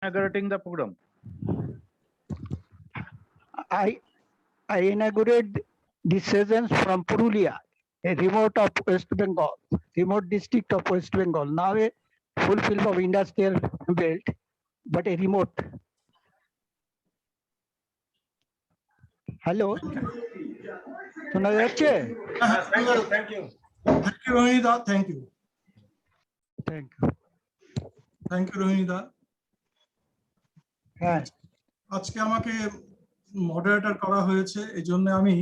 inaugurating the program. I inaugurate this session from Purulia, a remote of West Bengal, remote district of West Bengal. Now a fulfill of industrial belt, but a remote. Hello, শোনা যাচ্ছে? Thank you. Thank you, Rohinida. Thank you. Thank you. Thank you, Rohinida. হ্যাঁ, আজকে আমাকে moderator করা হয়েছে, এই জন্য আমি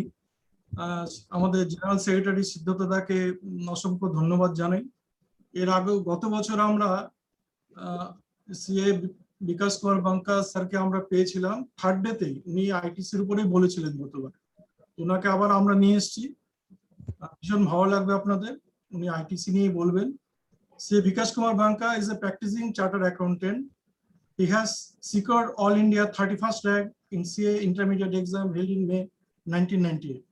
আমাদের জেনারেল সেক্রেটারি সিদ্ধার্থ দাকে অসংখ্য ধন্যবাদ জানাই। এর আগেও গত বছর আমরা সিএ বিকাশ কুমার বাঙ্কা স্যারকে আমরা পেয়েছিলাম থার্ড ডেতেই, উনি আইটিসির উপরেই বলেছিলেন গতবার। ওনাকে আবার আমরা নিয়ে এসেছি, ভীষণ ভালো লাগবে আপনাদের, উনি আইটিসি নিয়েই বলবেন। CA Bikash Kumar Banka is a practicing chartered accountant. He has secured All India 31st rank in CA intermediate exam held in May 1998.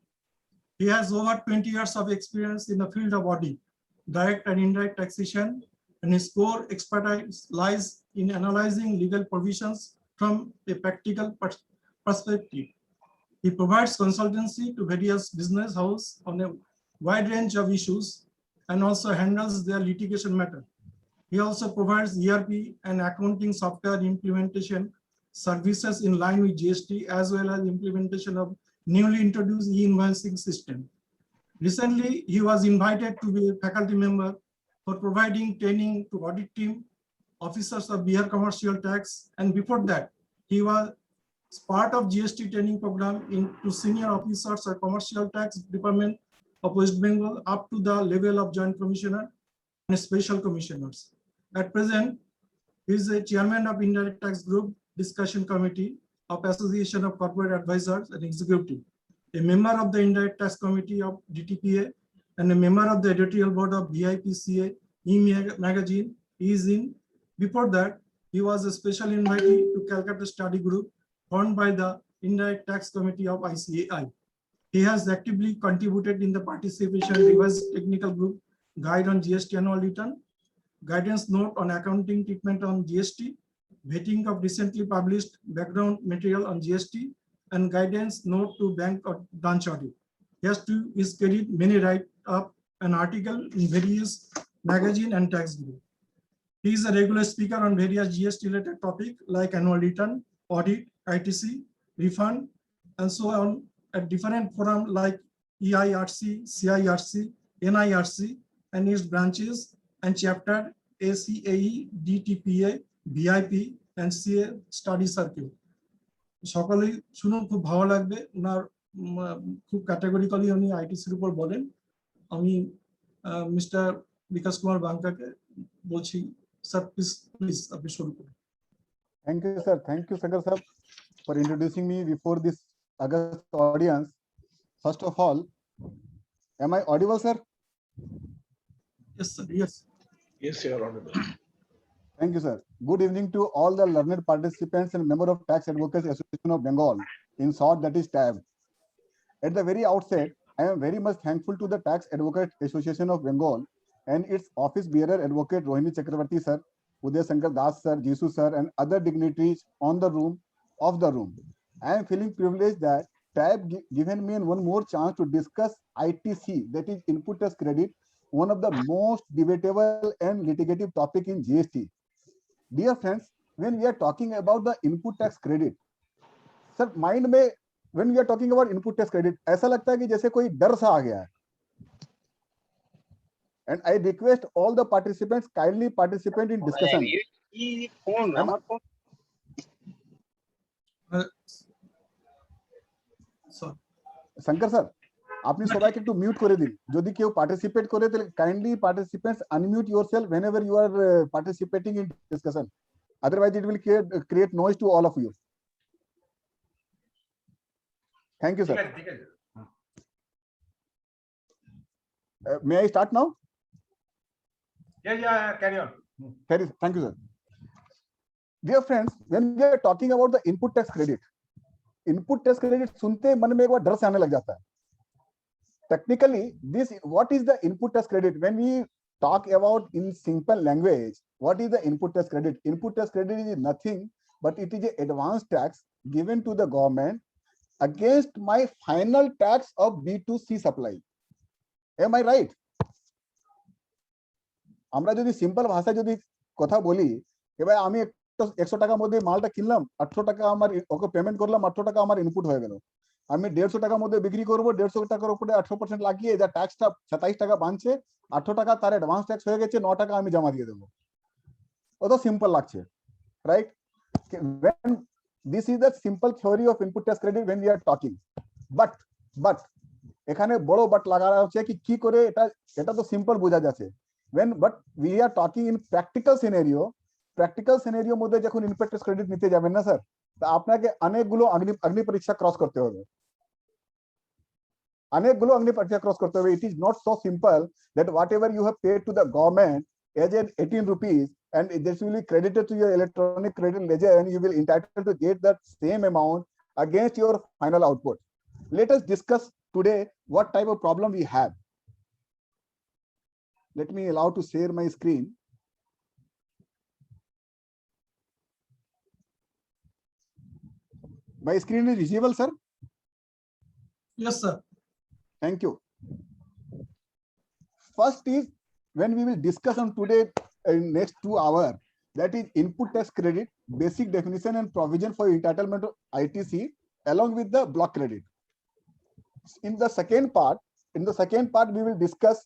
He has over 20 years of experience in the field of audit, direct and indirect taxation, and his core expertise lies in analyzing legal provisions from a practical perspective. He provides consultancy to various business houses on a wide range of issues and also handles their litigation matter. He also provides ERP and accounting software implementation services in line with GST, as well as implementation of newly introduced e-invoicing system. Recently, he was invited to be a faculty member for providing training to audit team, officers of Bihar Commercial Tax, and before that, he was part of GST training program to senior officers of Commercial Tax Department of West Bengal up to the level of Joint Commissioner and Special Commissioners. At present, he is a chairman of Indirect Tax Group Discussion Committee of Association of Corporate Advisors and Executive, a member of the Indirect Tax Committee of DTPA, and a member of the editorial board of VIPCA e-magazine. He is in. Before that, he was a special invitee to Calcutta Study Group formed by the Indirect Tax Committee of ICAI. He has actively contributed in the participation revised technical group guide on GST annual return, guidance note on accounting treatment on GST, vetting of recently published background material on GST, and guidance note to bank or branch audit. He has to his credit many write-up an article in various magazine and tax group. He is a regular speaker on various GST related topics like annual return, audit, ITC, refund, and so on at different forums like EIRC, CIRC, NIRC, and its branches and chapter ACAE, DTPA, VIP, and CA Study Circle. সকলেই শুনুন, খুব ভালো লাগবে। ওনার খুব categorically উনি আইটিসির উপর বলেন। আমি মিস্টার বিকাশ কুমার বাঙ্কাকে বলছি, স্যার প্লিজ আপনি শুরু করুন। Thank you, sir. Thank you, Sagar sir, for introducing me before this August audience. First of all, am I audible, sir? Yes, sir. Yes. Yes, you are audible. Thank you, sir. Good evening to all the learned participants and member of Tax Advocates Association of Bengal, in short that is TAB. At the very outset, I am very much thankful to the Tax Advocates Association of Bengal and its office bearer advocate Rohini Chakravarti sir, Uday Shankar Das sir, Jisu sir, and other dignitaries on the room, of the room. I am feeling privileged that TAB given me one more chance to discuss ITC, that is input tax credit, one of the most debatable and litigative topic in GST. Dear friends, when we are talking about the input tax credit, sir, mind में when we are talking about input tax credit, ऐसा लगता है कि जैसे कोई डर सा आ गया है. And I request all the participants kindly participate in discussion. Shankar sir, আপনি সবাইকে একটু মিউট করে দিন। যদি কেউ পার্টিসিপেট করে তাহলে kindly participants unmute yourself whenever you are participating in discussion. Otherwise it will create noise to all of you. Thank you, sir. May I start now? Yeah, carry on. Thank you, sir. Dear friends, when we are talking about the input tax credit सुनते मन में एक बार डर से आने लग जाता है. Technically, what is the input tax credit? When we talk about in simple language, what is the input tax credit? Input tax credit is nothing but it is an advance tax given to the government against my final tax of B2C supply. Am I right? আমরা যদি simple ভাষায় যদি কথা বলি, এবার আমি 100 টাকার মধ্যে মালটা কিনলাম, 800 টাকা আমার ওকে পেমেন্ট করলাম, 800 টাকা আমার ইনপুট হয়ে গেল। আমি 150 টাকার মধ্যে বিক্রি করব, 150 টাকার উপরে 18% লাগিয়ে যা ট্যাক্সটা 27 টাকা বাঁচছে, 800 টাকা তার অ্যাডভান্স ট্যাক্স হয়ে গেছে, 9 টাকা আমি জমা দিয়ে দেবো। অত সিম্পল লাগছে, right? When this is the simple theory of input tax credit when we are talking, but এখানে বড় বাট লাগা আছে কি করে এটা তো সিম্পল বোঝা যাচ্ছে। but we are talking in practical scenario মধ্যে যখন ইনপুট ট্যাক্স ক্রেডিট নিতে যাবেন না স্যার, তা আপনাকে অনেকগুলো অগ্নি পরীক্ষা ক্রস করতে হবে, It is not so simple that whatever you have paid to the government as an 18 rupees and this will be credited to your electronic credit ledger and you will entitled to get that same amount against your final output. Let us discuss today what type of problem we have. Let me allow to share my screen. My screen is visible, sir? Yes, sir. Thank you. First is when we will discuss on today in next 2 hours, that is input tax credit, basic definition and provision for entitlement of ITC along with the block credit. In the second part, we will discuss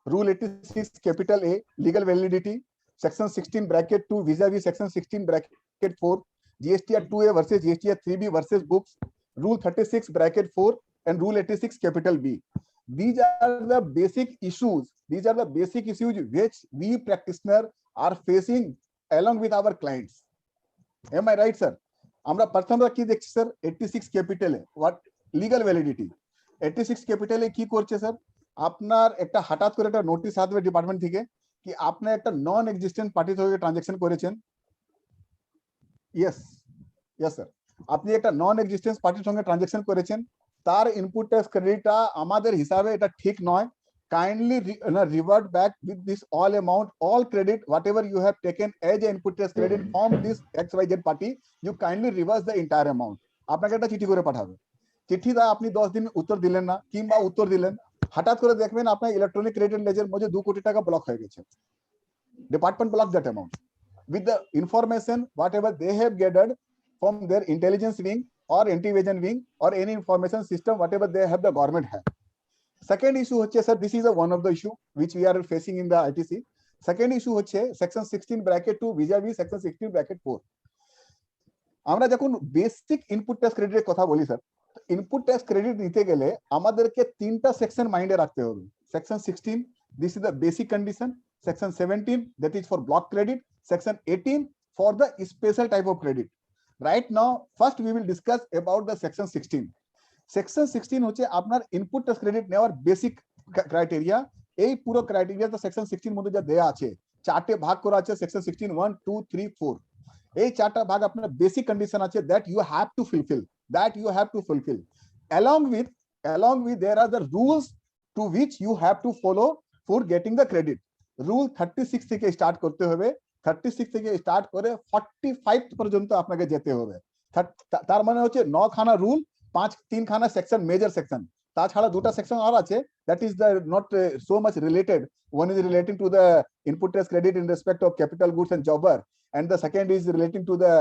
Rule 86 capital A, legal validity, section 16 bracket 2 vis-a-vis section 16 bracket 4, GSTR 2A versus GSTR 3B versus books, Rule 36 bracket 4 and Rule 86 capital B. These are the basic issues which we practitioner are facing along with our clients. Am I right, sir? আমরা প্রথমটা কি দেখছি sir, 86 ক্যাপিটালে what legal validity, 86 ক্যাপিটালে কি করছে sir, আপনার একটা হঠাৎ করে একটা নোটিশ আসবে ডিপার্টমেন্ট থেকে কি আপনি একটা নন এক্সিস্টেন্ট পার্টির সঙ্গে ট্রানজাকশন করেছেন। ইয়েস স্যার, আপনি একটা নন এক্সিস্টেন্স পার্টির সঙ্গে ট্রানজাকশন করেছেন, তার ইনপুট ট্যাক্স ক্রেডিটটা আমাদের হিসাবে এটা ঠিক নয়। Kindly revert back with this all amount, all credit, whatever you have taken as an input tax credit from this XYZ party, you kindly reverse the entire amount. আপনাকে একটা চিঠি করে পাঠাবে, চিঠিটা আপনি 10 দিন উত্তর দিলেন না কিংবা উত্তর দিলেন, হঠাৎ করে দেখবেন আপনার ইলেকট্রনিক ক্রেডিট লেজার মধ্যে 2 কোটি টাকা ব্লক হয়ে গেছে। Department block that amount with the information whatever they have gathered from their intelligence wing or anti-evasion wing or any information system whatever they have, the government have. Second issue হচ্ছে sir, this is one of the issue which we are facing in the ITC. Second issue হচ্ছে section 16 bracket 2 vis-a-vis section 16 bracket 4. আমরা যখন basic input tax ক্রেডিটের কথা বলি sir, input tax credit নিতে গেলে আমাদেরকে 3টা সেকশন মাইন্ডে রাখতে হবে। Section 16, this is the basic condition. Section 17, that is for block credit. Section 18 for the special type of credit. Right now, first we will discuss about the section 16. Section 16 হচ্ছে আপনার input tax credit নেওয়ার basic criteria. এই পুরো criteria তো section 16 মধ্যে যা দেয়া আছে, 4টে ভাগ করা আছে, সেকশন 16 1 2 3 4। এই 4টা ভাগ আপনার বেসিক কন্ডিশন আছে that you have to fulfill. Along with there are the rules to which you have to follow for getting the credit. Rule 36 থেকে স্টার্ট করতে হবে, 36 থেকে স্টার্ট করে 45 পর্যন্ত আপনাকে যেতে হবে। তার মানে হচ্ছে 9 খানা রুল, 3 খানা সেকশন, মেজর সেকশন, তাছাড়া 2টা সেকশন আর আছে that is the not so much related. One is relating to the input tax credit in respect of capital goods and job work, and the second is relating to the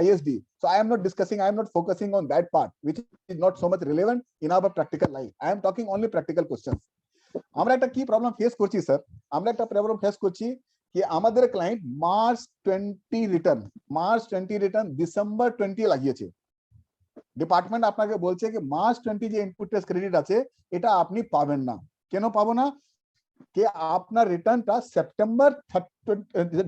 ISD. So I am not focusing on that part which is not so much relevant in our practical life. I am talking only practical questions. আমরা একটা কি problem face করছি sir, আমরা একটা problem face করছি কি আমাদের client March 20 return December 20 লাগিয়েছে। ডিপার্টমেন্ট আপনাকে বলছে কি মার্চ 20 যে ইনপুট ট্যাক্স ক্রেডিট আছে এটা আপনি পাবেন না। কেন পাবো না? कि আপনার রিটার্নটা সেপ্টেম্বর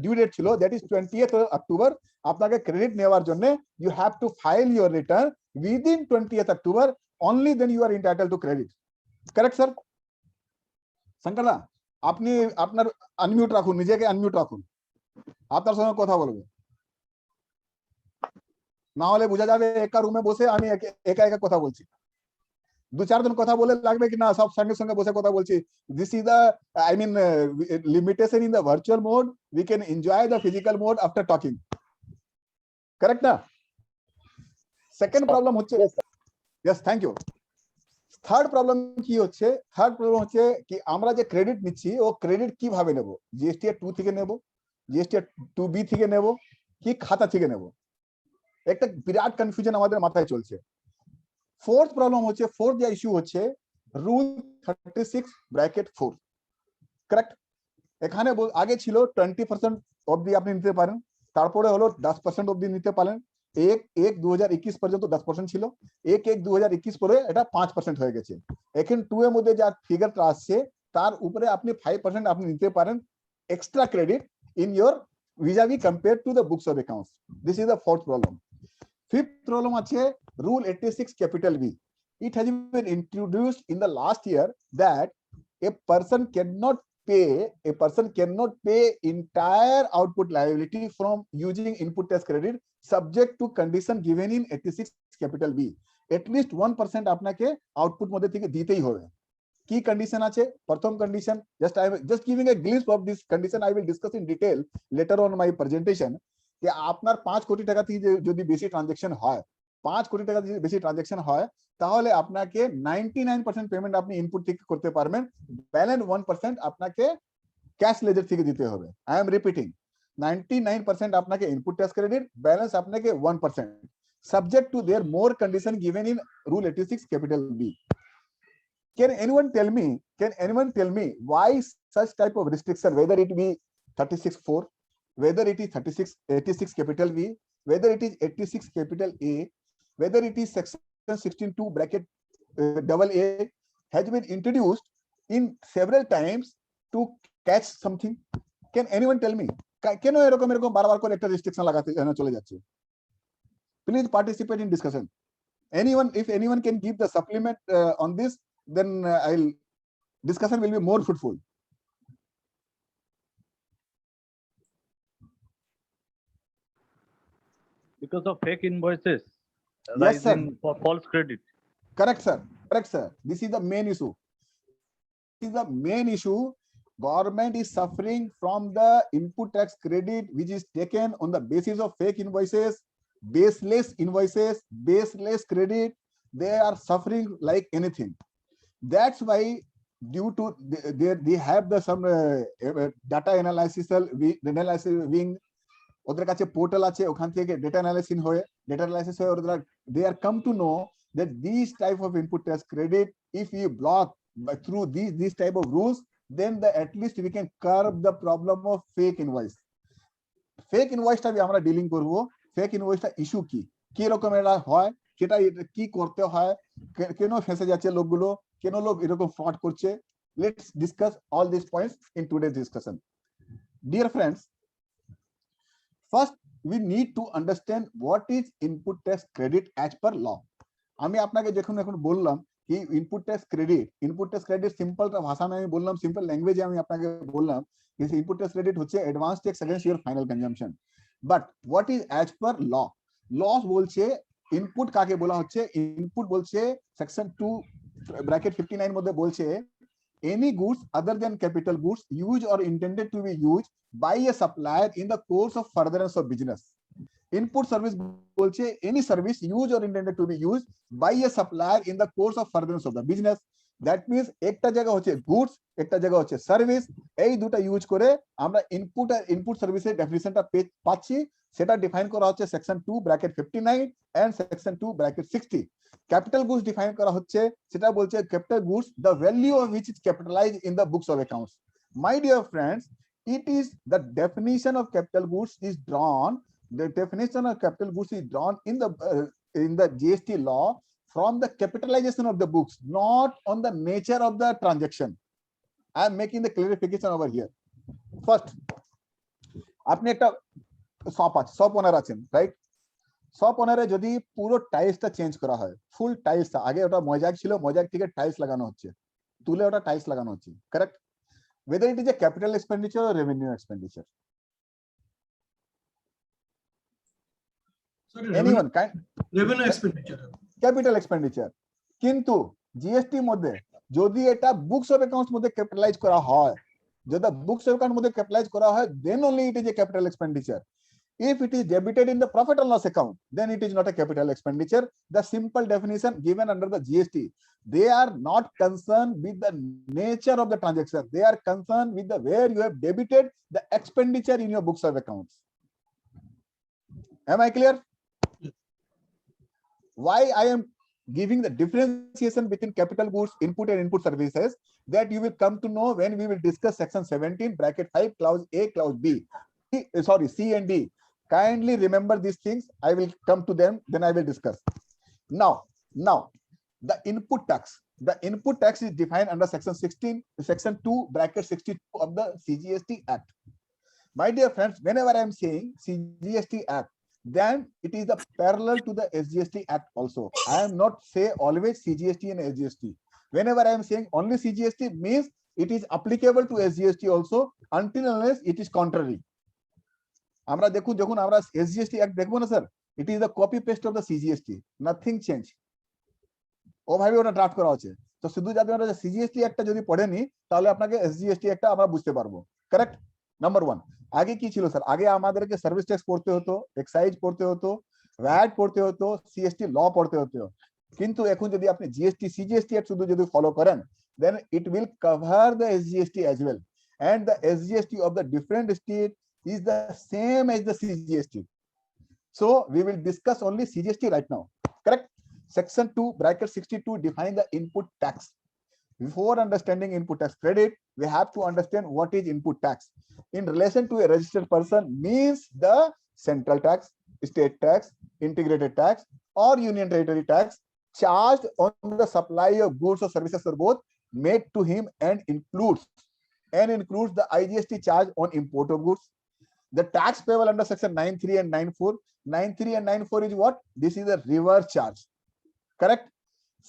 ডিউ ডেট ছিল, দ্যাট ইজ 20th অক্টোবর। আপনাকে ক্রেডিট নেওয়ার জন্য you have to file your return within 20th October, only then you are entitled to credit. Correct sir? শঙ্করদা আপনি আপনার আনমিউট রাখুন, নিজেকে আনমিউট রাখুন, আপনার সঙ্গে কথা বলবো, না হলে বোঝা যাবে একা রুমে বসে আমি একা একা কথা বলছি। 2-4 জন কথা বলে লাগবে কি না সব সঙ্গে সঙ্গে বসে কথা বলছি। This is the limitation in the virtual mode, we can enjoy the physical mode after talking. Correct না? সেকেন্ড প্রবলেম হচ্ছে, yes thank you. Third problem কি হচ্ছে, থার্ড প্রবলেম হচ্ছে কি আমরা যে ক্রেডিট নিচ্ছি ও ক্রেডিট কিভাবে নেব, জিএসটি এর 2 থেকে নেব, জিএসটি এর 2B থেকে নেব কি খাতা থেকে নেব, একটা বিরাট কনফিউশন আমাদের মাথায় চলছে। ফোর্থ প্রবলেম হচ্ছে, ফোর্থ যে ইস্যু হচ্ছে রুল 36(4, কারেক্ট? এখানে আগে ছিল 20% অবধি আপনি নিতে পারেন, তারপরে হলো 10% অবধি নিতে পারেন। 1/1/2021 পর্যন্ত 10% ছিল, 1/1/2021 পরে এটা 5% হয়ে গেছে। এখন 2 এর মধ্যে যা ফিগারটা আসছে তার উপরে আপনি 5% আপনি নিতে পারেন extra credit in your vis-a-vis compared to the books of accounts. This is the fourth problem. Fifth problem আছে rule 86(B). It has been introduced in the last year that a person cannot pay entire output liability from using input tax credit subject to condition given in 86(B). At least 1% আপনাকে output মধ্যে থেকে দিতেই হবে। কি condition আছে? প্রথম condition, I am just giving a glimpse of this condition. I will discuss in detail later on my presentation. যে আপনার 5 কোটি টাকা থেকে যদি বেশি ট্রানজাকশন হয়, 5 কোটি টাকা যদি বেশি ট্রানজাকশন হয়, তাহলে আপনাকে 99% পেমেন্ট আপনি ইনপুট থেকে করতে পারবেন, ব্যালেন্স 1% আপনাকে ক্যাশ লেজার থেকে দিতে হবে। আই এম রিপিটিং, 99% আপনাকে ইনপুট ট্যাক্স ক্রেডিট, ব্যালেন্স আপনাকে 1%, subject to their more condition given in rule 86(B). Can anyone tell me why such type of restriction, whether it be 36(4, whether it is 86(B), whether it is 86(A), whether it is section 16(2)(AA), has been introduced in several times to catch something? Can anyone tell me? কেন এরকম বারবার করে একটা restriction লাগাতে চলে যাচ্ছে? Please participate in discussion. If anyone can give the supplement on this, then discussion will be more fruitful. Because of fake invoices Yes, sir. rising for false credit. Correct, sir. This is the main issue. Government is suffering from the input tax credit which is taken on the basis of fake invoices, baseless credit. They are suffering like anything. That's why due to they have some data analysis wing, ওদের কাছে portal আছে, ওখান থেকে data analysis হয়ে they are come to know that these type of input tax credit, if you block through these type of rules, then at least we can curb the problem of fake invoice. Fake invoice টা আমরা dealing করব। Fake ইনভয়েসটা issue কি রকম এটা হয়, সেটা কি করতে হয়, কেন ফেঁসে যাচ্ছে লোকগুলো, কেন লোক এরকম ফ্রড করছে। Let's discuss all these points in today's discussion. Dear friends, first we need to understand what is input tax credit as per law. আমি আপনাকে যখন এখন বললাম কি ইনপুট ট্যাক্স ক্রেডিট সিম্পল ভাষায় আমি বললাম, সিম্পল ল্যাঙ্গুয়েজে আমি আপনাকে বললাম যে ইনপুট ট্যাক্স ক্রেডিট হচ্ছে advance tax against your final consumption. But what is as per law? Law বলছে ইনপুট কাকে বলা হচ্ছে, ইনপুট বলছে সেকশন 2(59) মধ্যে বলছে any goods other than capital goods used or intended to be used by a supplier in the course of furtherance of business. Input service বলছে any service used or intended to be used by a supplier in the course of furtherance of the business. That means একটা জায়গা হচ্ছে goods, একটা জায়গা হচ্ছে service, এই দুটো use করে আমরা ইনপুট সার্ভিসের ডেফিনিশনটা পাচ্ছি। সেটা ডিফাইন করা হচ্ছে section 2(59) and section 2(60). Capital goods define করা হচ্ছে, সেটা বলছে capital goods the value of which is capitalized in the books of accounts. My dear friends, it is the definition of capital goods is drawn. The definition of capital goods is drawn in the GST law from the capitalization of the books, not on the nature of the transaction. I am making the clarification over here. First, আপনি একটা shop ওনার আছেন, right? Shop ওনারে যদি পুরো টাইলসটা change করা হয়, ফুল টাইলসটা, আগে ওটা মজাক ছিল, মজাক থেকে টাইলস লাগানো হচ্ছে, তুলে ওটা টাইলস লাগানো হচ্ছে, correct? Whether it is a capital expenditure or revenue expenditure. Sorry, Anyone kind revenue expenditure. Capital expenditure. কিন্তু জিএসটি মধ্যে যদি এটা বুকস অফ অ্যাকাউন্টস মধ্যে ক্যাপিটালাইজ করা হয়, যদি বুকস অফ অ্যাকাউন্ট মধ্যে ক্যাপিটালাইজ করা হয়, then only it is a capital expenditure. If it is debited in the profit and loss account, then it is not a capital expenditure. The simple definition given under the GST, they are not concerned with the nature of the transaction. They are concerned with the where you have debited the expenditure in your books of accounts. Am I clear? Why I am giving the differentiation between capital goods, input and input services, that you will come to know when we will discuss section 17 bracket 5 clause A, clause B. Sorry, C and D. Kindly remember these things. I will come to them, then I will discuss. Now, the input tax. The input tax is defined under section 16, section 2 bracket 62 of the CGST Act. My dear friends, whenever I am saying CGST Act, then it is the parallel to the SGST Act also. I am not say always CGST and SGST. Whenever I am saying only CGST means it is applicable to SGST also until unless it is contrary. আমরা দেখুন যখন আমরা SGST Act দেখবো না sir, it is the copy paste of the CGST, nothing change. ওভাবে ওটা draft করা আছে। তো শুধু যদি আমরা CGST একটা যদি পড়েনি তাহলে আপনাকে SGST একটা আমরা বুঝতে পারবো। কারেক্ট? নাম্বার 1। আগে কি ছিল স্যার? আগে আমাদেরকে সার্ভিস ট্যাক্স পড়তে হতো, এক্সাইজ পড়তে হতো, ভ্যাট পড়তে হতো, সিএসটি ল পড়তে হতো। কিন্তু এখন যদি আপনি জিএসটি সিজিএসটি এর শুধু যদি ফলো করেন, then it will cover the SGST as well, and the SGST of the different state is the same as the CGST. So we will discuss only CGST right now. Correct? Section 2 bracket 62 define the input tax. Before understanding input tax credit, we have to understand what is input tax. In relation to a registered person means the central tax, state tax, integrated tax, or union territory tax charged on the supply of goods or services or both made to him and includes the IGST charge on import of goods. The tax payable under section 9.3 and 9.4. 9.3 and 9.4 is what? This is a reverse charge. Correct?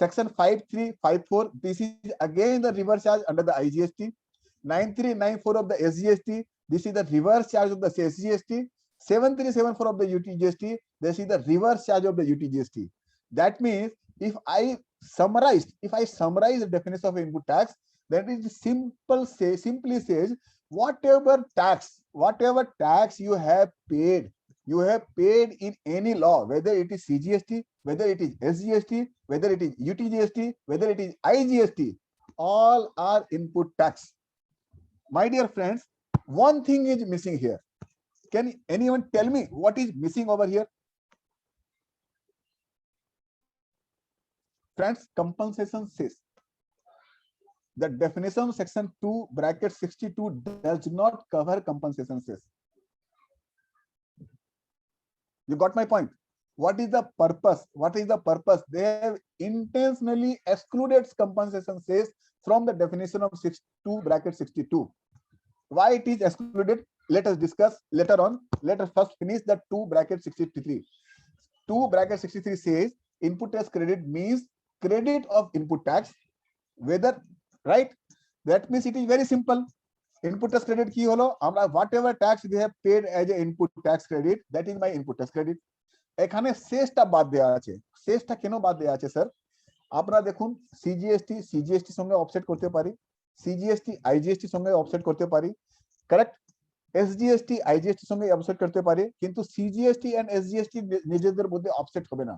Section 5.3, 5.4, this is again the reverse charge under the IGST. 9.3, 9.4 of the SGST, this is the reverse charge of the SGST. 7.3, 7.4 of the UTGST, this is the reverse charge of the UTGST. That means if I summarize the definition of input tax, that is simply says whatever tax you have paid in any law, whether it is CGST, whether it is SGST, whether it is UTGST, whether it is IGST, all are input tax. My dear friends, one thing is missing here. Can anyone tell me what is missing over here? Friends, compensation cess. The definition of section 2 bracket 62 does not cover compensation cess. You got my point? What is the purpose? They have intentionally excluded compensation cess from the definition of 2 bracket 62. Why it is excluded? Let us discuss later on. Let us first finish the 2 bracket 63. 2 bracket 63 says input tax credit means credit of input tax, whether, right? That means it is very simple. Input tax credit ki holo, amra whatever tax we have paid as a input tax credit, that is my input tax credit. এখানে শেষটা বাদ দেওয়া আছে। শেষটা কেন বাদ দেওয়া আছে স্যার? আপনারা দেখুন সিজিএসটি সঙ্গে অফসেট করতে পারি, সিজিএসটি আইজিএসটি সঙ্গে অফসেট করতে পারি, কারেক্ট? এসজিএসটি আইজিএসটি সঙ্গে অফসেট করতে পারি, কিন্তু সিজিএসটি এন্ড এসজিএসটি নিজেদের মধ্যে অফসেট হবে না।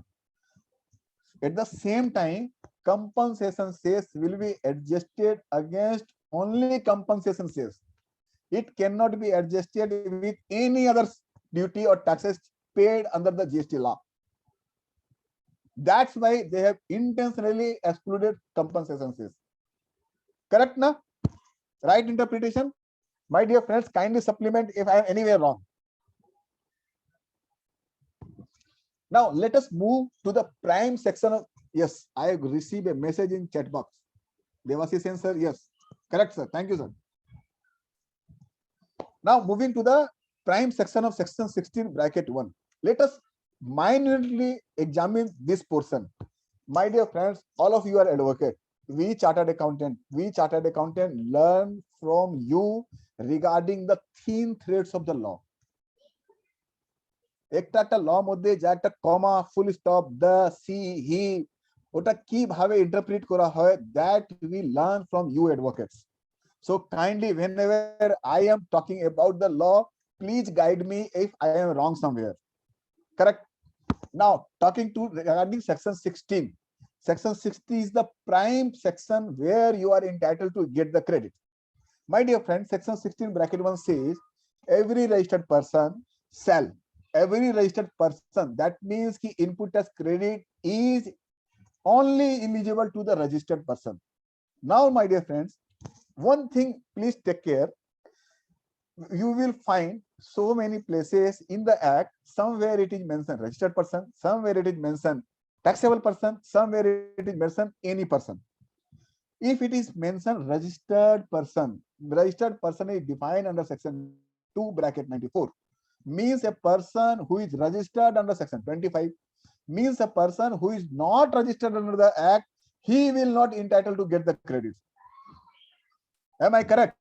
At the same time, compensation cess will be adjusted against only compensation cess. It cannot be adjusted with any other duty or taxes paid under the GST law. That's why they have intentionally excluded compensation cess. Correct na? Right interpretation? My dear friends, kindly supplement if I am anywhere wrong. Now let us move to the prime section of, yes, I received a message in chat box. Devasi Sen sir, yes, correct sir, thank you sir. Now moving to the prime section of section 16 bracket 1. Let us minutely examine this portion. My dear friends, all of you are advocate. We chartered accountant learn from you regarding the thin threads of the law. একটা ল মধ্যে যা একটা কমা, full stop, the, C, হি, ওটা কিভাবে interpret করা হয়, that we learn from you advocates. So kindly, whenever I am talking about the law, Please guide me if I am wrong somewhere. Correct. Now, talking to regarding section 16. Section 60 is the prime section where you are entitled to get the credit. My dear friend, section 16 bracket 1 says every registered person shall. Every registered person, that means ki input tax credit is only eligible to the registered person. Now, my dear friends, one thing, please take care. You will find so many places in the act, somewhere it is mentioned registered person, somewhere it is mentioned taxable person, somewhere it is mentioned any person. If it is mentioned registered person is defined under section 2 bracket 94, means a person who is registered under section 25, means a person who is not registered under the act, he will not entitled to get the credit. Am I correct?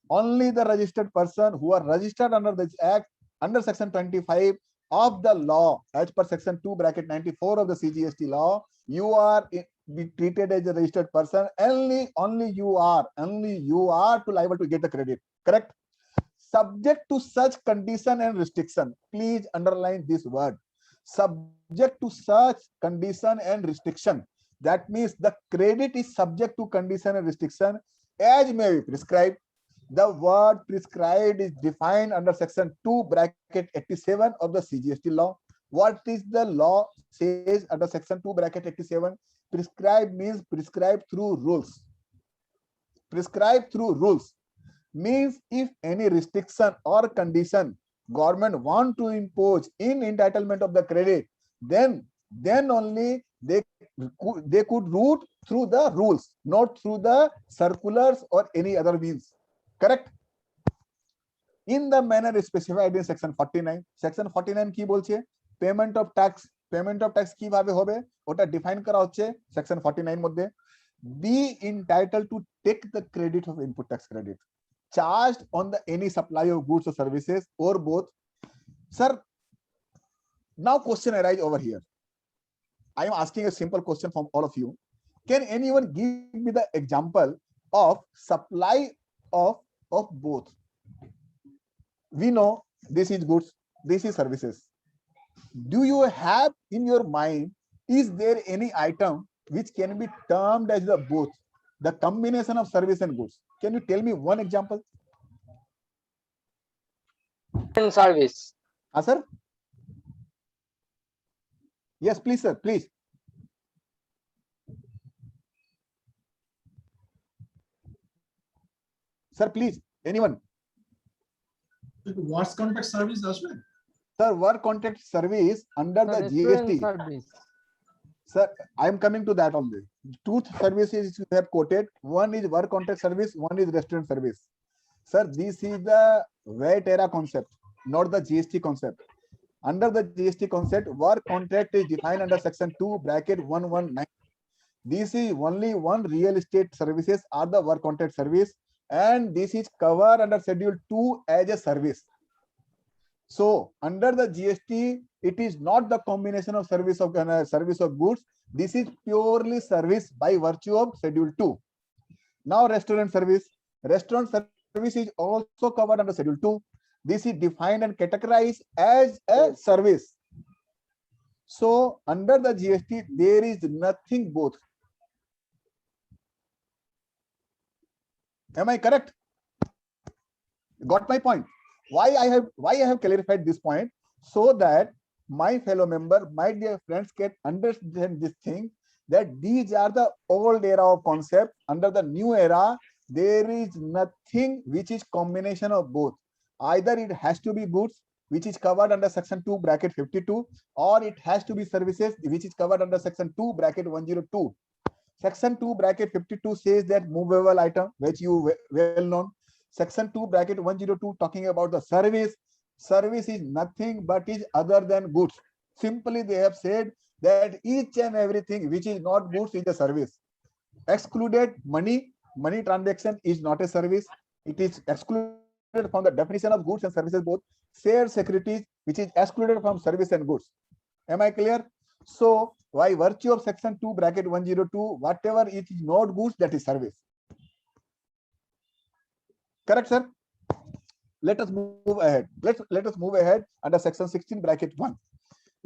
Only the registered person who are registered under this act under section 25 of the law as per section 2 bracket 94 of the CGST law, you are be treated as a registered person. Only you are to liable to get the credit. Correct? Subject to such condition and restriction. Please underline this word. Subject to such condition and restriction. That means the credit is subject to condition and restriction as may be prescribed. The word prescribed is defined under section 2 bracket 87 of the CGST law. What is the law says under section 2 bracket 87? Prescribed means prescribed through rules. Prescribed through rules means if any restriction or condition government want to impose in entitlement of the credit, then only they could route through the rules, not through the circulars or any other means. Correct? In the manner specified in section 49. Section 49 কি বলছে? Payment of tax কিভাবে হবে ওটা define করা হচ্ছে section 49 মধ্যে। Be entitled to take the credit of input tax credit charged on the any supply of goods or services or both. Sir, now question arise over here. I am asking a simple question from all of you. Can anyone give me the example of supply of both? We know this is goods, this is services. Do you have in your mind, is there any item which can be termed as the both, the combination of service and goods? Can you tell me one example? Service. Sir? Yes, please, sir, please. Sir, please, anyone? Works contract service আসবে? Sir, work contract service under the GST. Service. Sir, I am coming to that only. Two services you have quoted. One is work contract service, one is restaurant service. Sir, this is the VAT era concept, not the GST concept. Under the GST concept, work contract is defined under section 2 bracket 119. This is only one real estate services are the work contract service, and this is covered under schedule 2 as a service. So under the GST, it is not the combination of service of goods. This is purely service by virtue of schedule 2. Now restaurant service. Restaurant service is also covered under schedule 2. This is defined and categorized as a service. So under the GST, there is nothing both. Am I correct? Got my point? Why I have clarified this point, so that my fellow member, my dear friends, can understand this thing, that these are the old era of concept. Under the new era, there is nothing which is combination of both. Either it has to be goods, which is covered under section 2 bracket 52, or it has to be services, which is covered under section 2 bracket 102. Section 2 bracket 52 says that movable item, which you well known. Section 2 bracket 102 talking about the service. Service is nothing but is other than goods. Simply they have said that each and everything which is not goods is a service. Excluded money transaction is not a service. It is excluded from the definition of goods and services both. Share securities, which is excluded from service and goods. Am I clear? So by virtue of section 2 bracket 102, whatever it is not goods, that is service. Correct, sir? let us move ahead. Let us move ahead under section 16 bracket 1,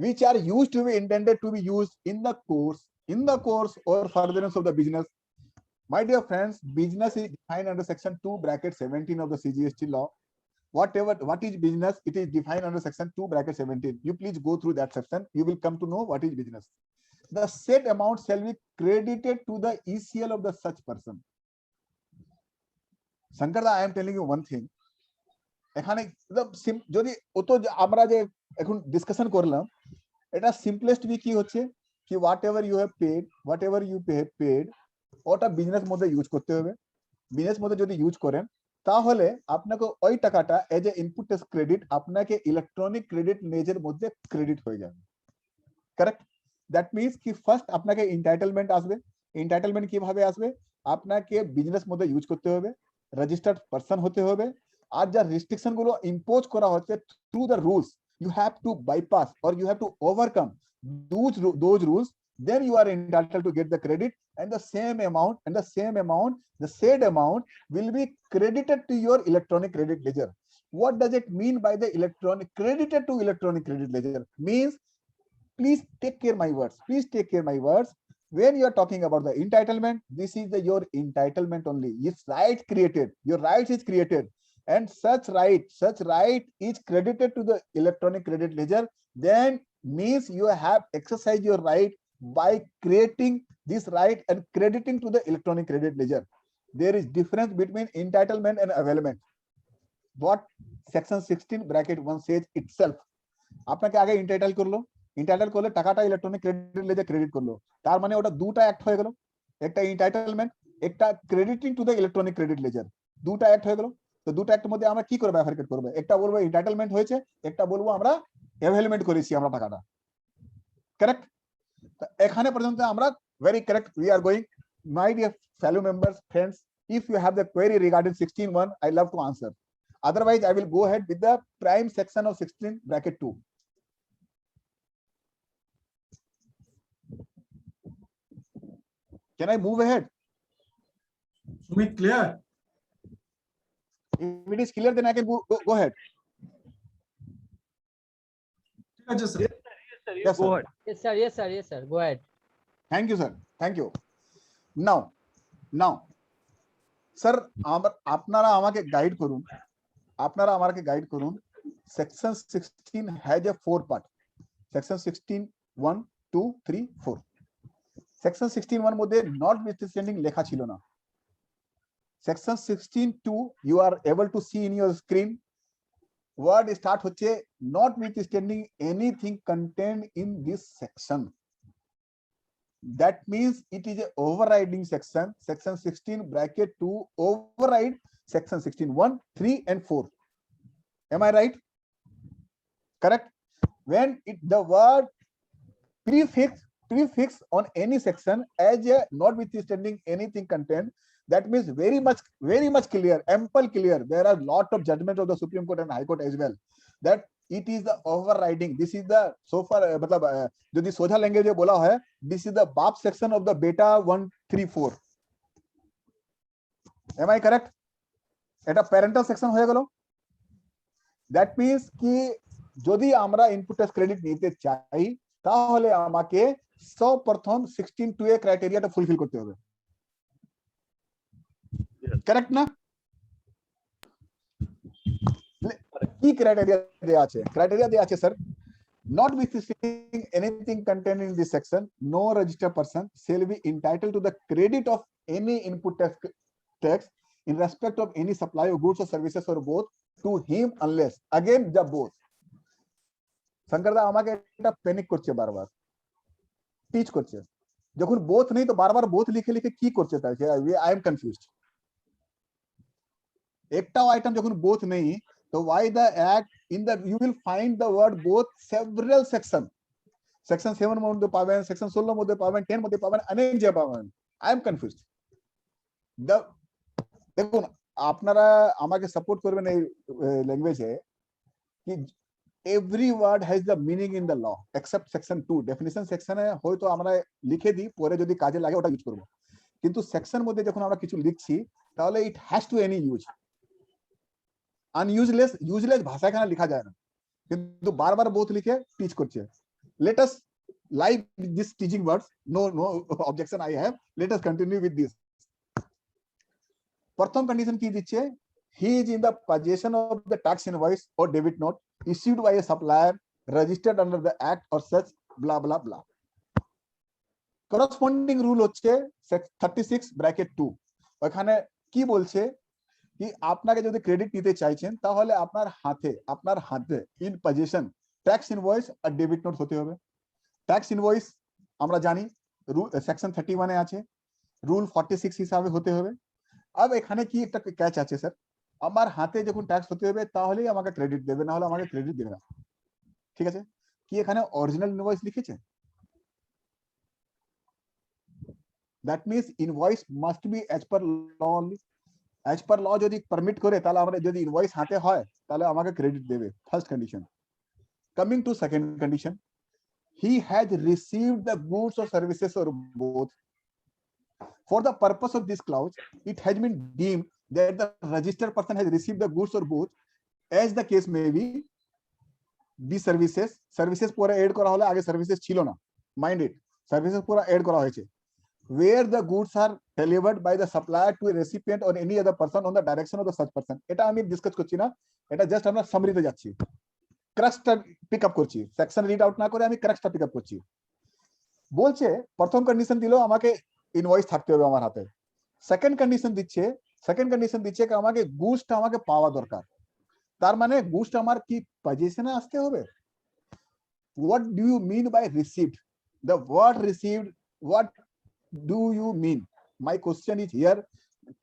which are used to be intended to be used in the course or furtherance of the business. My dear friends, business is defined under section 2 bracket 17 of the CGST law. What is business? It is defined under section 2 bracket 17. You please go through that section. You will come to know what is business. The said amount shall be credited to the ECL of the such person. Sankarda, I am telling you one thing. এখানে যদি অত আমরা যে এখন discussion করলাম, এটা simplest B কি হচ্ছে কি হোয়াট এভার ইউ পেড ওটা বিজনেস মধ্যে ইউজ করতে হবে। বিজনেস মধ্যে যদি ইউজ করেন তাহলে আপনাকে ওই টাকাটা as a input tax credit আপনাকে ইলেকট্রনিক ক্রেডিট লেজের মধ্যে ক্রেডিট হয়ে যাবে। কারেক্ট? দ্যাট মিনস কি ফার্স্ট আপনাকে এন্টাইটেলমেন্ট আসবে। এন্টাইটেলমেন্ট কিভাবে আসবে? আপনাকে বিজনেস মধ্যে ইউজ করতে হবে, রেজিস্টার্ড পারসন হতে হবে, আর যা রেস্ট্রিকশন গুলো ইম্পোজ করা হচ্ছে through the rules, you have to bypass or you have to overcome those rules, then you are entitled to get the credit, and the said amount will be credited to your electronic credit ledger. What does it mean by the credited to electronic credit ledger? Means, please take care my words. When you are talking about the entitlement, this is your entitlement only. It's right created, your rights is created, and such right is credited to the electronic credit ledger, then means you have exercised your right by creating this right and crediting to the electronic credit ledger. There is difference between entitlement and availment. What section 16 bracket 1 says itself. আপনাকে আগে entitle করলে টাকাটা electronic credit laser credit করলো, তার মানে ওটা দুটো act হয়ে গেল, একটা এন্টাইটেলমেন্ট, একটা crediting to the electronic credit ledger, দুটো অ্যাক্ট হয়ে গেল। তো দুটো অ্যাক্টের মধ্যে আমরা কি করে বাইফারকেট করব? একটা বলবো এন্টাইটেলমেন্ট হয়েছে, একটা বলবো আমরা অ্যাভেলমেন্ট করেছি আমরা টাকাটা। কারেক্ট? এখানে পর্যন্ত আমরা very correct. We are going, my dear fellow members, friends, if you have the query regarding 16.1, I love to answer. Otherwise, I will go ahead with the prime section of 16 bracket 2. Can I move ahead? Sumit, clear? If it is clear, then I can go ahead. ঠিক আছে sir. Yes, Go sir. ahead. Yes, sir. Go ahead. Thank you, sir. Thank you. Now, sir, আপনারা আমাকে guide করুন। Section 16 has a 4 part. Section 16 1 2 3 4. Section 16 1 মধ্যে notwithstanding লেখা ছিল না। Section 16.2 you are able to see in your screen. Word start হচ্ছে notwithstanding anything contained in this section. That means it is a overriding section. Section 16 bracket 2 override section 16 1 3 and 4. Am I right? Correct? When the word prefix on any section as a notwithstanding anything contained, that means very much clear, ample clear. There are lot of judgments of the Supreme Court and High Court as well, that it is the overriding. This is the so far मतलब যদি সোজা ল্যাঙ্গুয়েজে বলা হয়, this is the BAP section of the beta 1 3 4. Am I correct? এটা parental section হয়ে গেল। That means কি যদি আমরা ইনপুট ট্যাক্স ক্রেডিট নিতে চাই তাহলে আমাকে সর্বপ্রথম 16.2 এর ক্রাইটেরিয়াটা ফুলফিল করতে হবে। কারেক্ট না? কি ক্রাইটেরিয়া দেয়া আছে? ক্রাইটেরিয়া দেয়া আছে sir, notwithstanding anything contained in this section, no registered person shall be entitled to the credit of any input tax in respect of any supply of goods or services or both to him unless, again the both. শঙ্করদা আমাকে এটা panic করছে, বারবার teach করছে। যখন both নেই তো বারবার both লিখে কি করছে তাই আই এম কনফিউজড। একটাও আইটেম যখন বোথ নেই তো why the act in the you will find the word both several section 7 মধ্যে পাবেন, section 16 মধ্যে পাবেন, 10 মধ্যে পাবেন, অনেক জায়গায় পাবেন। I am confused. দেখুন আপনারা আমাকে সাপোর্ট করবেন এই ল্যাঙ্গুয়েজে কি every word has the meaning in the law except section 2 definition section এ হয়তো আমরা লিখে দিই, পরে যদি কাজে লাগে ওটা ইউজ করব, কিন্তু সেকশন মধ্যে যখন আমরা কিছু লিখছি তাহলে it has to any use. আনইউজলেস ইউজলেস ভাষা এখানে লেখা যায় না, কিন্তু বারবার বোথ লিখে টিচ করছে। Let us like this teaching words, no objection I have, let us continue with this. প্রথম কন্ডিশন কি দিচ্ছে, he is in the possession of the tax invoice or debit note issued by a supplier registered under the act or such blah blah blah. Corresponding rule হচ্ছে 36(2). ওখানে কি বলছে কি আপনাকে যদি ক্রেডিট নিতে চাইছেন তাহলে আপনার হাতে ইন পজেশন ট্যাক্স ইনভয়েস আর ডেবিট নোট হতে হবে। ট্যাক্স ইনভয়েস আমরা জানি সেকশন 31 এ আছে, রুল 46 হিসাবে হতে হবে। अब এখানে কি একটা ক্যাচ আছে স্যার, আমার হাতে যখন ট্যাক্স হতে হবে তাহলেই আমাকে ক্রেডিট দেবে, না হলে আমাকে ক্রেডিট দেবে না। ঠিক আছে, কি এখানে অরিজিনাল ইনভয়েস লিখেছে? That means invoice must be as per law only. As per law যদি পারমিট করে তাহলে আমরা যদি ইনভয়েস হাতে হয় তাহলে আমাকে ক্রেডিট দেবে, first condition. Coming to second condition, he has received the goods or services or both. For the purpose of this clause, it has been deemed that the registered person has received the goods or both, as the case may be, the services pura add kora hole, age services chilo na, mind it, services pura add kora hoyeche, where the goods are delivered by the supplier to a recipient or any other person on the direction of the such person. এটা আমি discuss করছি না, এটা just আমরা সামারিতে যাচ্ছি, ক্রাক্সটা pick up করছি, section read out না করে আমি ক্রাক্সটা পিক আপ করছি। বলছে প্রথম কন্ডিশন দিলো আমাকে ইনভয়েস থাকতে হবে আমার হাতে। সেকেন্ড কন্ডিশন দিচ্ছে কি আমাকে গুডসটা আমাকে পাওয়া দরকার। তার মানে গুডসটা আমার কি পজিশনে আসতে হবে। What do you mean by received? The word received, what do you mean? My question is here,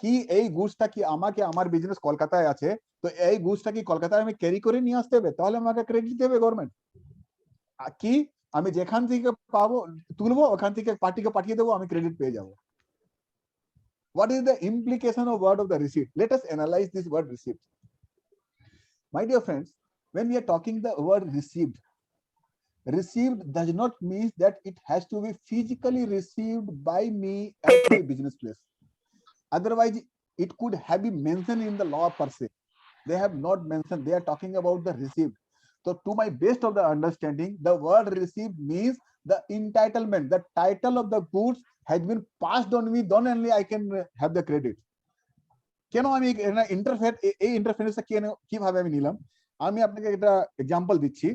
কি এই গুডসটা কি আমাকে, আমার বিজনেস কলকাতায় আছে, তো এই গুডসটা কি কলকাতায় আমি ক্যারি করে নিয়ে আসতে হবে, তাহলে আমাকে ক্রেডিট দেবে গভর্নমেন্ট? কি আমি যেখান থেকে পাবো তুলবো ওখান থেকে পার্টিকে পাঠিয়ে দেবো, আমি ক্রেডিট পেয়ে যাবো? What is the implication of word of the receipt? Let us analyze this word receipt. My dear friends, when we are talking the word received does not mean that it has to be physically received by me at my business place. Otherwise, it could have been mentioned in the law per se. They have not mentioned, they are talking about the received. So to my best of the understanding, the word received means the entitlement, the title of the goods has been passed on me, then only I can have the credit. কেন আমি ইন্টারফেরেন্সটা কিভাবে আমি নিলাম, আমি আপনাকে একটা example দিচ্ছি।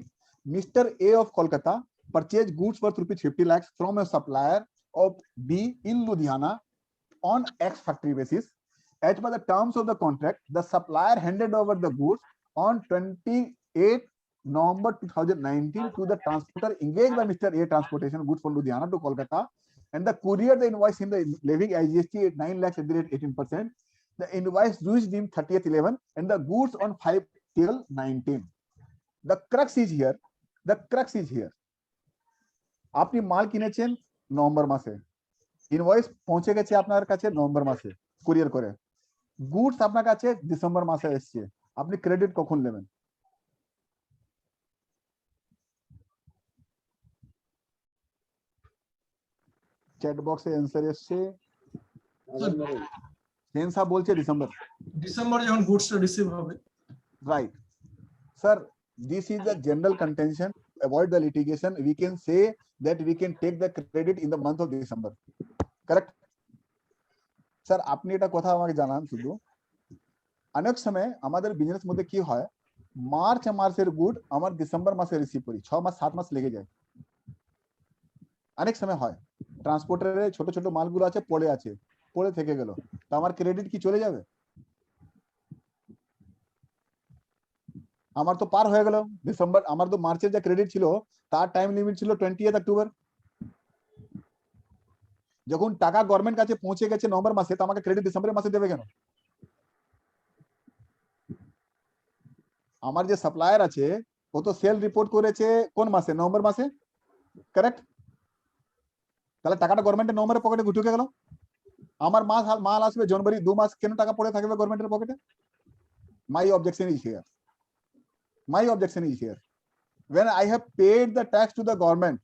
Mister A of Kolkata purchased goods worth ₹50 lakhs from a supplier of B in Ludhiana on X factory basis. As per the terms of the contract, the supplier handed over the goods on 28 November 2019 to the transporter engaged by Mr. A Transportation Goods from Ludhiana to Kolkata, and the courier the invoice in the levying IGST at 9 lakhs at the rate 18%. The invoice reached him 30th/11 and the goods on 5/19. The crux is here. আপনি মাল কিনেছেন November মাসে, invoice পৌঁছে গেছে আপনার কাছে November মাসে courier করে, গুডস আপনার কাছে ডিসেম্বর মাসে এসছে, আপনি ক্রেডিট কখন নেবেন? চ্যাট বক্সে অ্যানসার এসছে, সেন্সা বলছে ডিসেম্বর যখন গুডসটা রিসিভ হবে। Right sir, this is the general contention. Avoid the litigation. We can say that we can take the credit in the month of December. Correct? Sir আপনি এটা কথা আমাকে জানান শুধু, অনেক সময় আমাদের বিজনেস মধ্যে কি হয়, মার্চ মাসের গুড আমার ডিসেম্বর মাসে রিসিভ করি, 6 মাস 7 মাস লেগে যায়। অনেক সময় হয় ট্রান্সপোর্টারে ছোট ছোট মালগুলো আছে পড়ে থেকে গেল, তো আমার ক্রেডিট কি চলে যাবে? আমার তো পার হয়ে গেল ডিসেম্বর, আমার তো মার্চের যে ক্রেডিট ছিল তার টাইম লিমিট ছিল 20 অক্টোবর। যখন টাকা গভর্নমেন্ট কাছে পৌঁছে গেছে নভেম্বর মাসে, তো আমাকে ক্রেডিট ডিসেম্বরের মাসে দেবে কেন? আমার যে সাপ্লায়ার আছে ও তো সেল রিপোর্ট করেছে কোন মাসে? নভেম্বর মাসে, কারেক্ট? তাহলে টাকাটা গভর্নমেন্টের নভেম্বরের পকেটে ঢুকে গেল, আমার মাল আসবে জানুয়ারি, 2 মাস কেন টাকা পড়ে থাকবে গভর্নমেন্টের পকেটে? My objection is here. When I have paid the tax to the government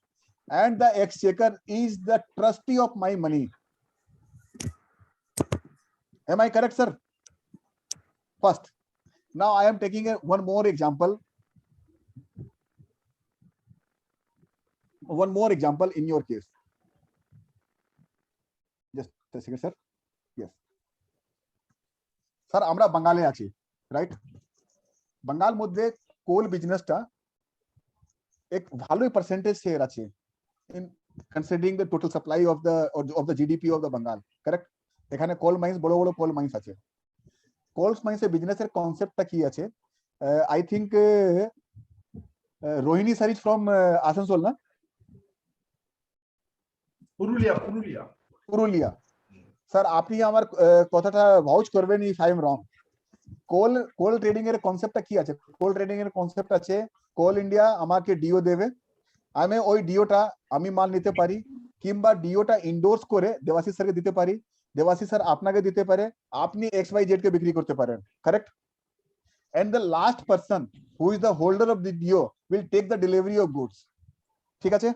and the exchequer is the trustee of my money. Am I correct, sir? First, Now I am taking one more example. One more example in your case. Just a second, sir. Yes. Sir, আমরা বাঙালি আছি, right? বাঙাল মধ্যে কোল বিজনেসটা এক ভালোই percentage share আছে in considering the total supply of the GDP of the Bengal, correct? এখানে কোল mines বড় বড় কোল মাইন্স আছে। কোল মাইন্সের বিজনেসের কনসেপ্টটা কি আছে? I think Rohini sir is from Asansol, না? পুরুলিয়া। স্যার আপনি আমার কথাটা ভাউচ করবেন if I am wrong. Coal trading এর কনসেপ্টটা কি আছে? কোল ট্রেডিং এর কনসেপ্ট আছে কোল ইন্ডিয়া আমাকে ডিও দেবে, আমি ওই ডিওটা আমি মাল নিতে পারি, কিংবা ডিওটা ইন্ডোর্স করে দেবাশিস স্যারকে দিতে পারি, দেবাশিস স্যার আপনাকে দিতে পারে, আপনি XYZ কে বিক্রি করতে পারেন, correct? And the last person who is the holder of the DO will take the delivery of goods. ঠিক আছে?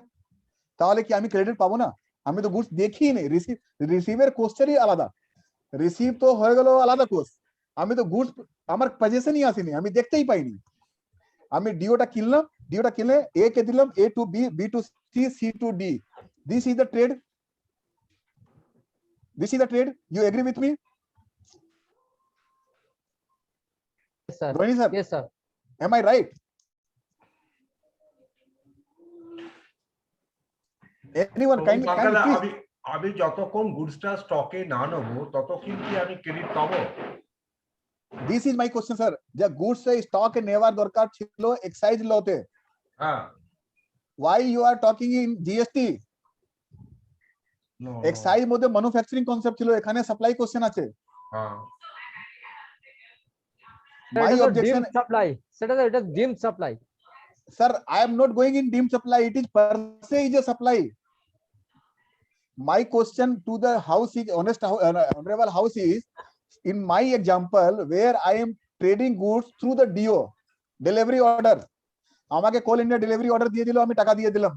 তাহলে কি আমি ক্রেডিট পাবো না? আমি তো গুডস দেখিই নেই, রিসিভের কোস্টারই আলাদা, রিসিভ তো হয়ে গেল আলাদা কোর্স, আমি তো গুডস আমার পজিশনই আসেনি, আমি দেখতেই পাইনি। আমি ডিওটা কিনলে এ কে দিলাম, A to B, B to C, C to D. This is the trade. You agree with me? Yes, sir. Rohini sir, Yes, sir. am I right? Anyone kindly please. আমি যতক্ষণ গুডসটা স্টকে না নেবো ততক্ষণ কি আমি ক্রেডিট পাবো? This is my question, sir. যে গুডস স্টক নেওয়ার দরকার ছিল এক্সাইজ লতে। হ্যাঁ। Why you are talking in GST? Excise মধ্যে ম্যানুফ্যাকচারিং কনসেপ্ট ছিল, এখানে সাপ্লাই কোশ্চেন আছে। হ্যাঁ। My objection, supply. It is dim supply. sir, I am not going in dim supply. It is per se is a supply. My question to the house is honorable house is, in my example where I am trading goods through the DO delivery order, আমাকে কোল India delivery order দিয়ে দিল, আমি টাকা দিয়ে দিলাম,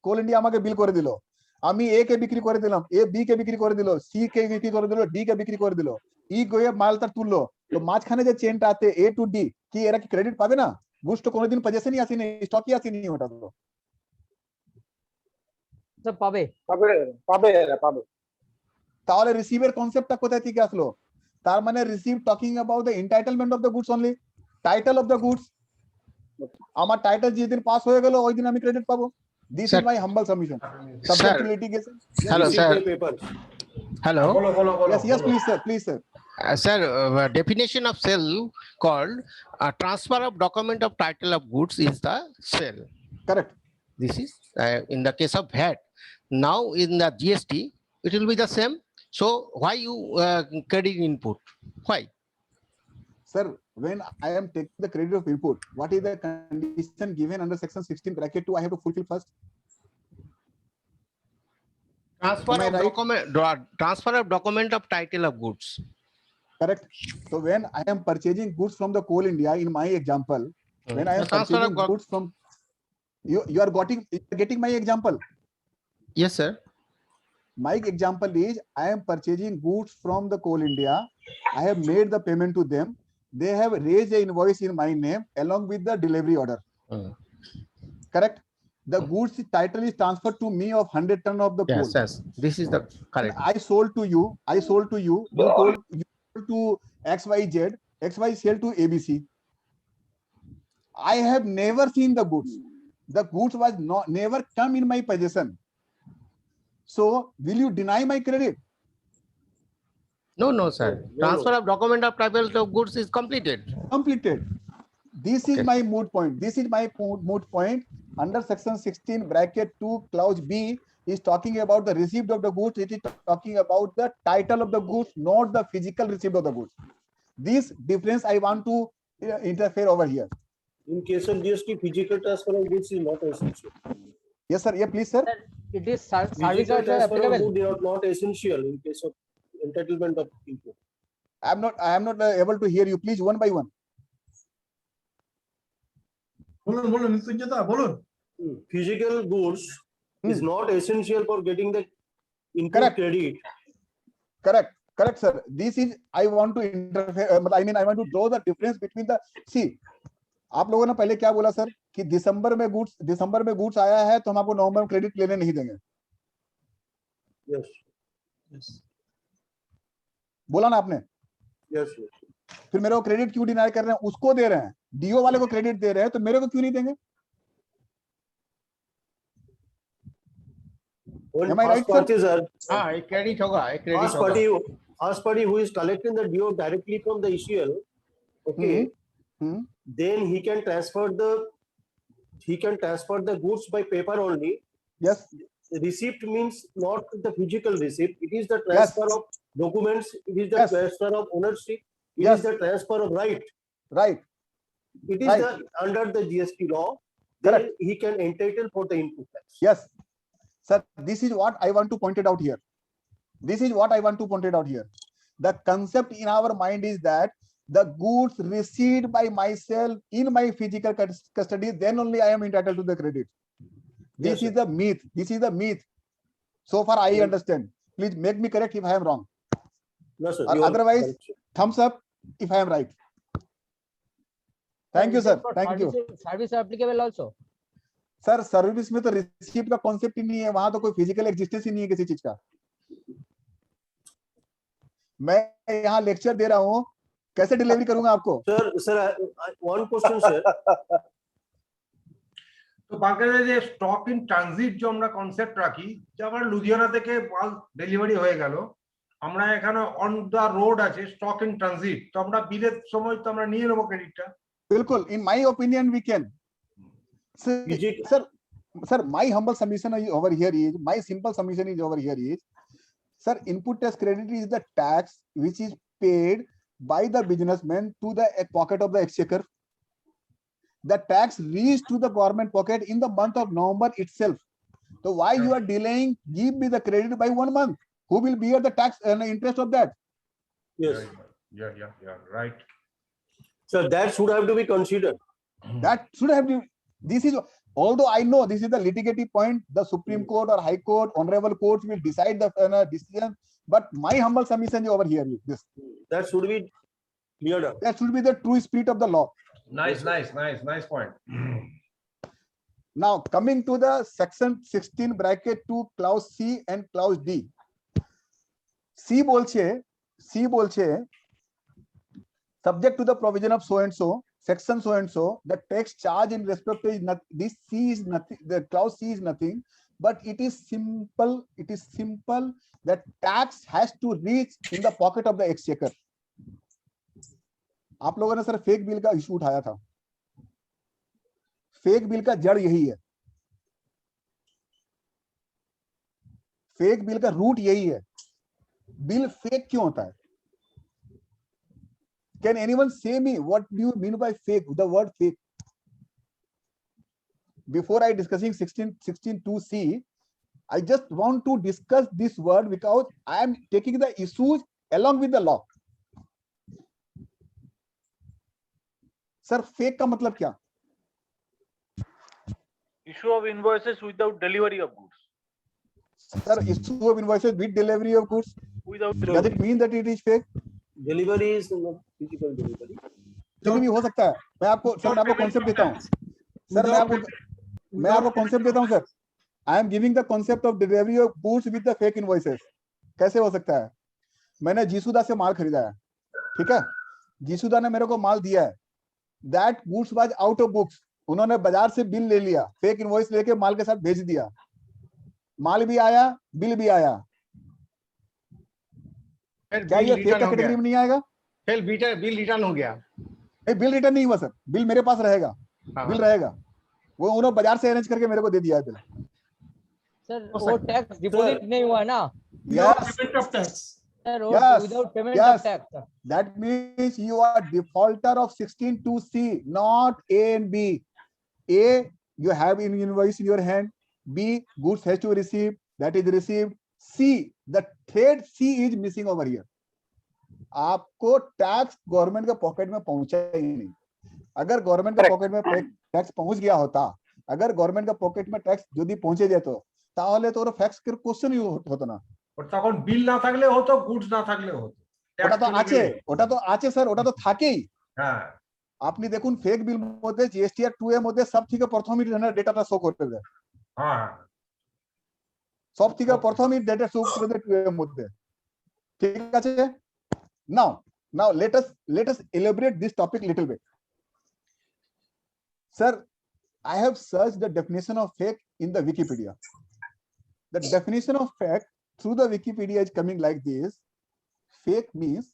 কোল India আমাকে বিল করে দিল, আমি এ কে বিক্রি করে দিলাম, এ বি কে বিক্রি করে দিল, সি কে বিক্রি করে দিল, ডি কে বিক্রি করে দিল, ই গিয়ে মালটা তুললো, তো মাঝখানে যে চেনটা আছে A to D, কি এরা কি ক্রেডিট পাবে না? গুডস তো কোনোদিন পজিশনই আসেনি, স্টকই আসেনি ওটা তো। Sir, পাবে। তাহলে রিসিভের কনসেপ্টটা কোথা থেকে আসলো? তার মানে receive talking about the entitlement of the goods only, title of the goods. আমার টাইটেল যেদিন পাস হয়ে গেল ওই দিন আমি ক্রেডিট পাবো। This is my humble submission, subject to litigation. Hello, sir. Hello. বলো। Yes, please sir. Sir, definition of sale called transfer of document of title of goods is the sale. Correct. This is in the case of VAT. Now in the GST, it will be the same. So why you credit input? Why? Sir, when I am taking the credit of input, what is the condition given under section 16 bracket 2 I have to fulfill first? Transfer Am I of right? transfer of document of title of goods. Correct. So when I am purchasing goods from the Coal India, in my example, when I am The transfer of purchasing goods from you are getting my example. Yes, sir. My example is I am purchasing goods from the Coal India. I have made the payment to them. They have raised the invoice in my name along with the delivery order. Correct. The goods title is transferred to me of 100 ton of the coal. Yes. This is the correct. I sold to you. You sold to XYZ. XY sold to ABC. I have never seen the goods. The goods was never come in my possession. So will you deny my credit? No, sir. Transfer of document of title of goods is completed. Completed. This is Okay. my moot point. This is my moot point. Under section 16 bracket 2 clause B is talking about the receipt of the goods. It is talking about the title of the goods, not the physical receipt of the goods. This difference I want to interfere over here. In case of GST, physical transfer of goods is not essential. Yes, sir. Yeah, please, sir. It is service Physical also transfer of applicable. goods are not essential in case of entitlement of people. I am not able to hear you. Please, one by one. বলুন নিত্যজিতা বলুন। Physical goods is not essential for getting the input Correct. credit. Correct. Correct, sir. This is I want to interfere. I mean, I want to draw the difference between the. See, आप लोगों ने पहले क्या बोला sir कि दिसंबर में goods आया है तो हम आपको नवंबर में क्रेडिट लेने नहीं देंगे, Yes, Yes. बोला ना आपने? yes, yes. फिर मेरे को क्रेडिट क्यों डिनाई कर रहे हैं? उसको दे रहे हैं, डीओ वाले को क्रेडिट दे रहे हैं, तो मेरे को क्यों नहीं देंगे? When Am I right, first sir? purchaser, हाँ, एक क्रेडिट होगा, एक क्रेडिट first होगा. party who is collecting the DO directly from the ECL, okay, then he can transfer the goods by paper only. Yes, Receipt means not the physical receipt, it is the transfer of documents, it is the Yes. transfer of ownership, it Yes. is the transfer of right. right. It is Right. the under the GST law, Correct. then he can entitle for the input tax. Yes, sir. This is what I want to point it out here. This is what I want to point it out here. The concept in our mind is that the goods received by myself in my physical custody, then only I am entitled to the credit. This Yes, is the myth. This is the myth. So far, I Yes. understand. Please make me correct if I am wrong. No, sir. Or you are otherwise, correct, sir. Thumbs up if I am right. Thank you, sir. Thank you. Service applicable also. Sir service में तो receipt का concept ही नहीं है, वहां तो कोई physical existence ही नहीं है किसी चीज का. मैं यहाँ लेक्चर दे रहा हूँ, कैसे डिलीवरी करूंगा आपको? Sir, one question, sir. তো বাংলাদেশে যে স্টক ইন ট্রানজিট যে আমরা কনসেপ্ট রাখি, যে আমার লুধিয়ানা থেকে মাল ডেলিভারি হয়ে গেল, আমরা এখানে অন দা রোড আছে স্টক ইন ট্রানজিট, তো আমরা বিলের সময় তো আমরা নিয়ে নেবো ক্রেডিটটা. बिल्कुल, in my opinion we can. Sir, my humble submission over here is, my simple submission is over here is, sir, input tax credit is the tax which is paid by the businessman to the pocket of the exchequer. The tax reached to the government pocket in the month of November itself. So why you are delaying? Give me the credit by 1 month. Who will bear the tax and the interest of that? Yes, Yeah, right. sir, that should have to be considered. That should have been. This is, although I know this is the litigative point, the Supreme Court or High Court, honorable courts will decide the decision. But my humble submission over here is this: That should be cleared up. that should be the true spirit of the law. Nice point. Now coming to the section 16 bracket 2 clause C and clause D. C বলছে subject to the provision of so and so, section so and so, the tax charge in respect to is not, this C is nothing, the clause C is nothing, but it is simple that tax has to reach in the pocket of the exchequer. आप लोगों ने sir fake bill का issue उठाया था. Fake bill का जड़ यही है, फेक बिल का रूट यही है. बिल फेक क्यों होता है? Can anyone say me what do you mean by fake? The word fake. Before I discussing 16(2)(c), I just want to discuss this word because I am taking the issues along with the law. Sir, fake का मतलब क्या? Issue of invoices without delivery of goods. Sir, issue of invoices with delivery of goods. Without Does delivery. it mean that it is fake? Delivery is not physical delivery. कभी भी हो सकता है. मैं आपको कॉन्सेप्ट देता हूँ. सर मैं आपको कॉन्सेप्ट देता हूँ sir. I am giving the concept of delivery of goods with the fake invoices. कैसे हो सकता है? मैंने जीसुदा से माल खरीदा है, ठीक है? जीसुदा ने मेरे को माल दिया है. That goods was out of books. उन्होंने बाजार से बिल ले लिया, फेक इनवॉइस लेके माल के साथ भेज दिया. माल भी आया, बिल भी आया. क्या ये फेक कैटेगरी में नहीं आएगा? फिर बिल रिटर्न हो गया. नहीं, बिल रिटर्न नहीं हुआ सर. बिल मेरे पास रहेगा. बिल रहेगा. वो उन्होंने बाजार से अरेंज करके मेरे को दे दिया है बिल. सर वो टैक्स डिपॉजिट नहीं हुआ है ना. Yes. Payment of tax. Sir वो Yes. Without payment Yes. Of tax. That means you are defaulter of 16(2)(c, not A and B. A, you have in invoice in your hand. B, goods has to be received. That is received. C, the third C is missing over here. आपको tax government के pocket में पहुंचा ही नहीं. अगर government के pocket में tax पहुंच गया होता, अगर गवर्नमेंट के पॉकेट में टैक्स यदि पहुंचे যেত, তাহলে তো ওর ফ্যাক্স এর কোশ্চেন ही होता ना. তখন বিল না থাকলে হতো, গুডস না থাকলে হতো। ওটা তো আছে, ওটা তো আছে স্যার, ওটা তো থাকেই। হ্যাঁ, আপনি দেখুন ফেক বিল মধ্যে জিএসটিআর 2 এর মধ্যে সব থেকে প্রথমই ডেটাটা শো করতে দেয়, হ্যাঁ, সব থেকে প্রথমই ডেটা শো করে দেয় 2 এর মধ্যে, ঠিক আছে। Now let us elaborate this topic little bit. Sir, I have searched the definition of fake in the Wikipedia. The definition of fake through the Wikipedia is coming like this. Fake means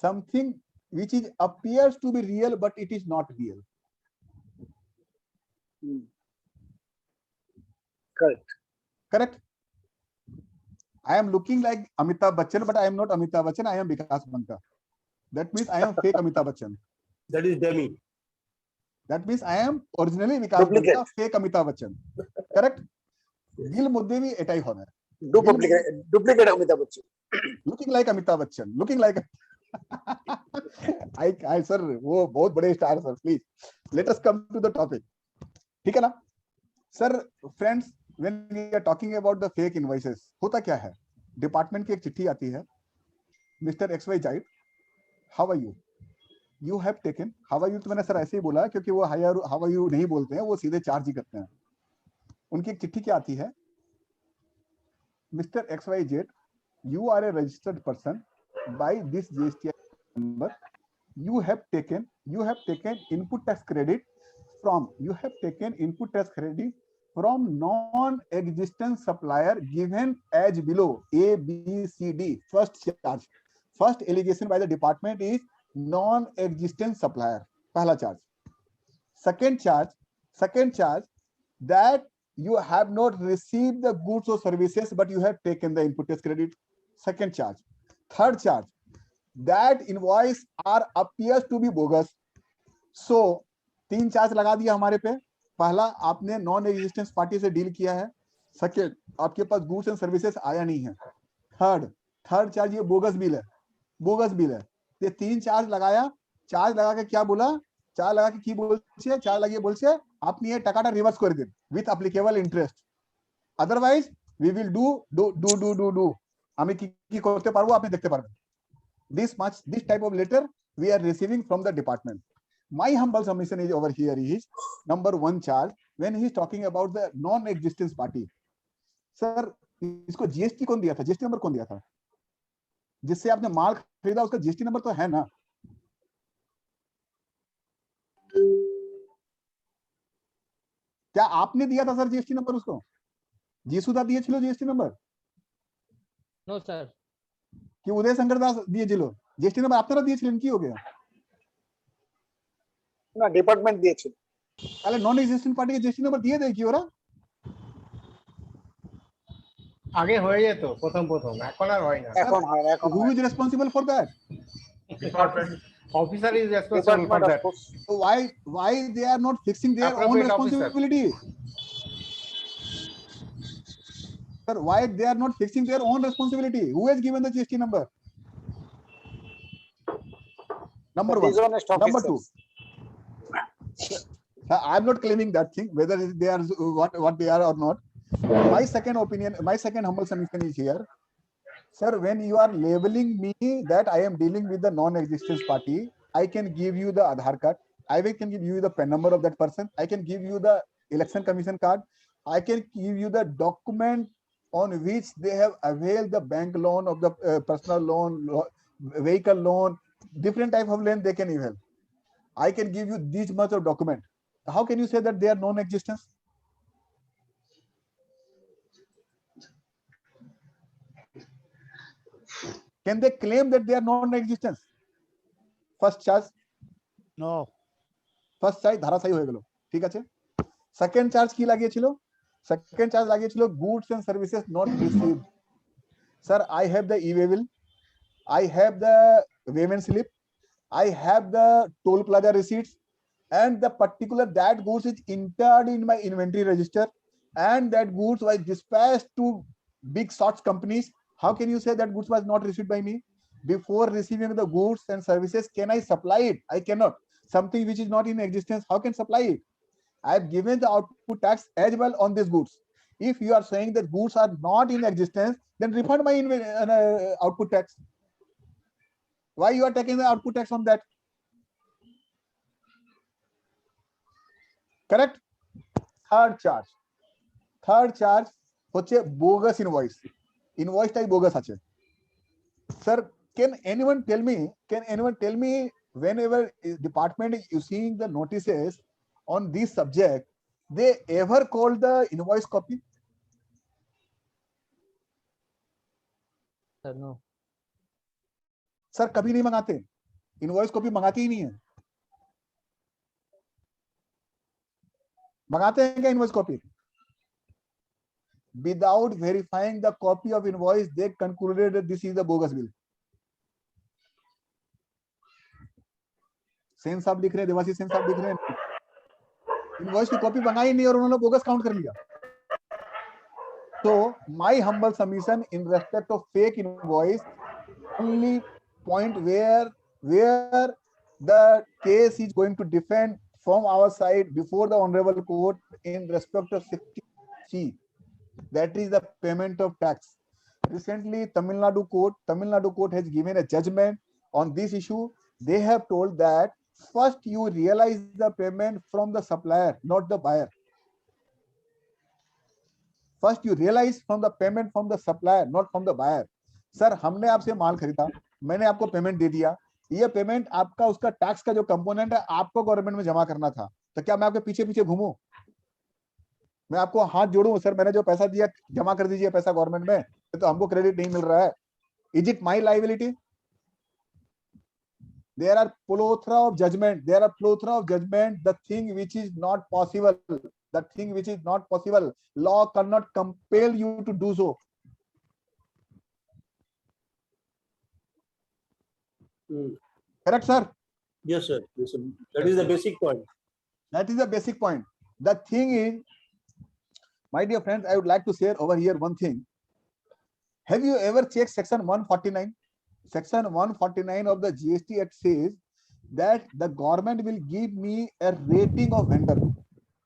something which is appears to be real but it is not real. Correct. I am looking like Amitabh Bachchan, but I am not Amitabh Bachchan. I am Vikas Banka. That means I am fake Amitabh Bachchan. That is dummy. That means I am originally Vikas Banka, fake Amitabh Bachchan. Correct? Bill मुद्दे भी एटाई होना है. Duplicate Amitabh Bachchan. Looking like Amitabh Bachchan. Looking like. I sir, वो बहुत बड़े star sir. Please, let us come to the topic. ठीक है ना? Sir, friends, when we are talking about the fake invoices, होता क्या है? डिपार्टमेंट की एक चिट्ठी आती है. Mr. XYZ, how are you? You have taken. How are you? तो मैंने सर ऐसे ही बोला क्योंकि वो how are you नहीं बोलते हैं, वो सीधे चार्ज ही करते हैं. उनकी एक चिट्ठी क्या आती है? Mr. XYZ, you are a registered person by this GST number. You have taken input tax credit from non-existent supplier given as below A, B, C, D. First charge, first allegation by the department is non-existent supplier. पहला charge. Second charge that you have not received the goods or services, but you have taken the input tax credit. Second charge. Third charge, that invoice appears to be bogus. So, 3 charge लगा दिया हमारे पे. पहला, आपने non existence party से deal किया है. Second, आपके पास गुड्स एंड सर्विसेज आया नहीं है. थर्ड चार्ज, ये बोगस बिल है. ये 3 चार्ज लगाया. चार्ज लगा के क्या बोला? चार्ज लगा के की बोलছে? चार्ज লাগিয়ে বলছে আপনি এই টাকাটা রিভার্স করে দিন with applicable interest. Otherwise we will do আমি কি করতে পারবো আপনি দেখতে পারবেন. this type of letter we are receiving from the department. My humble submission is over here is number 1 charge when he is talking about the non-existence party. Sir, इसको GST कौन दिया था? जीएसटी नंबर कौन दिया था? जिससे आपने माल खरीदा उसका जीएसटी नंबर तो है ना. क्या आपने दिया था सर जीएसटी नंबर उसको? जीसुदा दिएছিল जीएसटी नंबर? No, sir. कि उदय शंकर दास দিয়েছিল? जीएसटी नंबर আপনারা দিয়েছিলেন, কি हो गया? না, ডিপার্টমেন্ট দিয়েছিল। তাহলে নন এক্সিস্টেন্ট পার্টিকে জিএসটি নাম্বার দিয়ে দেয় কি ওরা? আগে হয়ে যেত প্রথম এখন আর হয় না. এখন হয় না, এখন Who is responsible for that? Department Officer is responsible for that. So why they are not fixing their own Appropriate officer. responsibility? Sir, why they are not fixing their own responsibility? Who has given the GST number? Number 1. Dishonest Number 2. officers. I am not claiming that thing, whether they are what they are or not. My second opinion, my second humble submission is here. Sir, when you are labeling me that I am dealing with the non-existence party, I can give you the Aadhaar card. I can give you the PAN number of that person. I can give you the election commission card. I can give you the document on which they have availed the bank loan of the personal loan, vehicle loan, different type of loan they can avail. I can give you this much of document. How can you say that they are non-existence? Can they claim that they are non-existence? First charge? No. First charge ধারাশায়ী হয়ে গেল, ঠিক আছে. Second charge কি লাগিয়েছিল? Second charge লাগিয়েছিল goods and services not received. Sir, I have the e-way bill, I have the payment slip, I have the toll plaza receipts, and the particular that goods is entered in my inventory register, and that goods was dispatched to big sorts companies. How can you say that goods was not received by me? Before receiving the goods and services, can I supply it? I cannot. Something which is not in existence, how can supply it? I have given the output tax as well on these goods. If you are saying that goods are not in existence, then refund my output tax. Why you are taking the output tax on that? Correct? Third charge হচ্ছে bogus invoice. Invoice টাই bogus আছে. Sir, can anyone tell me whenever department is using the notices on this subject, they ever call the invoice copy? Sir, no. Sir, कभी नहीं मंगाते. Invoice copy मंगाते ही नहीं है. मंगाते हैं क्या invoice copy? Without verifying the copy of invoice, they concluded that this is the bogus bill. Sen साहब लिख रहे हैं, देवासी सेन साहब लिख रहे हैं, इनवॉइस की कॉपी मंगाई नहीं और उन्होंने बोगस काउंट कर लिया. So my humble submission in respect of fake invoice, only point where the case is going to defend from our side before the honorable court in respect of 60C, that is the payment of tax. Recently, Tamil Nadu court has given a judgment on this issue. They have told that first you realize the payment from the supplier, not the buyer. First you realize from the payment from the supplier, not from the buyer. Sir, हमने आपसे माल खरीदा, मैंने आपको payment दे दिया, ये payment आपका उसका tax का जो कंपोनेंट है आपको गवर्नमेंट में जमा करना था, तो क्या मैं आपके पीछे पीछे घूमूं? मैं आपको हाथ जोड़ूं, सर मैंने जो पैसा दिया जमा कर दीजिए पैसा गवर्नमेंट में, तो हमको क्रेडिट नहीं मिल रहा है. Is it my liability? There are plethora of judgment. The thing which is not possible, law cannot compel you to do so. Correct, sir? Yes, sir. Yes, sir. That is the basic point. The thing is, my dear friends, I would like to share over here one thing. Have you ever checked section 149? Section 149 of the GST Act says that the government will give me a rating of vendor.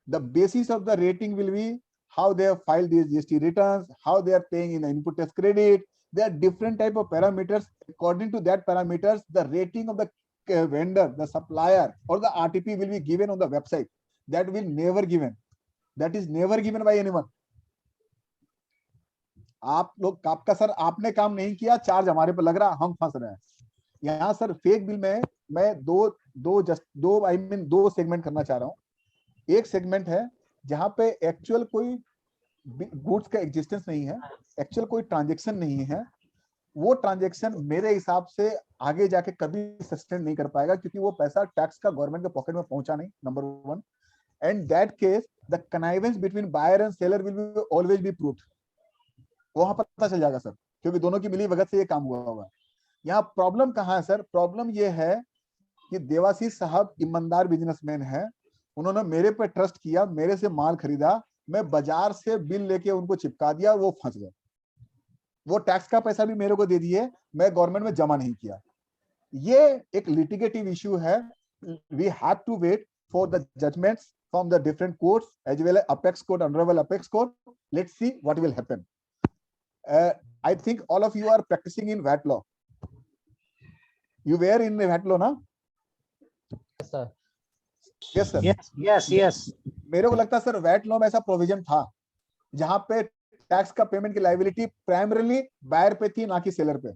The basis of the rating will be how they have filed these GST returns, how they are paying in the input tax credit. There are different type of parameters. According to that parameters, the rating of the vendor, the supplier, or the RTP will be given on the website. That will never given. That is never given by anyone. आप लोग आपका sir आपने काम नहीं किया, charge हमारे पर लग रहा, हम फंस रहे हैं यहाँ. सर फेक बिल में मैं दो सेगमेंट करना चाह रहा हूँ. एक सेगमेंट है जहां पे एक्चुअल कोई गुड्स का एग्जिस्टेंस नहीं है, एक्चुअल कोई ट्रांजैक्शन नहीं है. वो ट्रांजैक्शन मेरे हिसाब से आगे जाके कभी सस्टेन नहीं कर पाएगा, क्योंकि वो पैसा टैक्स का गवर्नमेंट के पॉकेट में पहुंचा नहीं, number 1. And that case the connivance between buyer and seller will be always be proved. वहां पता चल जाएगा सर, क्योंकि दोनों की मिली भगत से ये काम हुआ होगा. यहाँ प्रॉब्लम कहाँ है सर? प्रॉब्लम ये है कि देवाशीष साहब ईमानदार बिजनेसमैन है, उन्होंने मेरे पे ट्रस्ट किया, मेरे से माल खरीदा, मैं बाजार से बिल लेके उनको चिपका दिया, वो फंस गए. वो टैक्स का पैसा भी मेरे को दे दिए, मैं गवर्नमेंट में जमा नहीं किया. ये एक लिटिगेटिव इश्यू है. We have to wait for the judgements from the different courts as well as apex court, honourable apex court. Let's see what will happen. I think all of you are practicing in VAT law. You were in VAT law, na? Yes, sir. Yes, sir. Yes. मेरे को लगता है sir VAT law में ऐसा provision था जहां पे tax का पेमेंट की लायबिलिटी प्राइमरीली बायर पे थी, ना कि सेलर पे.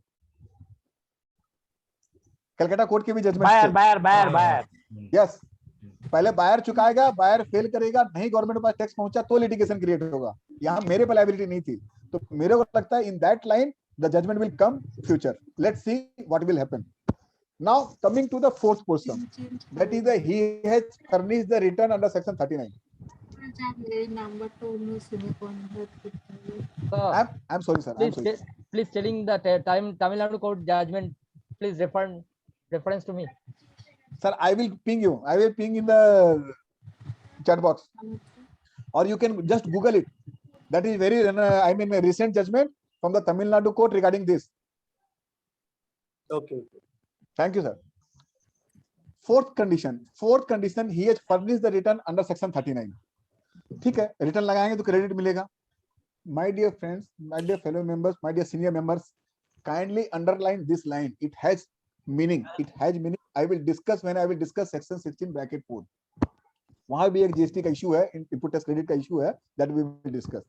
कलकत्ता कोर्ट के भी जजमेंट Buyer. यस, पहले बायर चुकाएगा, बायर फेल करेगा, नहीं गवर्नमेंट के पास टैक्स पहुंचा तो लिटिगेशन क्रिएट होगा. यहाँ मेरे पे लायबिलिटी नहीं थी, तो मेरे को लगता है in that line the judgement will come future. Let's see what will happen. Now coming to the fourth portion, that is the he has furnished the return under section 39. Sir, I'm sorry, sir. please telling the Tamil Nadu court judgment. Please reference to me. Sir, I will ping you. I will ping in the chat box, or you can just Google it. That is very, I mean, a recent judgment from the Tamil Nadu court regarding this. Okay. Thank you, sir. Fourth condition, he has furnished the return under section 39. ठीक है, return लगाएंगे तो credit मिलेगा. my dear friends, my dear fellow members, my dear senior members, kindly underline this line. It has meaning. It has meaning. I will discuss when I will discuss section 16 bracket 4. वहां भी एक GST का issue है, input tax credit का issue है, that we will discuss.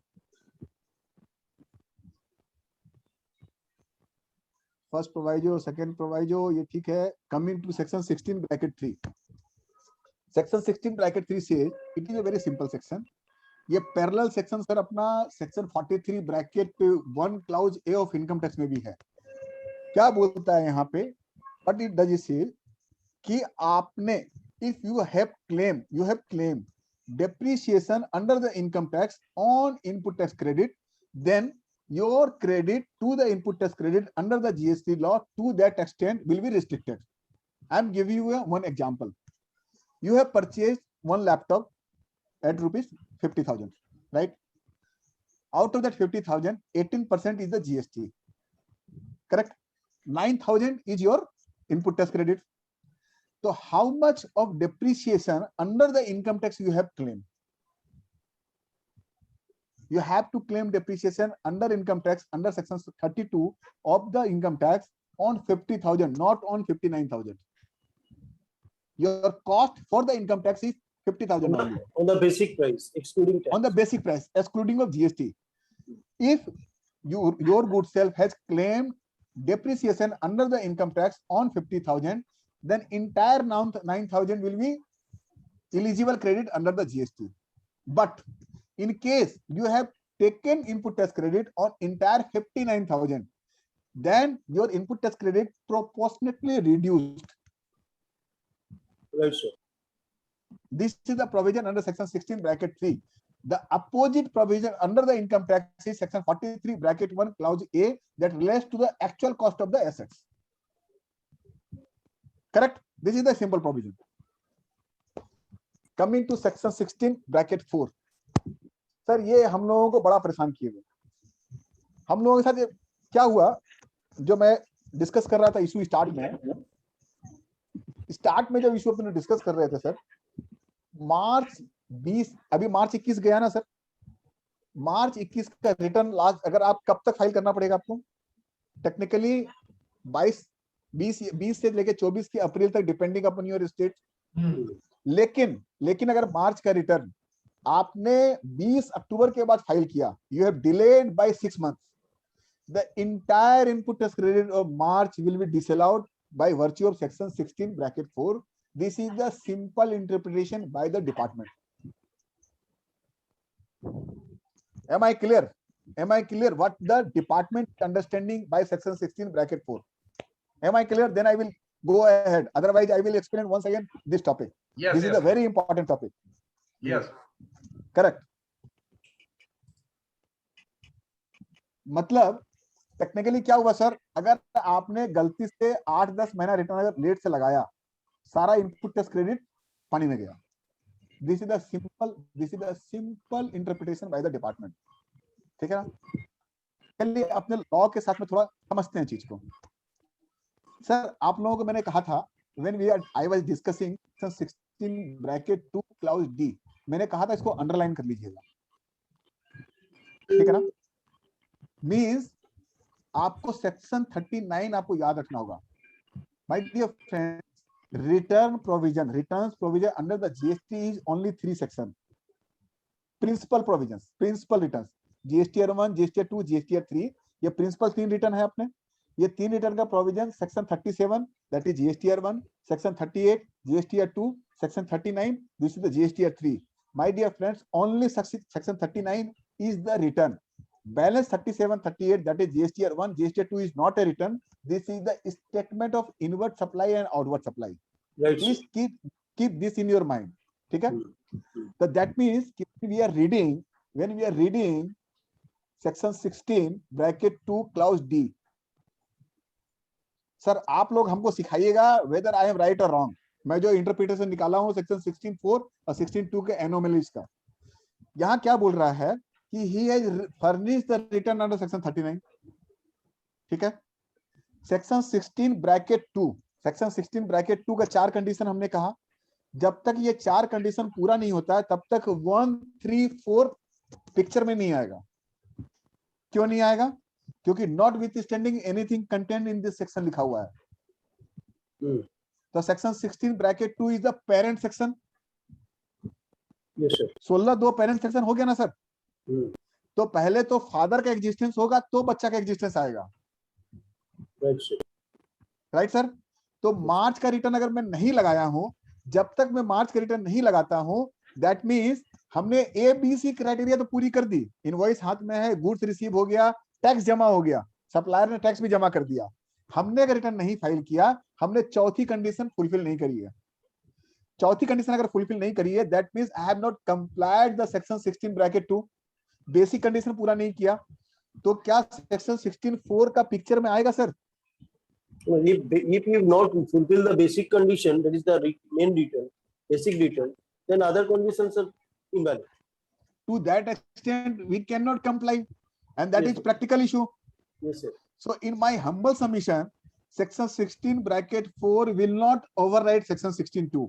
First proviso, second proviso, ये ठीक है. Coming to section 16 bracket 3. Section 16 bracket 3 says it is a very simple section. ये पैरेलल सेक्शन सर अपना section 43 bracket 1 clause A of income tax में भी है. क्या बोलता है यहाँ पे? What it does is say कि आपने if you have claimed depreciation under the income tax on input tax credit, then your credit to the input tax credit under the GST law to that extent will be restricted. I'm giving you one example. You have purchased one laptop at rupees 50,000, right? Out of that 50,000, 18% is the GST, correct? 9,000 is your input tax credit. So how much of depreciation under the income tax you have claimed? You have to claim depreciation under income tax under section 32 of the income tax on 50,000, not on 59,000. Your cost for the income tax is 50,000 only. On the basic price, excluding tax. On the basic price, excluding of GST. If your good self has claimed depreciation under the income tax on 50,000, then entire 9,000 will be eligible credit under the GST. But in case you have taken input tax credit on entire 59,000, then your input tax credit proportionately reduced. Right, sir. This is the provision under section 16 bracket 3. The opposite provision under the income tax is section 43 bracket 1 clause A that relates to the actual cost of the assets. Correct? This is the simple provision. Coming to section 16 bracket 4. Sir ये हम लोगों को बड़ा परेशान किए हुए. हम लोगों के साथ क्या हुआ, जो मैं डिस्कस कर रहा था इशू स्टार्ट में जब इशू अपने डिस्कस कर रहे थे सर, मार्च 20, अभी मार्च 21 गया ना सर, मार्च 21 का रिटर्न लास्ट अगर आप कब तक फाइल करना पड़ेगा आपको? टेक्निकली 20 से लेके 24 की अप्रैल तक डिपेंडिंग अपॉन योर स्टेट. लेकिन अगर मार्च का रिटर्न आपने 20 अक्टूबर के बाद फाइल किया, you have delayed by 6 months, the entire input tax credit of March will be disallowed by virtue of section 16 bracket 4. This is the simple interpretation by the department. Am I clear? What the department understanding by section 16 bracket 4? Am I clear? Then I will go ahead. Otherwise, I will explain once again this topic. Yes, This is a very important topic. Yes. Correct. मतलब technically क्या हुआ sir, अगर आपने गलती से 8-10 महीना return अगर late से लगाया, सारा इनपुट टैक्स क्रेडिट पानी में गया. This is the simple interpretation by the department. ठीक है ना? चलिए अपने लॉ के साथ में थोड़ा समझते हैं चीज को. सर आप लोगों को मैंने कहा था when I was discussing 16 bracket 2 clause D, मैंने कहा था इसको अंडरलाइन कर लीजिएगा. ठीक है ना? मींस आपको सेक्शन 39 आपको याद रखना होगा. My dear friends, returns provision under the GST is only 3 sections. Principal provisions, principal returns, GSTR 1, GSTR 2, GSTR 3. ये प्रिंसिपल 3 रिटर्न है अपने. ये 3 रिटर्न का provision section 37 that is GSTR 1, section 38 GSTR 2, section 39 this is the GSTR 3. My dear friends, only section 39 is the return. Balance 37, 38 that is GSTR 1, GSTR 2 is not a return. This is the statement of inward supply and outward supply. Right. Please keep this in your mind. ठीक है? So that means when we are reading section 16 bracket 2 clause D, sir आप लोग हमको सिखाइएगा whether I am right or wrong. मैं जो interpretation निकाला हूं section 16.4 और 16.2 के एनोमलीज का, यहाँ क्या बोल रहा है कि he has furnished the return under section 39. ठीक है? सेक्शन 16 ब्रैकेट 2 का 4 कंडीशन हमने कहा. जब तक ये 4 कंडीशन पूरा नहीं होता है तब तक 1, 3, 4 पिक्चर में नहीं आएगा. क्यों नहीं आएगा? क्योंकि not with standing anything content in this section लिखा हुआ है। तो section 16 bracket 2 is the parent section. Yes, sir. 16(2) parent section हो गया ना सर? तो पहले तो फादर का एग्जिस्टेंस होगा तो बच्चा का एग्जिस्टेंस आएगा, Right, sir. Right sir? तो मार्च का रिटर्न अगर मैं नहीं लगाया हूं, जब तक मैं मार्च का रिटर्न नहीं लगाता हूं, दैट मींस हमने ABC क्राइटेरिया तो पूरी कर दी, इनवॉइस हाथ में है, गुड्स रिसीव हो गया, टैक्स जमा हो गया, सप्लायर ने टैक्स भी जमा कर दिया। हमने अगर रिटर्न नहीं फाइल किया, हमने चौथी कंडीशन फुलफिल नहीं करी है। चौथी कंडीशन अगर फुलफिल नहीं करी है, that means I have not complied the section 16 bracket 2, basic condition पूरा नहीं किया। तो क्या सेक्शन 16(4) का पिक्चर में आएगा sir? Well, if you not fulfill the basic condition, that is the main return, basic return, then other conditions are invalid. To that extent, we cannot comply, and that Yes, is sir. practical issue. Yes, sir. So, in my humble submission, section 16 bracket 4 will not override section 16(2).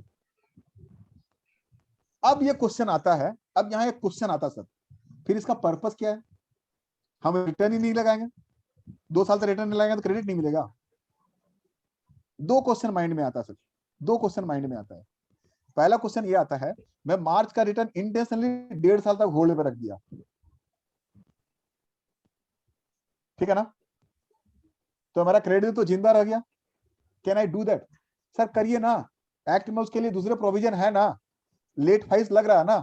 अब ये question आता है, अब यहाँ एक question आता sir, फिर इसका पर्पस क्या है? हम रिटर्न ही नहीं लगाएंगे, 2 साल से रिटर्न नहीं लगाएंगे तो क्रेडिट नहीं मिलेगा। दो क्वेश्चन माइंड में आता सर, दो क्वेश्चन माइंड में आता है। पहला क्वेश्चन ये आता है, मैं मार्च का रिटर्न इंटेंशनली 1.5 साल तक होल्ड पे रख दिया, ठीक है ना? तो हमारा क्रेडिट तो जिंदा रह गया। Can I do that? Sir करिए ना, एक्ट में उसके लिए दूसरे प्रोविजन है ना, लेट फाइल्स लग रहा है ना,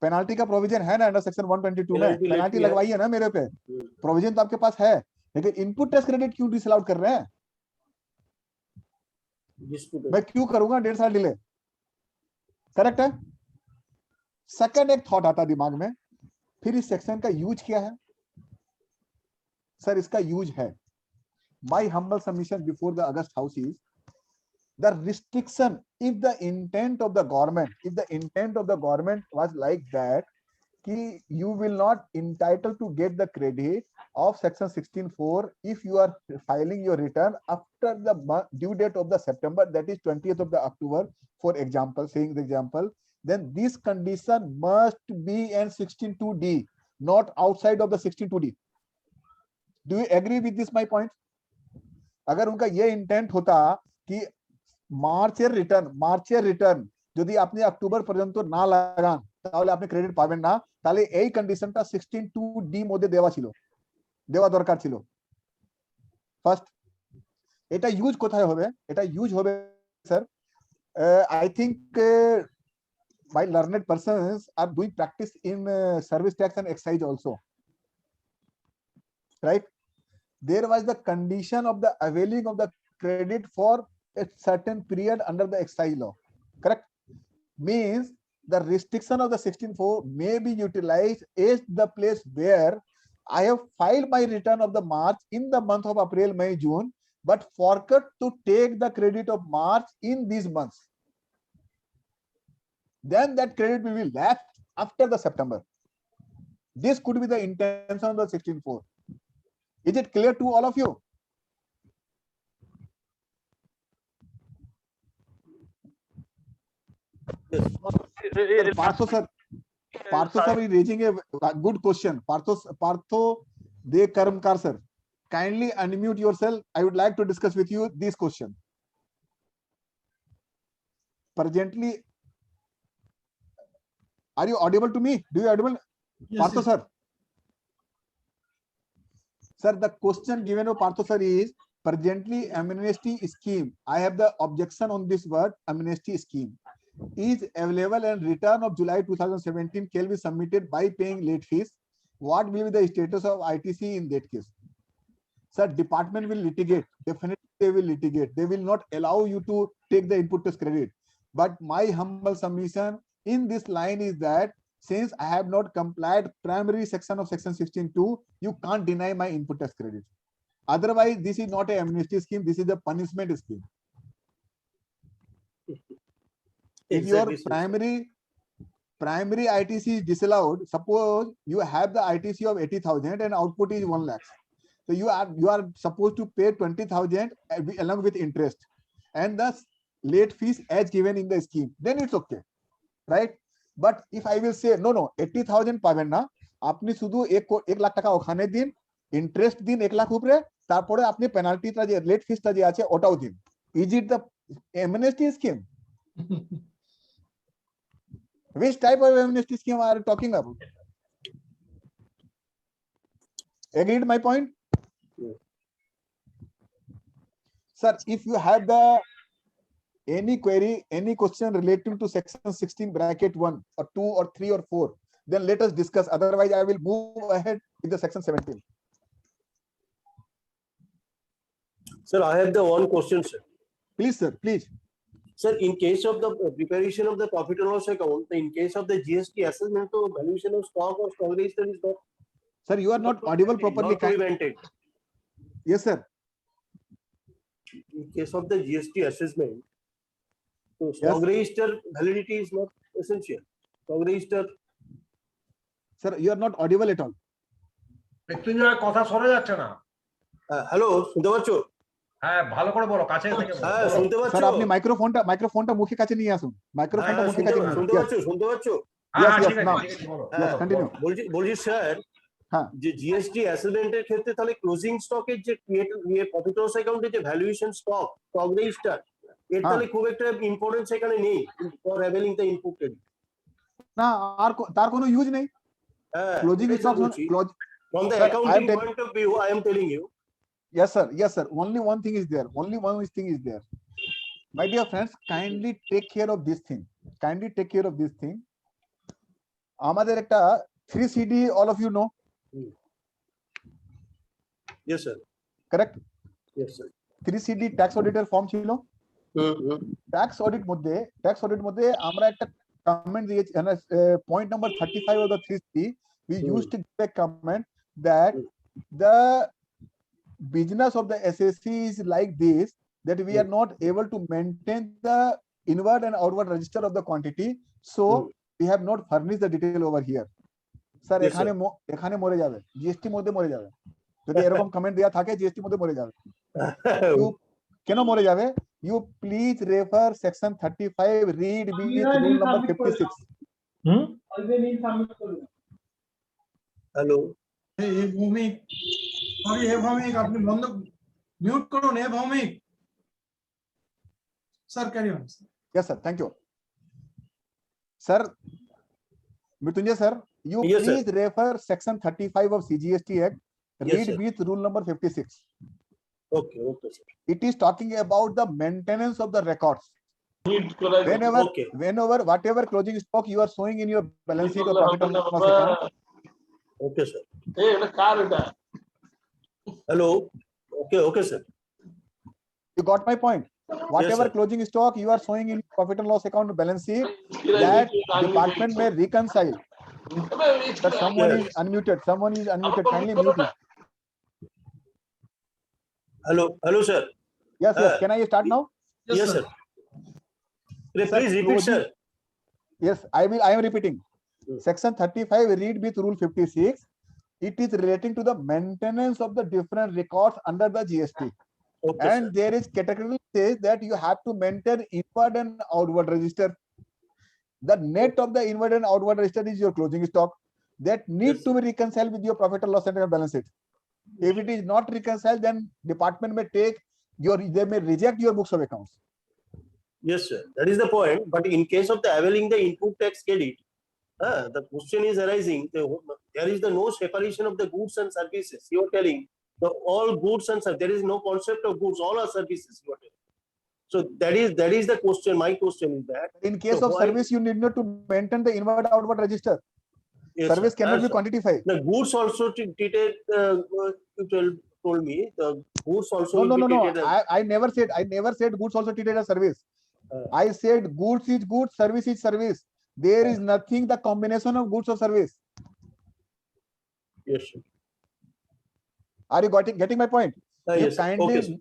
पेनाल्टी का प्रोविजन है ना अंडर सेक्शन 122 में, पेनाल्टी लगवाइए ना मेरे पे, प्रोविजन तो आपके पास है, लेकिन इनपुट टैक्स क्रेडिट क्यों डिसअलाउड कर रहे हैं? मैं क्यों करूंगा 1.5 साल डिले? करेक्ट है। सेकंड एक थॉट आता दिमाग में, फिर इस सेक्शन का यूज क्या है? सर इसका यूज है, my humble submission before the August house is the restriction, if the intent of the government was like that ki you will not entitled to get the credit of section 16(4) if you are filing your return after the due date of the September, that is 20th of the October, for example, saying the example, then this condition must be in 16(2)(d), not outside of the 16(2)(d). Do you agree with this my point? अगर उनका ये intent होता कि মার্চের return যদি আপনি October পর্যন্ত না লাগান তাহলে আপনি ক্রেডিট পাবেন না, তাহলে এই কন্ডিশনটা 16(2)(d) মধ্যে দেওয়া দরকার ছিল। ফার্স্ট, এটা ইউজ কোথায় হবে? এটা ইউজ হবে sir, I think my learned persons are doing practice in service tax and excise also, right? There was the condition of the availing of the credit for a certain period under the excise law, correct? Means the restriction of the 16(4) may be utilized as the place where I have filed my return of the March in the month of April, May, June, but forgot to take the credit of March in these months. Then that credit will be left after the September. This could be the intention of the 16(4). Is it clear to all of you? Partho sir is raising a good question. Partho De Karmkar sir, kindly unmute yourself. I would like to discuss with you this question. Presently, are you audible to me? Do you audible? Yes, Partho yes. sir. Sir, the question given to Partho sir is presently amnesty scheme. I have the objection on this word amnesty scheme. Is available and return of July 2017 can be submitted by paying late fees. What will be the status of ITC in that case? Sir, department will litigate. Definitely they will litigate. They will not allow you to take the input tax credit. But my humble submission in this line is that since I have not complied primary section of section 16(2), you can't deny my input tax credit. Otherwise, this is not an amnesty scheme. This is a punishment scheme. If your primary ITC is disallowed, suppose you have the ITC of 80,000 and output is 1 lakh. So you are supposed to pay 20,000 along with interest and the late fees as given in the scheme. Then it's okay, right? But if I will say no, 80,000 পাবেন না, আপনি শুধু 1 লাখ টাকা ওখানে দিন, interest দিন 1 লাখ উপরে, তারপরে আপনি পেনাল্টিটা যে লেট ফিসটা যে আছে ওটাও দিন। Is it the amnesty scheme? Which type of amnesty scheme are you talking about? Agreed my point? Yes. Sir, if you have any query, any question relating to section 16 bracket 1 or 2 or 3 or 4, then let us discuss. Otherwise, I will move ahead with the section 17. Sir, I have the one question, sir. Please, sir, please. Sir, in case of the preparation of the profit and loss account, in case of the GST assessment, so valuation of stock or stock register is not. Sir, you are not audible properly. Not prevented. Yes, sir. In case of the GST assessment, so stock register validity is not essential. Stock register. Sir, you are not audible at all. Mrityunjay কথা সরে যাচ্ছে না। Hello, শুনতে পাচ্ছো? হ্যাঁ, ভালো করে বলো, কাছে থেকে বলো। হ্যাঁ, শুনতে পাচ্ছো? স্যার আপনি মাইক্রোফোনটা মুখে কাছে নিয়ে আসুন। মাইক্রোফোনটা মুখে কাছে নিয়ে আসুন। শুনতে পাচ্ছো? শুনতে পাচ্ছো? হ্যাঁ, Yes, হ্যাঁ, yes, ঠিক আছে, now. ঠিক আছে, বলো। Yes, continue. বলছি স্যার, হ্যাঁ। যে জিএসটি অ্যাসেসমেন্টের ক্ষেত্রে তাহলে ক্লোজিং স্টকের যে প্রফিট লস অ্যাকাউন্টে যে ভ্যালুয়েশন স্টক রেজিস্টার এর তাহলে খুব একটা ইম্পর্টেন্স এখানে নেই for availing the input trading. না, আর তার কোনো ইউজ নেই। হ্যাঁ, closing stock from the Sir, accounting point of view, I am telling you. Yes, sir. Yes, sir. Only one thing is there. Only one thing is there. My dear friends, kindly take care of this thing. Kindly take care of this thing. আমাদের একটা 3CD, all of you know. Yes, sir. Correct? Yes, sir. 3CD tax auditor form ছিল। tax audit মধ্যে আমরা একটা comment দিয়েছি, point number 35 of the 3CD, we used to give a comment that the business of the SSC is like this, that we are not able to maintain the inward and outward register of the quantity, so we have not furnished the detail over here. Sir, এখানে মরে যাবে, GST মধ্যে মরে যাবে। যদি এরকম comment দেয়া থাকে জিএসটি মধ্যে মরে যাবে। কেন মরে যাবে? You please refer section 35, read with rule number 56. Hello, এই ভৌমিক, সরি হে ভৌমিক, আপনি বন্ধ মিউট করুন হে Bhowmik. Sir carry on. Yes, sir. Thank you. Sir, Mrityunjay sir, you Yes, sir. please refer section 35 of CGST Act, Yes, read sir. with rule number 56. okay, sir. It is talking about the maintenance of the records. Okay. Whenever, whatever closing stock you are showing in your balance sheet or profit and loss account. Okay, sir. Hello. Okay, sir. You got my point? Whatever sir. closing stock you are showing in profit and loss account balance sheet, that department may reconcile. That someone is unmuted. Kindly mute it. Hello, sir. Yes. Can I start now? Yes, sir. Please repeat, sir. Yes, I am repeating. Section 35, read with rule 56. It is relating to the maintenance of the different records under the GST. Okay, And sir. there is categorically says that you have to maintain inward and outward register. The net of the inward and outward register is your closing stock that needs Yes. to be reconciled with your profit and loss and balance sheet. If it is not reconciled, then department may they may reject your books of accounts. Yes, sir. That is the point. But in case of the availing the input tax credit, the question is arising. There is no separation of the goods and services. You are telling all goods and services. There is no concept of goods. All are services. You are telling. So that is the question. My question is that In case So of why- service, you need not to maintain the inward outward register. yes, Service sir. cannot be Sir. quantified. The goods also treated. You told me the goods also. will No. be treated as- I never said goods also treated as service. I said goods is goods, service is service. There is nothing the combination of goods or service. Yes, sir. Are you getting my point? Yes, sir. Okay, sir.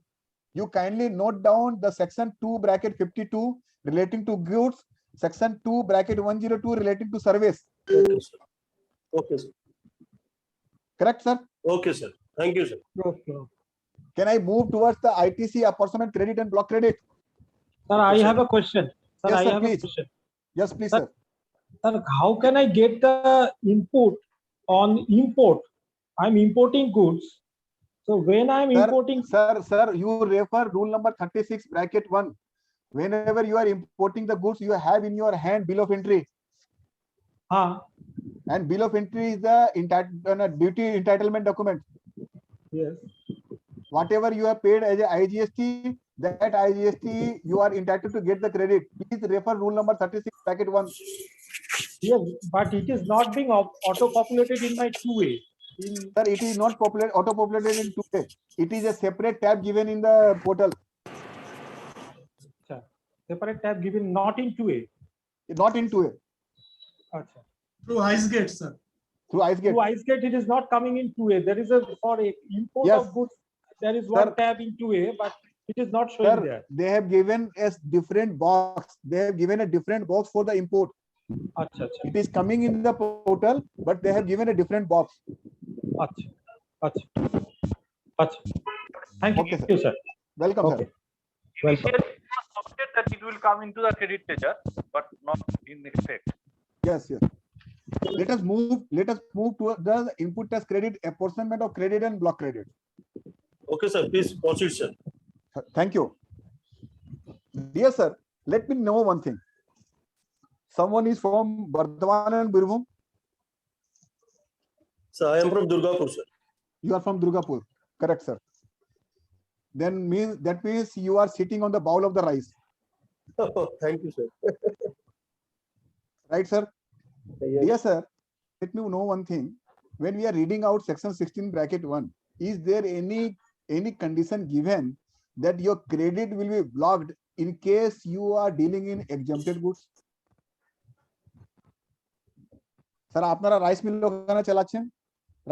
You kindly note down the section 2 bracket 52 relating to goods, section 2 bracket 102 relating to service. Okay, sir. Okay, sir. Correct, sir? Okay, sir. Thank you, sir. Can I move towards the ITC apportionment credit and block credit? Sir, I have a question. Sir, Yes, I sir, have please. a question. Yes, please, Sir. sir. Sir, how can I get the input on import. I'm importing goods. So when I'm importing, Sir, you refer rule number 36 bracket 1. Whenever you are importing the goods, you have in your hand bill of entry. And bill of entry is the duty entitlement document. yes, Whatever you have paid as a IGST, that IGST you are entitled to get the credit. Please refer rule number 36 bracket 1. yes, but it is not being auto-populated in my 2A. Sir, it is not auto-populated in 2A. It is a separate tab given in the portal. Separate tab given not in 2A. Not in 2A. Through IceGate, sir. Through IceGate. Through IceGate, it is not coming in 2A. There is a for a import Yes. of goods. There is Sir. one tab in 2A, but it is not showing Sir, there. they have given us different box. They have given a different box for the import. Acha, acha, It is coming in the portal, but they have given a different box. acha, acha, acha. Thank Okay, you, sir. Welcome, Okay. sir. Welcome. Initially, it was noted that it will come into the credit ledger, but not in effect. Yes. Let us move to the input tax credit, apportionment of credit and block credit. Okay, sir, please proceed, sir. Thank you. Dear sir, let me know one thing. Someone is from Bardhaman and Birbhum. Sir, I am from Durgapur, sir. You are from Durgapur. Correct, sir. Then that means you are sitting on the bowl of the rice. Thank you, sir. Right, sir? Yes. Dear sir, let me know one thing. When we are reading out section 16 bracket 1, is there any condition given that your credit will be blocked in case you are dealing in exempted goods? Sir আপনারা rice mill ওখানে চালাচ্ছেন,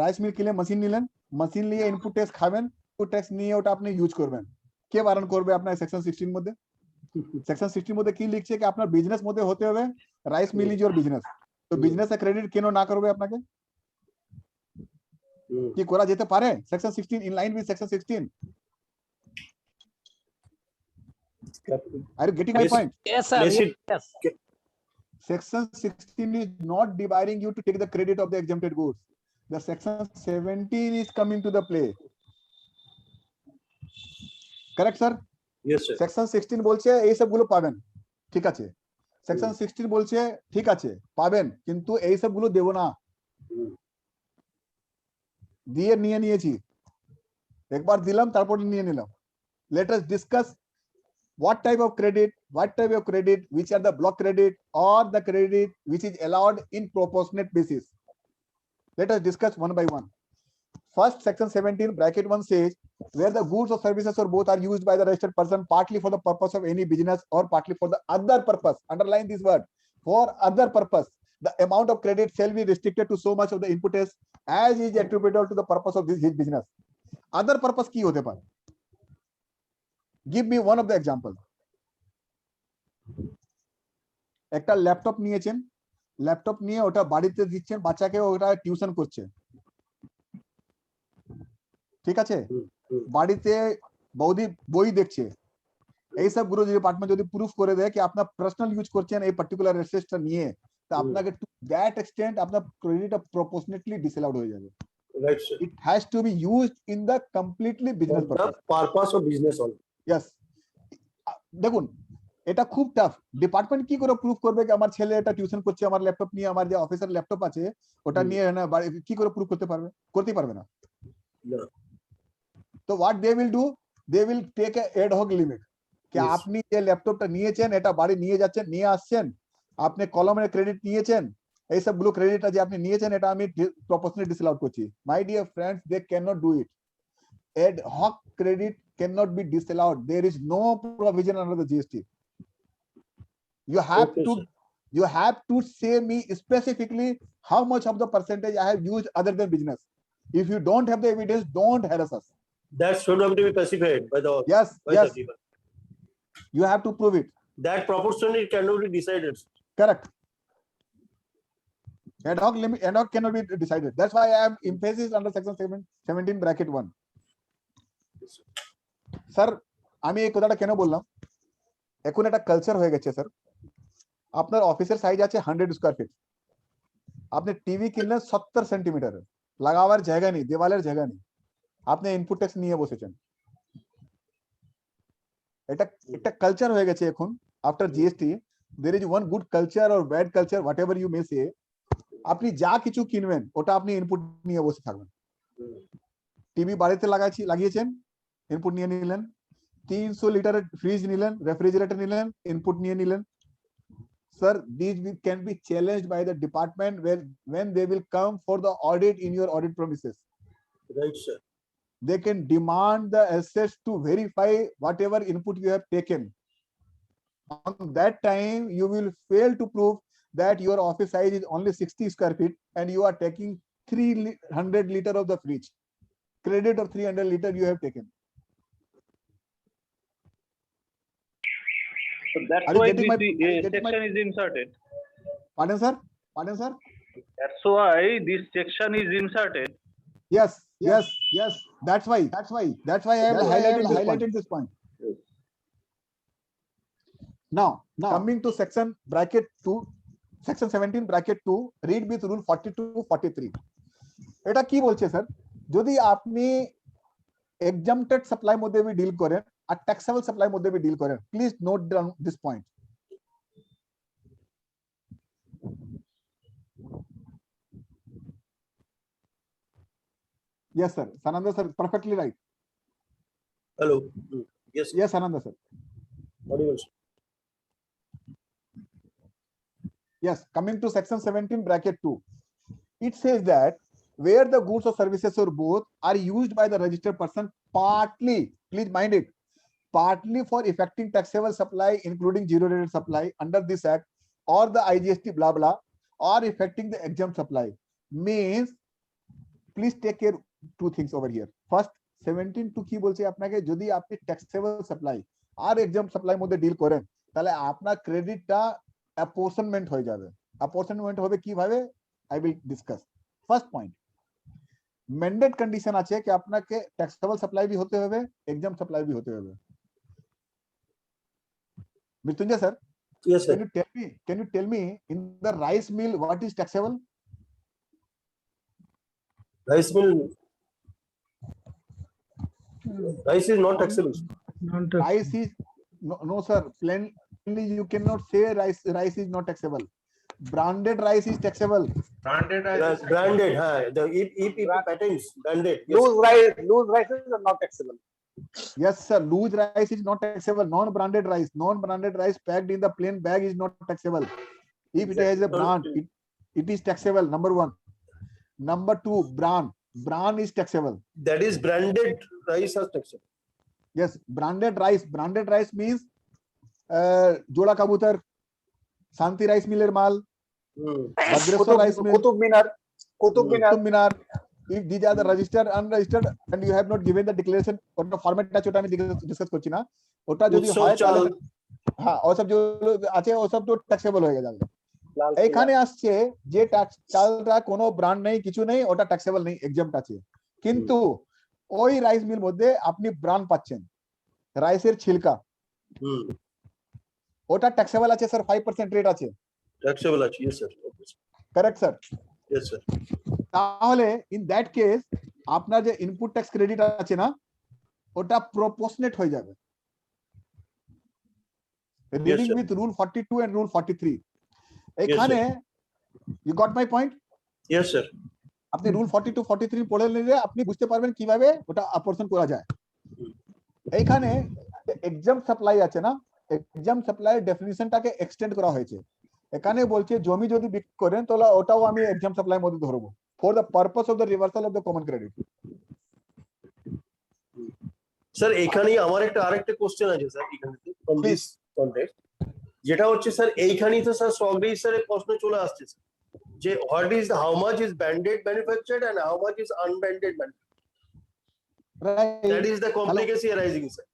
rice mill কিনে machine নিলেন, machine নিয়ে input tax খাবেন, input tax নিয়ে ওটা আপনি ইউজ করবেন, কে বারণ করবে আপনার সেকশন 16 মধ্যে? সেকশন 16 মধ্যে কি লিখছে কি আপনার বিজনেস মধ্যে হতে হবে, rice mill is your business, তো বিজনেসে ক্রেডিট কেন না করবে আপনাকে? কি করা যেতে পারে section 16 in line with section 16? Are you getting my point? Yes, sir. Yes. Section 16 is not dividing you to take the credit of the exempted goods. The section 17 is coming to the play. Correct, sir? Yes, sir. Section 16 বলছে এই সবগুলো পাবেন, ঠিক আছে। Section 16 বলছে ঠিক আছে পাবেন, কিন্তু এই সবগুলো দেব না, দিয়ে নিয়েছি, একবার দিলাম তারপর নিয়ে নিলাম। Let us discuss what type of credit, which are the block credit or the credit which is allowed in proportionate basis. Let us discuss one by one. First, section 17 bracket 1 says where the goods or services or both are used by the registered person partly for the purpose of any business or partly for the other purpose. Underline this word, for other purpose. The amount of credit shall be restricted to so much of the input as is attributable to the purpose of his business. Other purpose কি হতে পারে? Give me one of the example. একটা laptop নিয়েছেন, laptop নিয়ে ওটা বাড়িতে দিচ্ছেন, বাচ্চাকে ওটা টিউশন করছে, ঠিক আছে, বাড়িতে বৌদি বই দেখছে, এই সব গুলো যদি ডিপার্টমেন্ট যদি প্রুফ করে দেয় কি আপনার পার্সোনাল ইউজ করছেন এই পার্টিকুলার রেসেসটা নিয়ে, তো আপনাকে টু দ্যাট এক্সটেন্ট আপনার ক্রেডিটটা প্রপোর্শনেটলি ডিসঅ্যালাউড হয়ে যাবে। Right, sir. It has to be used in the completely business For the purpose of business only. Yes. দেখুন এটা খুব টাফ, ডিপার্টমেন্ট কি করে প্রুফ করবে কি আমার ছেলে এটা টিউশন করছে, আমার ল্যাপটপ নিয়ে, আমার যে অফিসের ল্যাপটপ আছে ওটা নিয়ে না, কি করে প্রুফ করতে পারবে? করতেই পারবে না। তো what they will do, they will take a ad hoc limit কি আপনি যে ল্যাপটপটা নিয়েছেন এটা বাড়ি নিয়ে যাচ্ছেন, নিয়ে আসছেন, আপনি কলমের ক্রেডিট নিয়েছেন, এই সবগুলো ক্রেডিট যে আপনি নিয়েছেন এটা আমি প্রপোর্শনালি ডিসঅ্যালাউড করছি। My dear friends, they can not do it. Ad hoc credit cannot be disallowed. There is no provision under the GST. You have to say me specifically how much of the percentage I have used other than business. If you don't have the evidence, don't harass us. That should have to be specified by the. Yes. The giver. You have to prove it. That proportionally cannot be decided. Correct. Ad hoc cannot be decided. That's why I have emphasis under section 17 bracket 1. Sir আমি এই কথাটা কেন বললাম, এখন একটা culture হয়ে গেছে sir, আপনার অফিসের সাইজ আছে 100 স্কয়ার ফিট, আপনি টিভি কিনলেন 70 সেন্টিমিটারের, লাগাবার জায়গা নেই, দেওয়ালের জায়গা নেই, আপনি ইনপুট ট্যাক্স নিয়ে বসেছেন। এটা একটা কালচার হয়ে গেছে এখন। After GST there is one good culture or bad culture, whatever you may say, আপনি যা কিছু কিনবেন ওটা আপনি ইনপুট নিয়ে বসে থাকবেন। টিভি বাড়িতে লাগিয়েছেন, ইনপুট নিয়ে নিলেন। 300 লিটারের ফ্রিজ নিলেন, রেফ্রিজারেটর নিলেন, ইনপুট নিয়ে নিলেন। Sir, these can be challenged by the department when they will come for the audit in your audit premises. Right, sir. They can demand the assets to verify whatever input you have taken. On that time, you will fail to prove that your office size is only 60 square feet and you are taking 300 liter of the fridge. Credit of 300 liter you have taken. So that's Are you why getting this getting my- section is inserted. Pardon, sir? Pardon, sir? That's why this section is inserted. Yes. That's why I have highlighted this point. Now, coming to section bracket 2, section 17 bracket 2, read with rule 42-43. এটা কি বলছে sir? যদি আপনি exempted supply মধ্যে भी deal করেন আর taxable supply মধ্যে भी ডিল করেন, please note down this point. Yes, sir. Sananda sir, perfectly right. Hello. Yes, Yes, Sananda sir. audible, sir. Yes, coming to section 17 bracket 2, it says that where the goods or services or both are used by the registered person partly, please mind it, partly for effecting taxable supply including zero rated supply under this act or the IGST blah blah, or effecting the exempt supply, means please take care two things over here. First, 17 to কি বলছে আপনাকে, যদি আপনি taxable supply আর exempt supply মধ্যে deal করেন তাহলে আপনার ক্রেডিটটা apportionment হয়ে যাবে। apportionment হবে কিভাবে, I will discuss. First point, mandate condition আছে কি আপনাকে taxable supply भी होते হবে, exempt supply भी होते হবে। Mrityunjay sir, Yes, sir. can you tell me in the rice mill what is taxable? Rice mill. Rice is not taxable. Rice is no sir, plainly you cannot say rice is not taxable. Branded rice is taxable. Branded Branded, the EP patents, branded. Yes, Loose rices are not taxable. Yes sir, loose rice is not taxable. Non-branded rice packed in the plain bag is not taxable. If it has a brand, it is taxable. Number one. Number two, brand is taxable. that is branded rice as taxable. Yes, branded rice means Jola Kabutar, Santi rice miller mal, Bhadraswar rice mill, Qutub Minar. If these are the registered, unregistered, and you have not given the declaration or the format টা ওটা আমি discuss করছি না, ওটা যদি হয় তাহলে হ্যাঁ ওসব যে আছে ওসব তো ট্যাক্সেবল হয়ে যাবে। এইখানে আসছে যে চালটা কোনো ব্র্যান্ড নেই, কিছু নেই, ওটা ট্যাক্সেবল নেই, এক্সাম্পট আছে। কিন্তু ওই রাইস মিল মধ্যে আপনি ব্র্যান্ড পাচ্ছেন, রাইসের ছিলকা, ওটা ট্যাক্সেবল আছে স্যার, 5% রেট আছে। Taxable আছে, yes sir. Okay, sir. Correct sir? Yes sir. তাহলে ইন দ্যাট কেস আপনার যে ইনপুট ট্যাক্স ক্রেডিট আছে না, ওটা প্রপোর্শনেট হয়ে যাবে। Reading sir. With rule 42 and rule 43 এখানে you got my point? Yes sir. আপনি রুল 42 43 পড়ে নিলে আপনি বুঝতে পারবেন কিভাবে ওটা অপারেশন করা যায়। এইখানে এক্সাম্পট সাপ্লাই আছে না, এক্সাম্পট সাপ্লাই ডেফিনিশনটাকে এক্সটেন্ড করা হয়েছে। এখানে বলছে জমি যদি বিক্রি করেন তাহলে ওটাও আমি এক্সাম্পট সাপ্লাই মধ্যে ধরবো for the purpose of the reversal of the common credit. Sir এখানেই আমার আরেকটা কোশ্চেন আছে স্যার এখানে ফ্রম দিস কনটেক্সট, যেটা হচ্ছে স্যার এইখানেই তো স্যার স্টক রেজিস্টারের প্রশ্ন চলে আসছে যে what is how much is branded manufactured and how much is unbranded manufactured, that is the complicacy arising sir.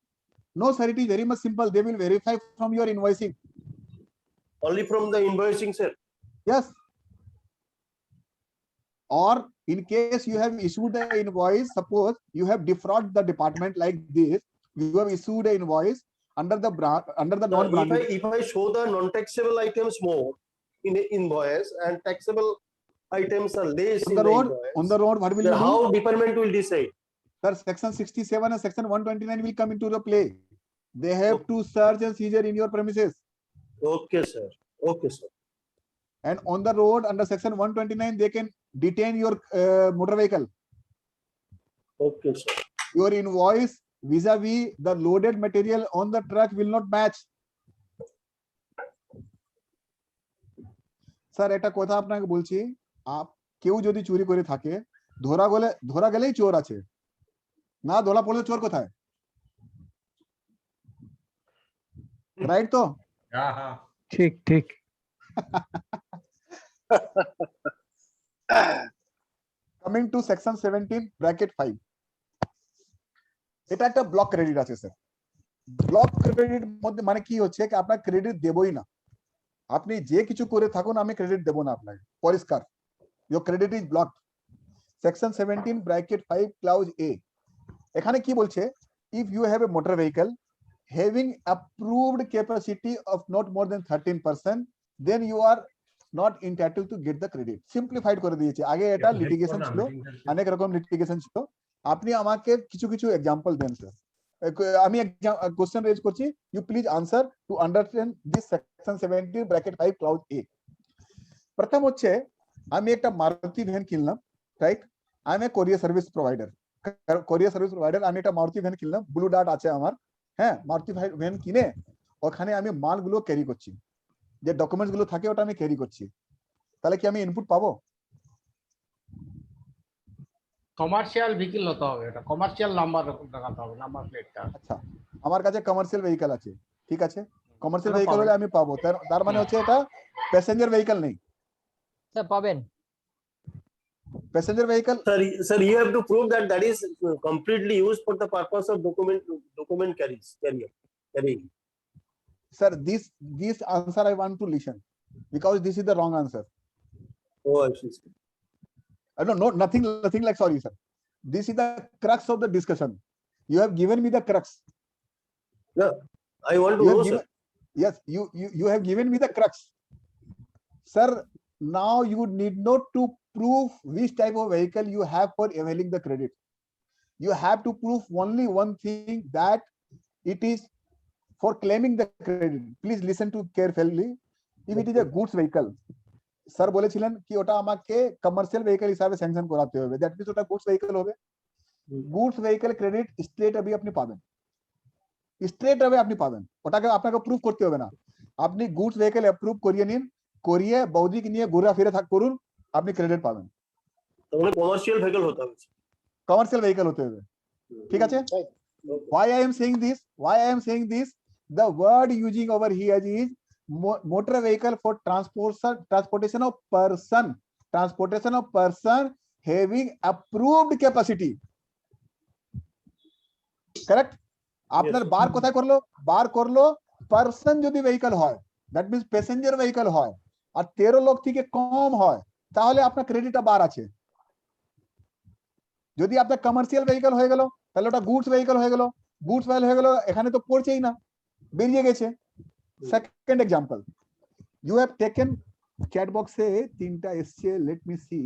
No sir, it is very much simple. They will verify from your invoicing. Only from the invoicing sir? Yes. Or in case you have issued the invoice, suppose you have defrauded the department like this, you have issued an invoice under the brand, under the non-branded. If I show the non-taxable items more in the invoice and taxable items are less On in the the road, invoice, on the road, what will then you do? how department will decide? Sir, section 67 and section 129 will come into the play. They have to search and seizure in your premises. Okay, sir. Okay, sir. And on the road, under section 129, they can detain your motor vehicle. Okay, sir. Your invoice vis-a-vis the loaded material on the truck will not match. Sir একটা কথা আপনাকে বলছি, কেউ যদি চুরি করে থাকে, ধরা গেলেই চোর আছে, না ধরা পড়লে চোর কোথায়? রাইট তো? ঠিক ঠিক। Coming to section 17 bracket 5, এটা একটা ব্লক ক্রেডিট আছে স্যার। ব্লক ক্রেডিট মধ্যে মানে কি হচ্ছে কি আপনার ক্রেডিট দেবই না, আপনি যে কিছু করে থাকুন আমি ক্রেডিট দেব না আপনাকে, পরিষ্কার। your credit is blocked. section 17 bracket 5 clause a, এখানে কি বলছে, if you have a motor vehicle having approved capacity of not more than 13%, then you are not entitled to get the credit. Simplified করে দিয়েছে, আগে এটা litigation ছিল, অনেক রকম লিটিগেশন ছিল। আপনি আমাকে কিছু কিছু এক্সাম্পল দেন স্যার, আমি কোশ্চেন রেজ করছি, you please answer to understand this section 17 bracket 5 clause a. প্রথম হচ্ছে আমি একটা মারুতি ভ্যান কিনলাম, রাইট? আই এম এ কোরিয়ার সার্ভিস প্রোভাইডার, আমি একটা মারুতি ভ্যান কিনলাম, ব্লু ডার্ট আছে আমার, হ্যাঁ, মারুতি ভ্যান কিনে ওখানে আমি মালগুলো ক্যারি করছি, যে ডকুমেন্টস গুলো থাকে ওটা আমি ক্যারি করছি, তাহলে কি আমি ইনপুট পাবো? কমার্শিয়াল ভেহিকল হতে হবে, এটা কমার্শিয়াল নাম্বার দেখাতে হবে, নাম্বার প্লেটটা। আচ্ছা, আমার কাছে কমার্শিয়াল ভেহিকল আছে, ঠিক আছে, কমার্শিয়াল ভেহিকল হলে আমি পাবো, তার মানে হচ্ছে এটা প্যাসেঞ্জার ভেহিকল নেই। স্যার পাবেন। Passenger vehicle, Sir, you have to prove that that is completely used for the purpose of document carrying. sir, this answer I want to listen, because this is the wrong answer. Oh, I see. I don't know, nothing like sorry sir, this is the crux of the discussion. You have given me the crux. Yeah, I want to You know, have sir. given, yes, you have given me the crux, sir. Now you need not to prove which type of vehicle you have for availing the credit. You have to prove only one thing, that it is for claiming the credit. Please listen to carefully. If it is a goods vehicle, sir বলেছিলেন কি ওটা আমাকে commercial vehicle হিসাবে sanction করাতে হবে, that means ওটা goods vehicle হবে। Goods vehicle credit straight আবে আপনি পাবেন, স্ট্রেট আবে আপনি পাবেন, ওটাকে আপনাকে প্রুফ করতে হবে না। আপনি গুডস ভেহিকল অ্যাপ্রুভ করিয়ে নিন, করিয়ে বৌদিক নিয়ে ঘোরা ফিরে করুন, আপনি ক্রেডিট পাবেন। তাহলে কমার্শিয়াল ভেহিকল হতে হবে, কমার্শিয়াল ভেহিকল হতে হবে, ঠিক আছে? Why I am saying this, the word using over here is motor vehicle for transportation of person having approved capacity, correct? আপনার বার কোথায় করলো, বার করলো পারসন যদি ভেহিকল হয়, দ্যাট মিন্স প্যাসেঞ্জার ভেহিকল হয়, আর 13 লক্ষ থেকে কম হয়, তাহলে আপনার ক্রেডিটটা বার আছে। যদি আপনার কমার্শিয়াল ভেহিকল হয়ে গেল, তাহলে ওটা গুডস ভেহিকল হয়ে গেল, গুডস ভেহিকল হয়ে গেল, এখানে তো পড়ছেই না, বেরিয়ে গেছে। Second example, you have taken chat বক্সে 3টা এসছে, let me see.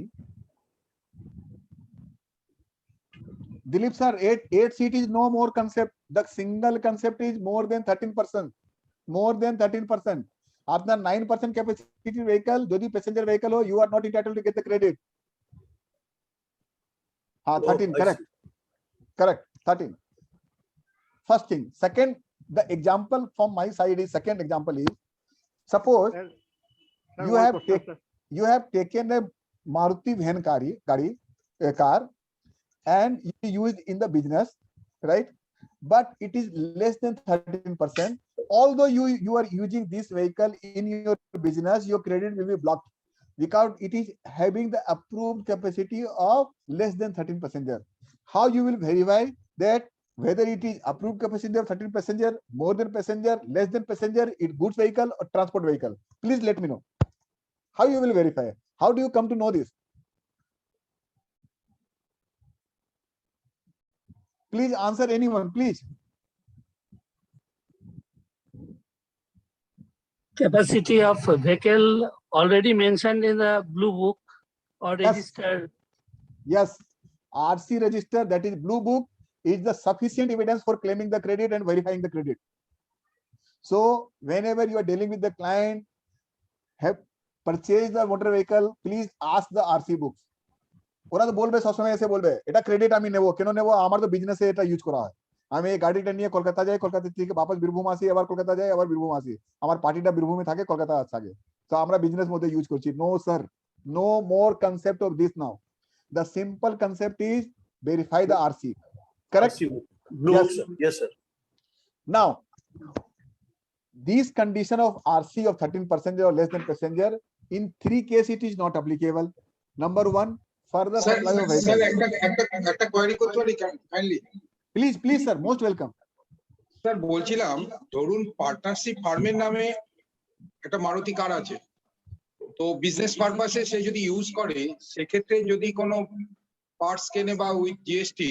Dilip sir, 8 seat is no more concept, the single concept is more than 13%, more than 13%. আপনার 9% capacity vehicle যদি passenger vehicle हो, you are not entitled to get the credit. 13, correct, 13. First thing. Second, the example from my side is, second example is, suppose you have taken a Maruti van car and you use in the business, right? But it is less than 13%. Although you are using this vehicle in your business, your credit will be blocked because it is having the approved capacity of less than 13 passenger. How you will verify that whether it is approved capacity of 13 passenger, more than passenger, less than passenger, it goods vehicle or transport vehicle? Please let me know. How you will verify? How do you come to know this? Please answer, anyone, please. Capacity of vehicle already mentioned in the blue book. or Yes. register. Yes, RC register, that is blue book, is the sufficient evidence for claiming the credit and verifying the credit. So whenever you are dealing with the client, have purchased the motor vehicle, please ask the RC books. ওরা তো বলবে সবসময় এসে বলবে এটা credit আমি নেবো, কেন নেবো, আমার তো বিজনেসে এটা ইউজ করা হয়। আমি এই গাড়িটা নিয়ে কলকাতা যাই, কলকাতা থেকে বাপস বীরভূম আসি, আবার কলকাতা যাই, আবার বীরভূম আসি, আমার পার্টিটা বীরভূমে থাকে, কলকাতা থাকে, তো আমরা বিজনেস মধ্যে ইউজ করছি। No sir, no more concept of this now. The simple concept is verify the RC. Correct? Blue, Yes. sir. Yes, sir. Now, this condition of RC of 13 passenger or less than passenger, in 3 cases it is not applicable. Number 1, further supply of vehicle. একটা query করতে পারি kindly? Please sir, most welcome. Sir বলছিলাম, ধরুন partnership ফার্মের নামে একটা মারুতি কার আছে, তো বিজনেস পারপাসে সে যদি ইউজ করে, সেক্ষেত্রে যদি কোনো পার্টস কেনে বা উইথ জিএসটি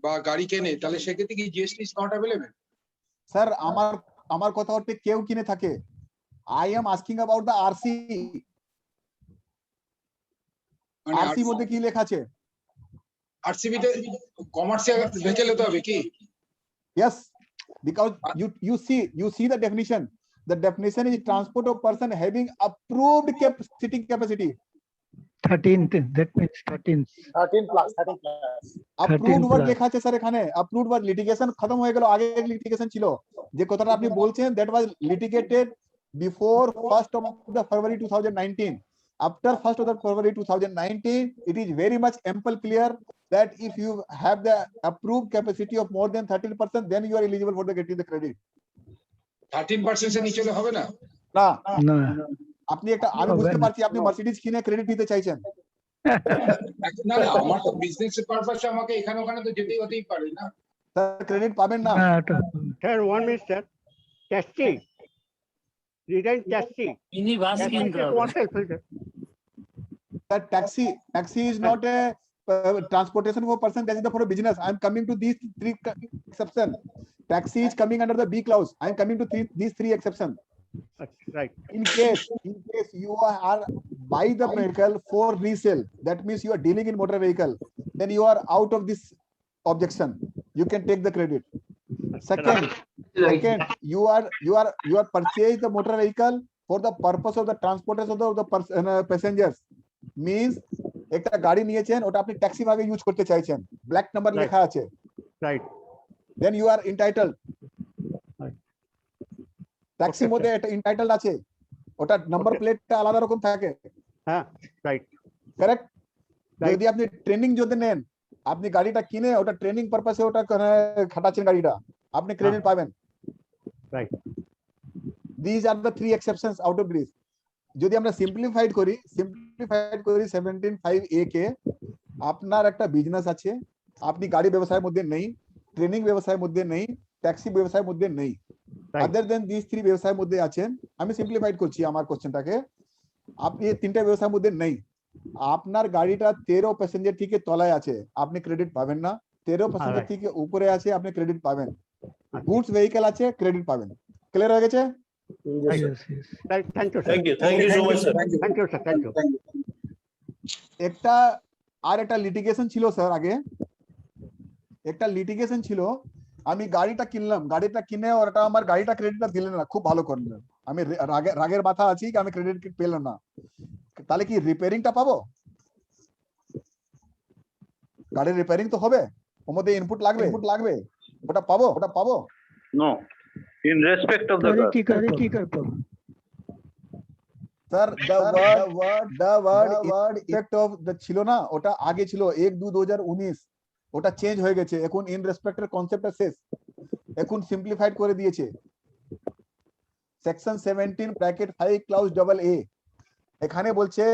বা গাড়ি কেনে, তাহলে সেক্ষেত্রে কি GST is not available? Sir, আমার কথা হচ্ছে কেউ কিনে থাকে। I am asking about the RC. RC মধ্যে কি লেখা আছে? আরসিবি তে কমার্শিয়াল ভেহিকল হতে হবে কি? Yes, because you see the definition. The definition is transport of person having approved sitting capacity. 13th, that means 13th. 13 plus. Approved word plus. লেখা আছে স্যার এখানে। Approved word litigation খতম হয়ে গেল, আগে লিটিগেশন ছিল। যে কথাটা আপনি বলছেন that was litigated before 1st of the February 2019. After 1st of the February 2019, it is very much ample clear that if you have the approved capacity of more than 13%, then you are eligible for the getting the credit. 13% এর নিচে হলে হবে না? না, No. আপনি একটা, আমি বুঝতে পারছি আপনি মার্সিডিজ কিনে ক্রেডিট নিতে চাইছেন। না না, আমার তো বিজনেস পারপাসে আমাকে এখানে ওখানে তো যেতেই হতেই পারে না। স্যার ক্রেডিট পাবেন না। Sir, 1 minute, sir. Taxi. Return taxi. Mini bus কিনতে হবে। That taxi is not a transportation for person, that is for a business. I am coming to these 3 exceptions. Taxi is coming under the B clause. I am coming to these 3 exceptions. Right. In case you are buy the vehicle for resale, that means you are dealing in motor vehicle, then you are out of this objection. You can take the credit. Second, you are purchased the motor vehicle for the purpose of the transportation of the passengers. Means একটা গাড়ি নিয়েছেন, ওটা আপনি taxi ভাবে use করতে চাইছেন, black number লেখা আছে, Right. then you are entitled. ট্যাক্সির মধ্যে একটা entitled আছে, ওটা নাম্বার প্লেটটা আলাদা রকম থাকে। হ্যাঁ, right. কারেক্ট? যদি আপনি ট্রেনিং যদি নেন, আপনি গাড়িটা কিনে ওটা ট্রেনিং পারপাসে ওটা খাটাচ্ছেন গাড়িটা, আপনি ক্রেডিট পাবেন। Right. These are the 3 exceptions out of this. যদি আমরা সিম্পলিফাইড করি 17(5)(a) কে, আপনার একটা বিজনেস আছে, আপনি গাড়ি ব্যবসায়ের মধ্যে নেই, ট্রেনিং ব্যবসায়ের মধ্যে নেই, ট্যাক্সি ব্যবসায়ের মধ্যে নেই, আদার দেন দিস 3 ব্যবসায়ের মধ্যে আছেন। আমি সিম্পলিফাইড করছি আমার কোশ্চেনটাকে, আপনি এই 3টা ব্যবসায়ের মধ্যে নেই, আপনার গাড়িটা 13 প্যাসেঞ্জার থেকে তলায় আছে, আপনি ক্রেডিট পাবেন না। 13 প্যাসেঞ্জার থেকে উপরে আছে, আপনি ক্রেডিট পাবেন। গুডস ভেহিকল আছে, ক্রেডিট পাবেন। ক্লিয়ার হয়ে গেছে? Yes, yes. Right. Thank you, sir. Thank you so much, sir. Thank you, sir. Thank you. একটা আর একটা লিটিগেশন ছিল স্যার, আগে একটা লিটিগেশন ছিল, আমি গাড়িটা কিনলাম, গাড়িটা কিনে ওটা আমার গাড়িটা ক্রেডিটটা দিলেন না, খুব ভালো করলেন, আমি রাগের মাথা আছি কি আমি ক্রেডিট পেলাম না, তাহলে কি রিপেয়ারিংটা পাবো? গাড়ির রিপেয়ারিং তো হবে, ওর মধ্যে ইনপুট লাগবে, ওটা পাবো? No, in respect of the car. কি করে পাবো? Sir the word effect of the ছিল না, ওটা আগে ছিল 1/2/2019, ওটা চেঞ্জ হয়ে গেছে, এখন ইন রেসপেক্টের কনসেপ্টটা শেষ, এখন সিম্পলিফাইড করে দিয়েছে। সেকশন 17(5) ক্লাউজ AA এখানে বলছে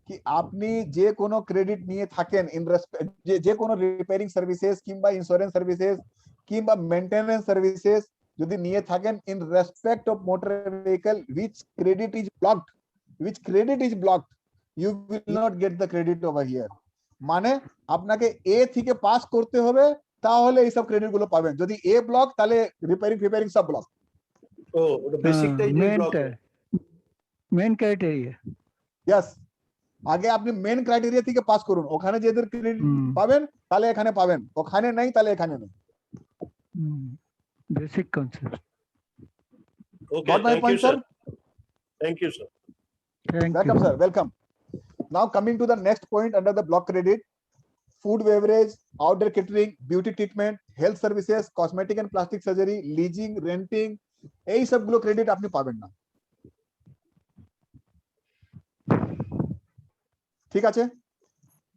কি আপনি যে কোনো ক্রেডিট নিয়ে থাকেন ইন রেসপেক্ট, যে কোনো রিপেয়ারিং সার্ভিসেস কিংবা ইন্স্যুরেন্স সার্ভিসেস কিংবা মেইনটেনেন্স সার্ভিসেস যদি নিয়ে থাকেন in respect of motor vehicle which credit is blocked, you will not get the credit over here. মানে আপনাকে এ থেকে পাস করতে হবে, তাহলে এই সব ক্রেডিট গুলো পাবেন। যদি এ ব্লক, তাহলে রিপেয়ারিং সব block. Oh, the basic type is blocked. Main criteria. Yes, আগে আপনি মেন ক্রাইটেরিয়া থেকে পাস করুন, ওখানে যেদের ক্রেডিট পাবেন তাহলে এখানে পাবেন, ওখানে নাই তাহলে এখানে নেই। Basic concept. Okay, Got my thank you, point, sir. sir? Thank you, sir. Thank Welcome, you. sir. Welcome. Now coming to the next point under the block credit, food beverage, outdoor catering, beauty treatment, health services, cosmetic and plastic surgery, leasing, renting, এই সবগুলো credit আপনি পাবেন না। ঠিক আছে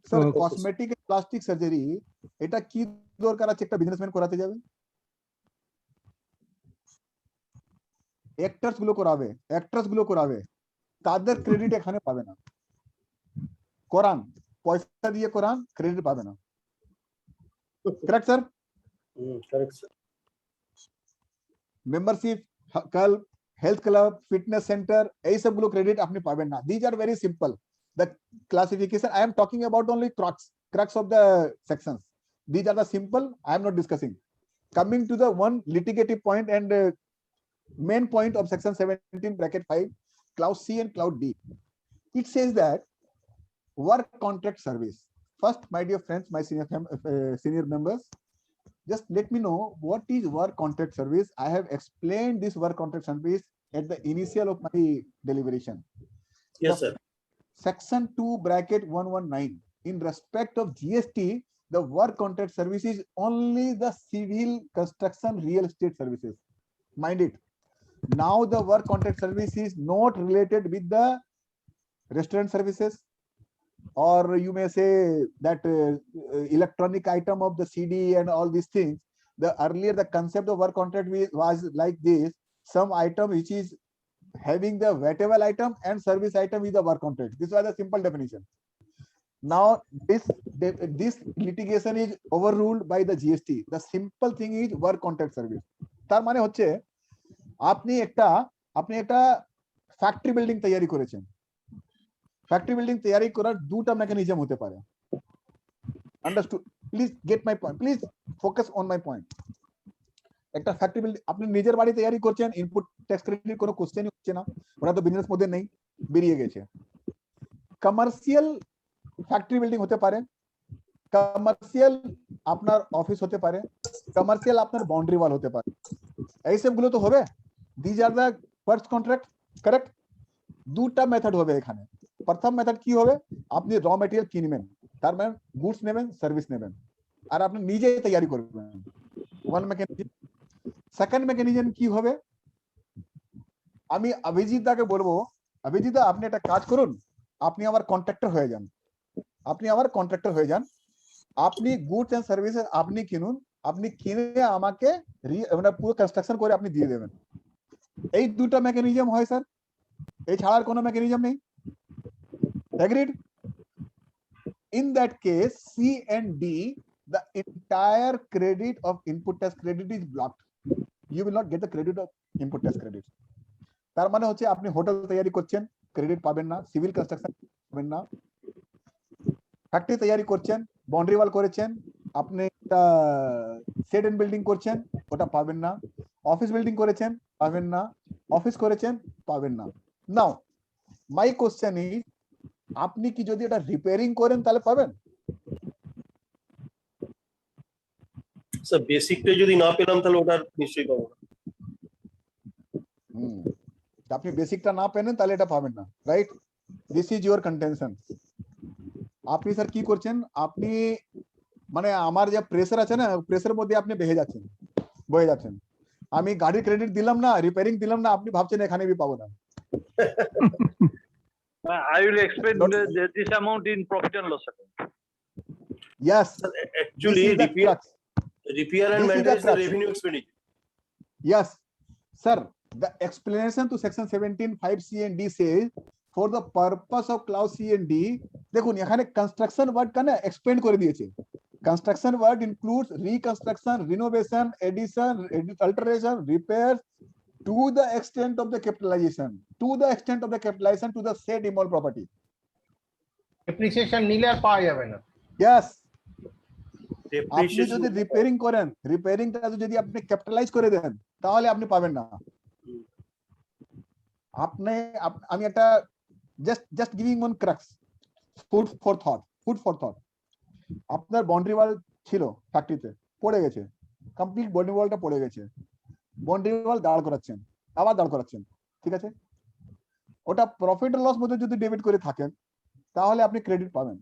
sir, Okay. Cosmetic and plastic surgery এটা কি দরকার আছে একটা বিজনেসম্যান করাতে যাবে? অ্যাক্টরস গুলো করাবে, তাদের ক্রেডিট এখানে পাবে না। করান, পয়সা দিয়ে করান, ক্রেডিট পাবে না। Correct sir? Correct, sir. Membership club, health club, fitness centre, এই সবগুলো ক্রেডিট আপনি পাবেন না। These are very simple. The classification I am talking about only crux of the sections. These are the simple. I am not discussing. Coming to the one litigative point and main point of section 17 bracket 5, clause C and clause D. It says that work contract service. First, my dear friends, my senior members, just let me know what is work contract service. I have explained this work contract service at the initial of my deliberation. Yes, sir. Section 2 bracket 119, in respect of GST, the work contract service is only the civil construction real estate services. Mind it. Now the work contract service is not related with the restaurant services, or you may say that electronic item of the CD and all these things. The earlier the concept of work contract was like this: some item which is having the wettable item and service item is the work contract. This was a simple definition. Now this litigation is overruled by the GST. The simple thing is work contract service. তার মানে হচ্ছে আপনি একটা factory building তৈরি করেছেন। Factory building তৈরি করার দুটো মেকানিজম হতে পারে। Understood? Please get my point, please focus on my point. একটা ফ্যাক্টরি বিল্ডিং আপনি নিজের বাড়ি তৈরি করছেন, ইনপুট ট্যাক্স ক্রেডিটের কোনো কোশ্চেনই হচ্ছে না, ওটা তো বিজনেস মধ্যে নেই, বেরিয়ে গেছে। কমার্শিয়াল ফ্যাক্টরি বিল্ডিং হতে পারে, কমার্শিয়াল আপনার অফিস হতে পারে, কমার্শিয়াল আপনার বাউন্ডারি ওয়াল হতে পারে, এই সবগুলো তো হবে। These are the first contract, correct? দুটা মেথড হবে এখানে। প্রথম মেথড কি হবে? আপনি র মেটেরিয়াল কিনবেন, তার মানে গুডস নেবেন, সার্ভিস নেবেন, আর আপনি নিজেই তৈরি করবেন। One mechanism. সেকেন্ড মেকানিজম কি হবে? আমি অভিজিৎ দাকে বলবো, অভিজিৎ দা আপনি একটা কাজ করুন, আপনি আমার কন্ট্রাক্টর হয়ে যান, আপনি গুডস এন্ড সার্ভিসেস আপনি কিনুন, আপনি কিনে আমাকে পুরো কনস্ট্রাকশন করে আপনি দিয়ে দেবেন। এই দুটো মেকানিজম হয় স্যার, এই ছাড়ার কোনো মেকানিজম নেই। Agreed? In that case, C and D, the entire credit of input tax credit is blocked. You will not get the credit of input tax credit. তার মানে হচ্ছে আপনি হোটেল তৈরি করছেন, ক্রেডিট পাবেন না, সিভিল কনস্ট্রাকশন পাবেন না, ফ্যাক্টরি তৈরি করছেন, বাউন্ডারি ওয়াল করেছেন, আপনি একটা শেড এন্ড বিল্ডিং করছেন, ওটা পাবেন না, অফিস বিল্ডিং করেছেন, পাবেন না, অফিস করেছেন, পাবেন না। নাও মাই কোশ্চেন ইজ, আপনি কি যদি এটা রিপেয়ারিং করেন তাহলে পাবেন? স্যার বেসিকটা যদি না পেলাম তাহলে ওটা নিশ্চয়ই পাবো না। আপনি বেসিকটা না পেলেন তাহলে এটা পাবেন না, right? This is your contention. আপনি স্যার কি করছেন, আপনি মানে আমার যে প্রেসার আছে না, প্রেসারের মধ্যে আপনি বয়ে যাচ্ছেন। আমি গাড়ি ক্রেডিট দিলাম না, রিপেয়ারিং দিলাম না, আপনি ভাবছেন এখানে বি পাবো না। I will explain this amount in profit and loss account. Yes, Actually, repair and maintenance is the revenue expenditure. Yes, sir. The explanation to section 17(5) C and D says, for the purpose of clause C and D, দেখুন এখানে construction word কা না explain করে দিয়েছে। Construction word includes reconstruction, renovation, addition, alteration, repair to the extent of the capitalization, to the said immoral property. Depreciation নিলে আর পাওয়া যাবে না। Yes. আপনি Depreciation যদি রিপেয়ারিং করেন, রিপেয়ারিংটা যদি আপনি ক্যাপিটালাইজ করে দেন তাহলে আপনি পাবেন না। আমি একটা just giving one crux. Food for thought আপনার বাউন্ডারি ওয়াল ছিল ফ্যাক্টরিতে, পড়ে গেছে, কমপ্লিট বাউন্ডারি ওয়ালটা পড়ে গেছে, বাউন্ডারি ওয়াল দাঁড় করাচ্ছেন, আবার দাঁড় করাচ্ছেন, ঠিক আছে, ওটা প্রফিট লস মধ্যে যদি ডেবিট করে থাকেন তাহলে আপনি ক্রেডিট পাবেন,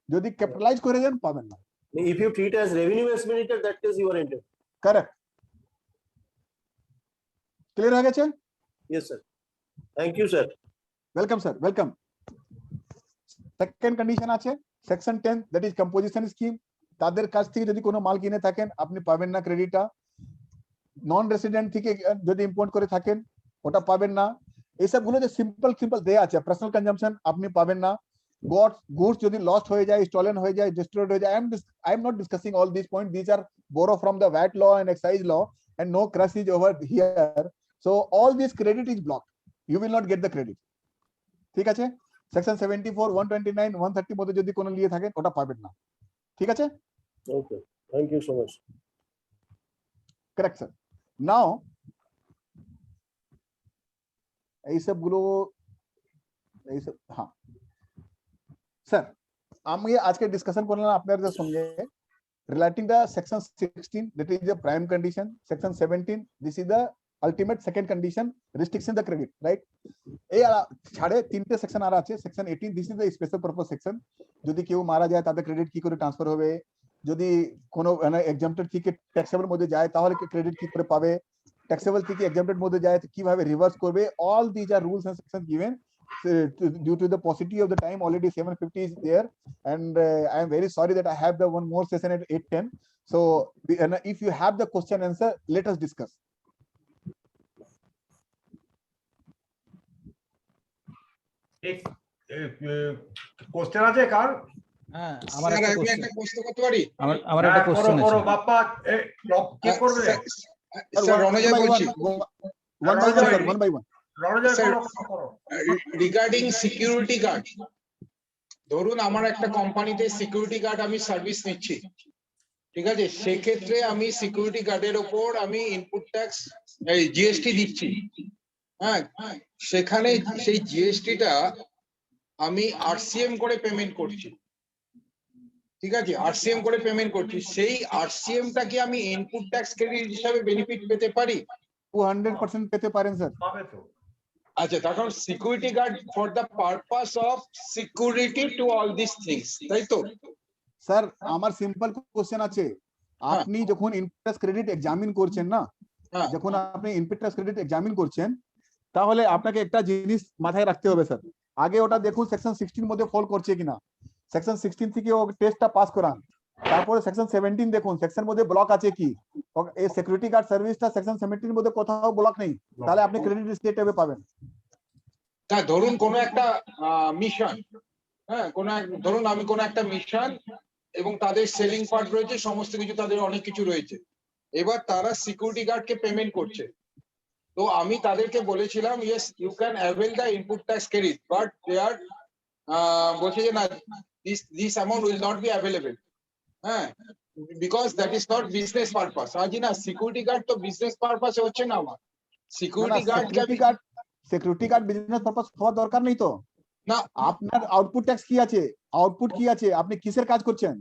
যদি ক্যাপিটালাইজ করে দেন পাবেন না। If you treat as revenue expenditure, that is you are entitled. Correct, clear হয়ে গেছে? Yes, sir. Thank you, sir. Welcome sir, welcome. Second condition আছে section 10, that is composition scheme. তাদের কাছ থেকে যদি কোনো মাল কিনে থাকেন আপনি পাবেন না ক্রেডিটটা। নন রেসিডেন্ট থেকে যদি ইম্পোর্ট করে থাকেন ওটা পাবেন না। এইসবগুলো যে সিম্পল দেয়া আছে, পার্সোনাল কনজাম্পশন আপনি পাবেন না। গুডস যদি লস্ট হয়ে যায়, স্টলেন হয়ে যায়, ডিস্ট্রয়েড হয়ে যায়, I am not discussing all these points. These are borrow from the VAT law and excise law, and no crush is over here. So all this credit is blocked. You will not get the credit. ঠিক আছে? Section 74, 129, 130 মধ্যে যদি কোনো নিয়ে থাকেন ওটা পাবেন না। ঠিক আছে? Okay. Thank you so much. Correct, sir. Now এইসবগুলো হ্যাঁ স্যার, আমি আজকে ডিসকাশন করলাম আপনাদের সঙ্গে relating the section 16, that is the prime condition. Section 17, this is the ultimate second condition, restriction the credit, right? এই ছাড়ে তিনটে সেকশন আর আছে। Section 18, this is the special purpose section. যদি কেউ মারা যায় তাদের ক্রেডিট কি করে ট্রান্সফার হবে, যদি কোনো এক্সাম্পটেড থেকে ট্যাক্সেবল মধ্যে যায় তাহলে ক্রেডিট কি করে পাবে, ট্যাক্সেবল থেকে এক্সাম্পটেড মধ্যে যায় কিভাবে রিভার্স করবে, all these are rules and sections given. Due to the paucity of the time, already 7:50 is there, and I am very sorry that I have the one more session at 8:10. So if you have the question answer, let us discuss. Question আছে কার? হ্যাঁ, আমার sir একটা আমি question, একটা প্রশ্ন করতে পারি? আমার একটা কোশ্চেন আছে। বাপ্পা কে করবে? স্যার রণজয় বলছি। One by one, sir, one by one. Ranajoy sir, করো। রিগার্ডিং সিকিউরিটি গার্ড, ধরুন আমার একটা কোম্পানিতে সিকিউরিটি গার্ড আমি সার্ভিস নিচ্ছি, ঠিক আছে, সেক্ষেত্রে আমি সিকিউরিটি গার্ডের ওপর আমি ইনপুট ট্যাক্স জিএসটি দিচ্ছি, হ্যাঁ, সেখানে সেই জিএসটিটা আমি আরসিএম করে পেমেন্ট করছি, ঠিক আছে, আরসিএম করে পেমেন্ট করছি, সেই আরসিএমটা কি আমি ইনপুট ট্যাক্স ক্রেডিট হিসাবে বেনিফিট পেতে পারি? 200% পেতে পারেন স্যার। পাবে তো। আচ্ছা, তখন security guard for the purpose of security to all this things, তাই তো? স্যার আমার সিম্পল কোশ্চেন আছে, আপনি যখন ইনপুট ট্যাক্স ক্রেডিট এক্সামিন করছেন না, যখন আপনি ইনপুট ট্যাক্স ক্রেডিট এক্সামিন করছেন তাহলে আপনাকে একটা জিনিস মাথায় রাখতে হবে স্যার, আগে ওটা দেখুন সেকশন 16 মধ্যে ফল করছে কিনা, সেকশন 16 থেকে ও টেস্টটা পাস করান, তারপরে সেকশন 17 দেখুন সেকশন মধ্যে ব্লক আছে কি, এই সিকিউরিটি গার্ড সার্ভিসটা সেকশন 17 মধ্যে কোথাও ব্লক নেই, তাহলে আপনি ক্রেডিট স্টেটে পাবেন। তা ধরুন কোন একটা মিশন, হ্যাঁ, ধরুন আমি কোন একটা মিশন এবং তাদের সেলিং পার্ট রয়েছে, সমস্ত কিছু তাদের অনেক কিছু রয়েছে, এবার তারা সিকিউরিটি গার্ডকে পেমেন্ট করছে, তো আমি তাদেরকে বলেছিলাম yes you can avail the input tax credit, but they আর বলছে যে না, this amount will not be available, হ্যাঁ, because that is not business purpose. আজি না, সিকিউরিটি গার্ড তো বিজনেস পারপাসে হচ্ছে না আমার, সিকিউরিটি গার্ড বিজনেস পারপাস হওয়া দরকার নেই তো না। আপনার আউটপুট ট্যাক্স কি আছে, আউটপুট কি আছে, আপনি কিসের কাজ করছেন?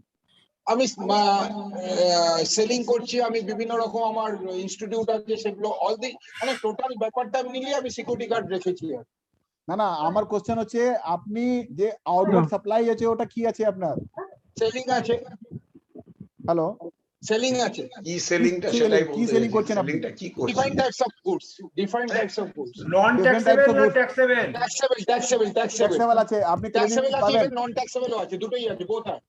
আমি সেলিং করছি, আমি বিভিন্ন রকম আমার ইনস্টিটিউট আছে, সেগুলো অল দি মানে টোটাল ব্যাপারটা মিলিয়ে আমি সিকিউরিটি গার্ড রেখেছি। না আমার কোশ্চেন হচ্ছে আপনি যে আউটপুট সাপ্লাই আছে ওটা কি আছে আপনার? সেলিং আছে। হ্যালো, সেলিং আছে। কি সেলিংটা সেটাই বলতে, কি সেলিং করছেন আপনি? সেলিংটা কি করছেন? Different types of goods, different types of goods, non taxable না ট্যাক্সেবল? ট্যাক্সেবল আছে, আপনি ট্যাক্সেবল আছে, পাবেন, নন ট্যাক্সেবল আছে, দুটোই আছে, বোথ আছে।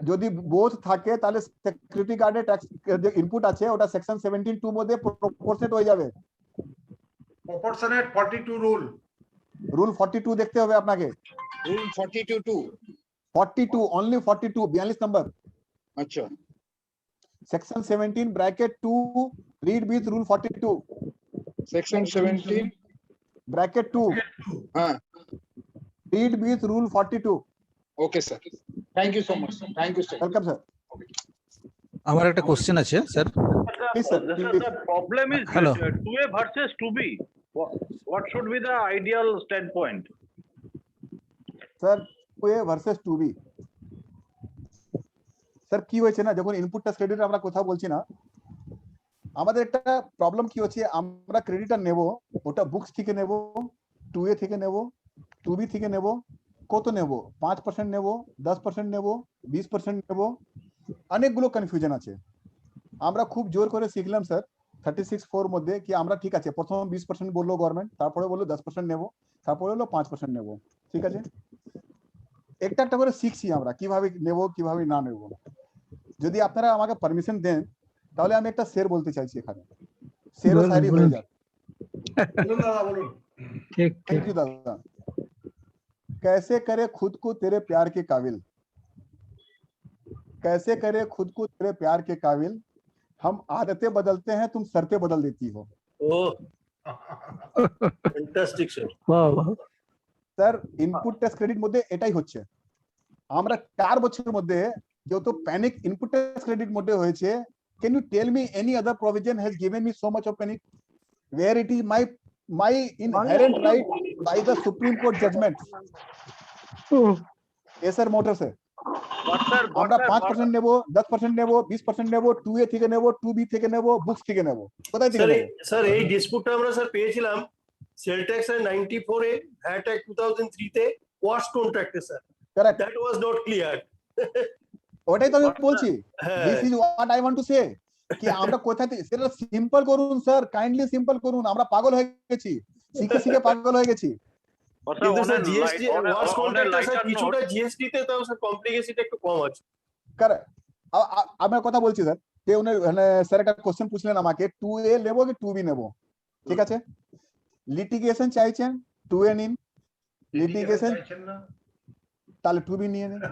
যদি বোথ থাকে তাহলে সিকিউরিটি গার্ডের ট্যাক্স যে ইনপুট আছে ওটা সেকশন 17(2) মধ্যে প্রপোর্শনেট হয়ে যাবে। প্রপোর্শনেট 42 রুল 42 দেখতে হবে আপনাকে, রুল 42 অনলি 42, 42 নাম্বার। আচ্ছা, section 17 bracket 2 read with rule 42, section 17 bracket 2, হ্যাঁ, read with rule 42। Okay sir, thank you so much, thank you sir. Welcome sir. আমার একটা কোশ্চেন আছে sir. The problem is 2A versus 2B. What should be the ideal standpoint? Sir 2A versus 2B sir কি হয়েছে না, যখন input tax credit আমরা কথা বলছি না, আমাদের একটা প্রবলেম কি হচ্ছে, আমরা ক্রেডিটটা নেব, ওটা বুকস থেকে নেব, 2A থেকে নেব, 2B থেকে নেব, কত নেব, 5% নেব, 10% নেব, 20% নেব, অনেকগুলো কনফিউশন আছে। আমরা খুব জোর করে শিখলাম স্যার 36(4) মধ্যে কি আমরা ঠিক আছে, প্রথম 20% বললো গভর্নমেন্ট, তারপরে বললো 10% নেব, তারপরে হলো 5% নেব, ঠিক আছে। একটা একটা করে শিখছি আমরা কিভাবে নেব কিভাবে না নেব। যদি আপনারা আমাকে পারমিশন দেন তাহলে আমি একটা শের বলতে চাইছি এখানে, শের ও শায়রি হয়ে যাক। বলুন দাদা বলুন। ঠিক थैंक यू दादा। कैसे करे खुद को तेरे प्यार के काबिल, कैसे करे खुद को तेरे प्यार के काबिल, हम आदतें बदलते हैं तुम शर्तें बदल देती हो। Oh, fantastic, sir. বাহ বাহ। স্যার ইনপুট ট্যাক্স ক্রেডিট মধ্যে এটাই হচ্ছে, আমরা 4 বছরের মধ্যে যত প্যানিক ইনপুট ট্যাক্স ক্রেডিট মধ্যে হয়েছে, can you tell me any other provision has given me so much of panic where it is my inherent right by the Supreme Court judgment? Yes sir, motor sir, আমরা 5% নেব, 10% নেব, 20% নেব, 2A থেকে নেব, 2B থেকে নেব, books থেকে নেব, কোথায় থেকে নেব? স্যার এই ডিসপুটটা আমরা স্যার পেয়েছিলাম সেল ট্যাক্স 94 এ, ভ্যাট অ্যাক্ট 2003 তে, ওয়াশ কন্ট্রাক্টে sir. Correct. That was not clear. ওটাই তো আমি বলছি, হ্যাঁ। This is what I want to say, কি আমরা কোথায় থেকে, সেটা সিম্পল করুন স্যার, কাইন্ডলি সিম্পল করুন, আমরা পাগল হয়ে গেছি, শিখে শিখে পাগল হয়ে গেছি। কিন্তু স্যার জিএসটি ওয়াশ কন্ট্রাক্টে স্যার কিছুটা জিএসটি তে তাও স্যার কমপ্লিকেশনটা একটু কম আছে। কারেক্ট, আমার কথা বলছি স্যার, তে উনি স্যার একটা কোশ্চেন পুছলেন আমাকে 2A নেব কি 2B নেব, ঠিক আছে, লিটিগেশন চাইছেন 2A নিন, লিটিগেশন তাহলে 2B নিয়ে নিন,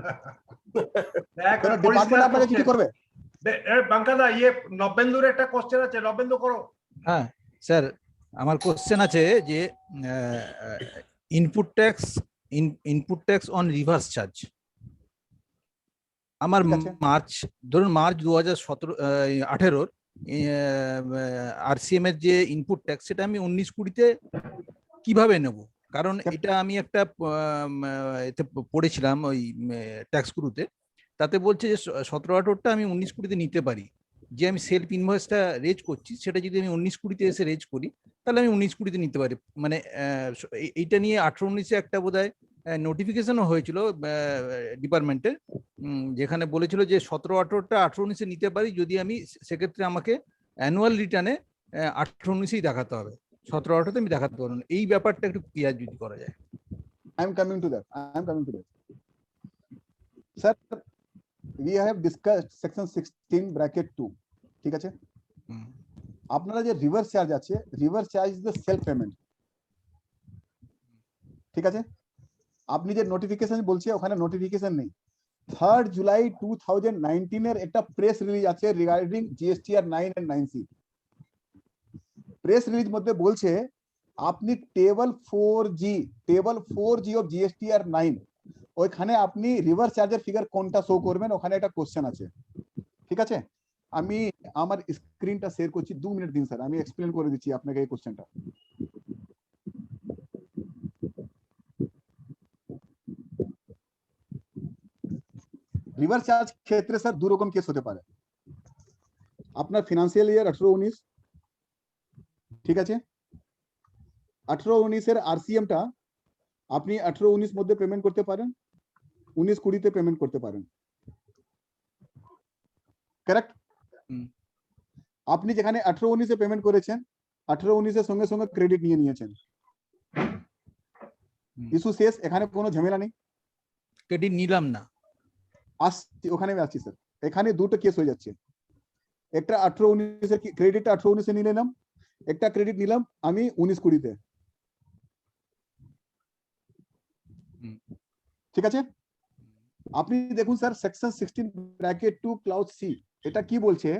কেন ডিপার্টমেন্ট আপনাকে কি করবে? বাঙ্কাদা ইয়ে নবেন্দুর একটা কোশ্চেন আছে, নবেন্দু করো। হ্যাঁ স্যার, আমার কোশ্চেন আছে যে input tax on reverse charge, আমার মার্চ, ধরুন মার্চ 2018 আরসিএম এর যে ইনপুট ট্যাক্স, সেটা আমি 19-20-তে কিভাবে নেব? কারণ এটা আমি একটা এতে পড়েছিলাম ওই ট্যাক্স গুরুতে, তাতে বলছে যে 17-18টা আমি 19-20-তে নিতে পারি, যে আমি সেলফ ইনভয়েসটা রেজ করছি সেটা যদি আমি 19-20-তে এসে রেজ করি তাহলে আমি 19-20-তে নিতে পারি। মানে এইটা নিয়ে 18-19-এ একটা বোধহয় নোটিফিকেশনও হয়েছিল ডিপার্টমেন্টের, যেখানে বলেছিল যে 17-18টা 18-19-এ নিতে পারি, যদি আমি সেক্ষেত্রে আমাকে অ্যানুয়াল রিটার্নে 18-19-এই দেখাতে হবে, 17-18-তে আমি দেখাতে পারবো না। এই ব্যাপারটা একটু ক্লিয়ার যদি করা যায়। I am coming to that. Sir, we have discussed section 16(2), ঠিক আছে। আপনারা যে রিভার্স চার্জ আছে, reverse charge is the self payment, ঠিক আছে। আপনি যে নোটিফিকেশন বলছে ওখানে নোটিফিকেশন নেই। 3rd জুলাই 2019 এর একটা প্রেস রিলিজ আছে regarding GSTR 9 and 9C। Press release মধ্যে বলছে আপনি টেবল 4G অফ জিএসটিআর 9, ওইখানে আপনি রিভার্স চার্জের ফিগার কোনটা শো করবেন, ওখানে একটা কোশ্চেন আছে, ঠিক আছে। আমি আমার স্ক্রিনটা শেয়ার করছি, 2 মিনিট দিন স্যার, আমি এক্সপ্লেন করে দিচ্ছি আপনাকে এই কোশ্চেনটা। রিভার্স চার্জ ক্ষেত্রে স্যার 2 রকম কেস হতে পারে। আপনার ফিনান্সিয়াল ইয়ার 18-19, ঠিক আছে, 18-19 এর আরসিএমটা আপনি 18-19 মধ্যে পেমেন্ট করতে পারেন, 19-20-তে পেমেন্ট করতে পারেন, কারেক্ট। আপনি যেখানে 18-19-এ পেমেন্ট করেছেন, 18-19-এর সঙ্গে সঙ্গে ক্রেডিট নিয়ে নিয়েছেন, ইস্যু শেষ, এখানে কোনো ঝামেলা নেই। ক্রেডিট নিলাম না, আসছি ওখানে আমি আসছি স্যার। এখানে দুটো কেস হয়ে যাচ্ছে, একটা 18-19-এর ক্রেডিটটা 18-19-এ নিয়ে নিলাম, একটা ক্রেডিট নিলাম আমি 19-20-তে, ঠিক আছে। আপনি দেখুন স্যার সেকশন 16(2) ক্লাউজ সি, এটা কি বলছে,